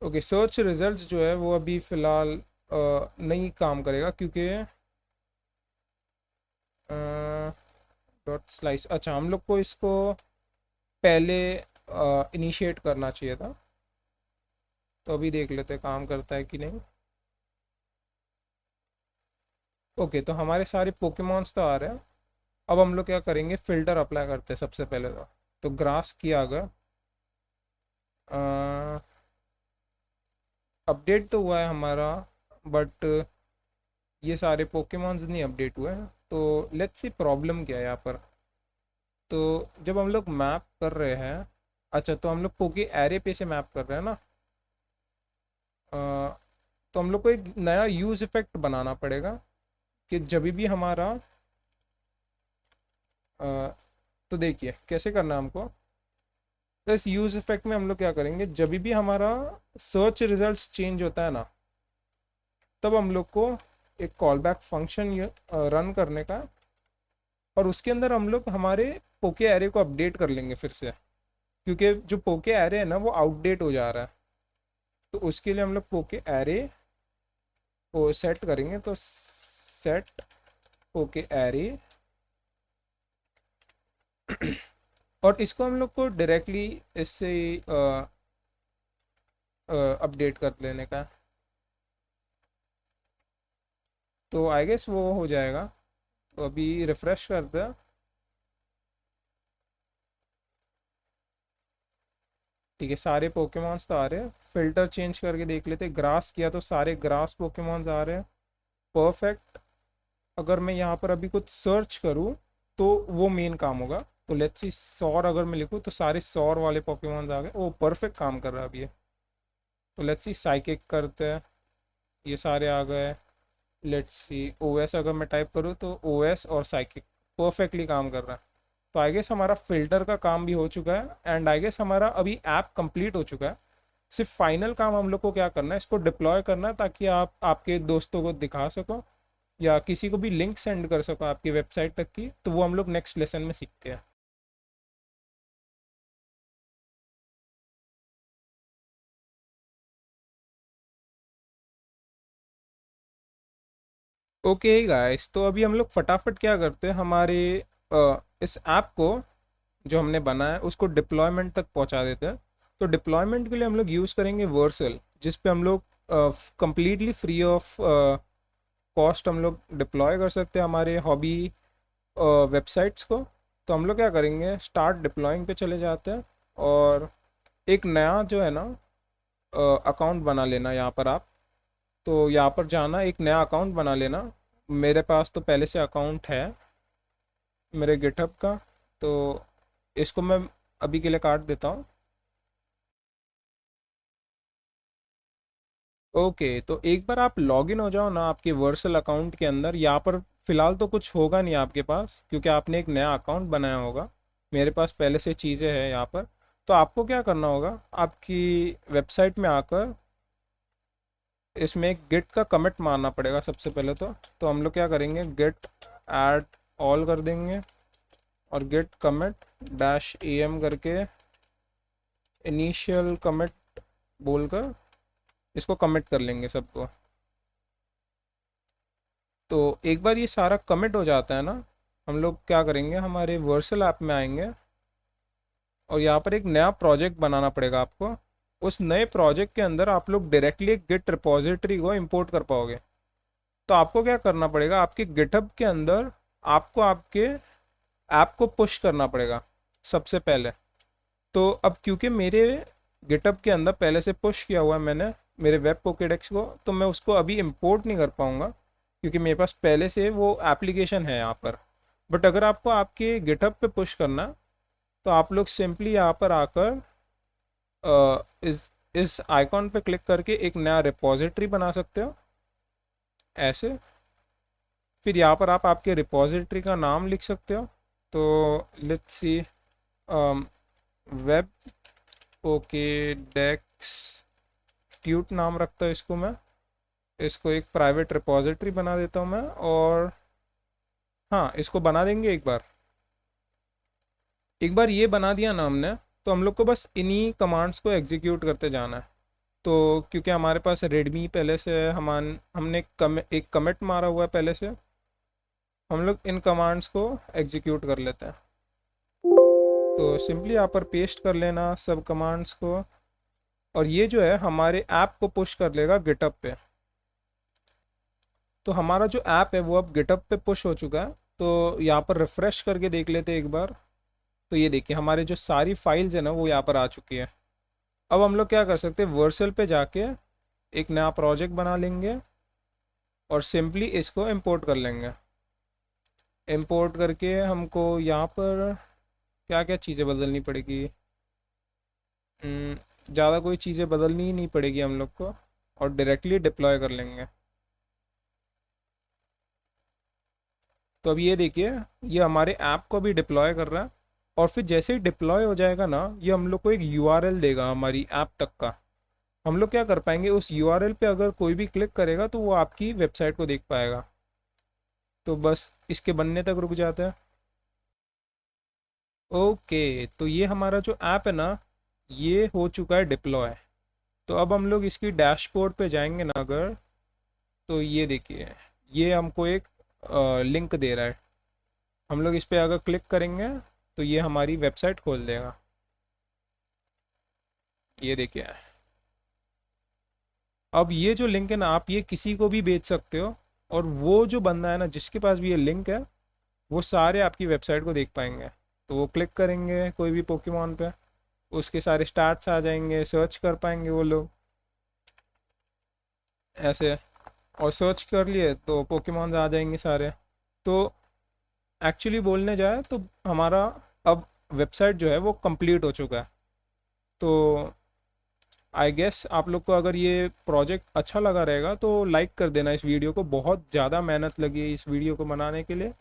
ओके, सर्च रिजल्ट्स जो है वो अभी फ़िलहाल नहीं काम करेगा, क्योंकि डॉट स्लाइस, अच्छा हम लोग को इसको पहले इनिशिएट करना चाहिए था। तो अभी देख लेते हैं काम करता है कि नहीं। ओके, तो हमारे सारे पोकेमॉन्स तो आ रहे हैं। अब हम लोग क्या करेंगे, फ़िल्टर अप्लाई करते हैं सबसे पहले। तो ग्रास किया, अगर अपडेट तो हुआ है हमारा, बट ये सारे पोकेमॉन्स नहीं अपडेट हुए हैं। तो लेट्स सी प्रॉब्लम क्या है यहाँ पर। तो जब हम लोग मैप कर रहे हैं, अच्छा तो हम लोग पोके एरे पे से मैप कर रहे हैं ना, तो हम लोग को एक नया यूज़ इफ़ेक्ट बनाना पड़ेगा कि जब भी हमारा तो देखिए कैसे करना है हमको। तो इस यूज़ इफ़ेक्ट में हम लोग क्या करेंगे, जब भी हमारा सर्च रिजल्ट्स चेंज होता है ना, तब हम लोग को एक कॉल बैक फंक्शन रन करने का, और उसके अंदर हम लोग हमारे पोके एरे को अपडेट कर लेंगे फिर से। क्योंकि जो पोके एरे है ना वो आउटडेट हो जा रहा है। तो उसके लिए हम लोग पोके एरे को सेट करेंगे, तो सेट पोके एरे और इसको हम लोग को डायरेक्टली इससे अपडेट कर लेने का। तो आई गेस वो हो जाएगा। तो अभी रिफ्रेश करते हैं। ठीक है, सारे पोकेमॉन्स तो आ रहे हैं। फिल्टर चेंज करके देख लेते, ग्रास किया तो सारे ग्रास पोकेमॉन्स आ रहे हैं। परफेक्ट। अगर मैं यहाँ पर अभी कुछ सर्च करूँ तो वो मेन काम होगा। तो लेट्स सी, सौर अगर मैं लिखूँ तो सारे सौर वाले पोकेमॉन्स आ गए। वो परफेक्ट काम कर रहा है अभी ये। तो लेट्स सी, साइकिक करते हैं, ये सारे आ गए। लेट्स सी, ओएस अगर मैं टाइप करूँ तो ओएस और साइकिक परफेक्टली काम कर रहा है। तो आई गेस हमारा फिल्टर का काम भी हो चुका है, एंड आई गेस हमारा अभी ऐप कंप्लीट हो चुका है। सिर्फ फाइनल काम हम लोग को क्या करना है, इसको डिप्लॉय करना है, ताकि आप आपके दोस्तों को दिखा सको या किसी को भी लिंक सेंड कर सको आपकी वेबसाइट तक की। तो वो हम लोग नेक्स्ट लेसन में सीखते हैं। ओके गाइस, तो अभी हम लोग फटाफट क्या करते हैं, हमारे इस ऐप को जो हमने बनाया है उसको डिप्लॉयमेंट तक पहुंचा देते हैं। तो डिप्लॉयमेंट के लिए हम लोग यूज़ करेंगे वर्सल, जिस पे हम लोग कंप्लीटली फ्री ऑफ कॉस्ट हम लोग डिप्लॉय कर सकते हैं हमारे हॉबी वेबसाइट्स को। तो हम लोग क्या करेंगे, स्टार्ट डिप्लॉइंग पे चले जाते हैं और एक नया जो है ना अकाउंट बना लेना यहाँ पर आप। तो यहाँ पर जाना, एक नया अकाउंट बना लेना। मेरे पास तो पहले से अकाउंट है मेरे गिटहब का, तो इसको मैं अभी के लिए काट देता हूँ। ओके, तो एक बार आप लॉगिन हो जाओ ना आपके वर्सल अकाउंट के अंदर। यहाँ पर फ़िलहाल तो कुछ होगा नहीं आपके पास, क्योंकि आपने एक नया अकाउंट बनाया होगा। मेरे पास पहले से चीज़ें हैं यहाँ पर। तो आपको क्या करना होगा, आपकी वेबसाइट में आकर इसमें एक गिट का कमिट मारना पड़ेगा सबसे पहले। तो हम लोग क्या करेंगे, गिट ऐड ऑल कर देंगे और गिट कमिट डैश एम करके इनिशियल कमिट बोलकर इसको कमिट कर लेंगे सबको। तो एक बार ये सारा कमिट हो जाता है ना, हम लोग क्या करेंगे, हमारे वर्सल ऐप में आएंगे और यहाँ पर एक नया प्रोजेक्ट बनाना पड़ेगा आपको। उस नए प्रोजेक्ट के अंदर आप लोग डायरेक्टली एक गिट रिपॉजिटरी को इंपोर्ट कर पाओगे। तो आपको क्या करना पड़ेगा, आपके गिटहब के अंदर आपको आपके ऐप को पुश करना पड़ेगा सबसे पहले। तो अब क्योंकि मेरे गिटहब के अंदर पहले से पुश किया हुआ है मैंने मेरे वेब पोकेडेक्स को, तो मैं उसको अभी इंपोर्ट नहीं कर पाऊँगा, क्योंकि मेरे पास पहले से वो एप्लीकेशन है यहाँ पर। बट अगर आपको आपके गिटहब पे पुश करना है, तो आप लोग सिंपली यहाँ पर आकर इस आइकॉन पे क्लिक करके एक नया रिपॉजिटरी बना सकते हो ऐसे। फिर यहाँ पर आप आपके रिपॉजिटरी का नाम लिख सकते हो। तो let's see, web Pokedex cute नाम रखता हूँ इसको मैं। इसको एक प्राइवेट रिपॉजिटरी बना देता हूँ मैं। और हाँ, इसको बना देंगे एक बार ये बना दिया ना हमने, तो हम लोग को बस इन्हीं कमांड्स को एग्जीक्यूट करते जाना है। तो क्योंकि हमारे पास रेडमी पहले से है, हमने एक कमिट मारा हुआ है पहले से, हम लोग इन कमांड्स को एग्जीक्यूट कर लेते हैं। तो सिंपली यहाँ पर पेस्ट कर लेना सब कमांड्स को, और ये जो है हमारे ऐप को पुश कर लेगा गिटहब पे। तो हमारा जो ऐप है वो अब गिटहब पे पुश हो चुका है। तो यहाँ पर रिफ्रेश करके देख लेते हैं एक बार। तो ये देखिए, हमारे जो सारी फाइल्स है ना वो यहाँ पर आ चुकी है। अब हम लोग क्या कर सकते हैं, वर्सल पे जाके एक नया प्रोजेक्ट बना लेंगे और सिंपली इसको इंपोर्ट कर लेंगे। इंपोर्ट करके हमको यहाँ पर क्या क्या चीज़ें बदलनी पड़ेगी, ज़्यादा कोई चीज़ें बदलनी ही नहीं पड़ेगी हम लोग को, और डायरेक्टली डिप्लॉय कर लेंगे। तो अब ये देखिए, ये हमारे ऐप को भी डिप्लॉय कर रहा है। और फिर जैसे ही डिप्लॉय हो जाएगा ना, ये हम लोग को एक यूआरएल देगा हमारी ऐप तक का। हम लोग क्या कर पाएंगे, उस यूआरएल पे अगर कोई भी क्लिक करेगा तो वो आपकी वेबसाइट को देख पाएगा। तो बस इसके बनने तक रुक जाता है। ओके, तो ये हमारा जो ऐप है ना, ये हो चुका है डिप्लॉय। तो अब हम लोग इसकी डैशबोर्ड पे जाएंगे ना अगर, तो ये देखिए, ये हमको एक लिंक दे रहा है। हम लोग इस पे अगर क्लिक करेंगे तो ये हमारी वेबसाइट खोल देगा। ये देखिए, अब ये जो लिंक है ना, आप ये किसी को भी भेज सकते हो, और वो जो बंदा है ना जिसके पास भी ये लिंक है, वो सारे आपकी वेबसाइट को देख पाएंगे। तो वो क्लिक करेंगे कोई भी पोकेमॉन पे, उसके सारे स्टार्ट्स आ जाएंगे, सर्च कर पाएंगे वो लोग ऐसे। और सर्च कर लिए तो पोकेमॉन्स आ जाएंगे सारे। तो एक्चुअली बोलने जाए तो हमारा अब वेबसाइट जो है वो कंप्लीट हो चुका है। तो आई गेस आप लोग को अगर ये प्रोजेक्ट अच्छा लगा रहेगा तो लाइक कर देना इस वीडियो को। बहुत ज़्यादा मेहनत लगी है इस वीडियो को बनाने के लिए,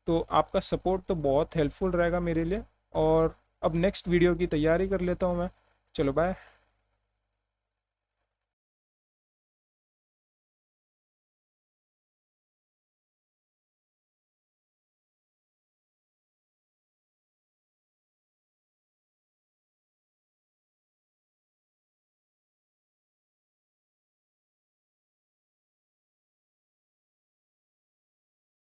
तो आपका सपोर्ट तो बहुत हेल्पफुल रहेगा मेरे लिए। और अब नेक्स्ट वीडियो की तैयारी कर लेता हूँ मैं। चलो बाय।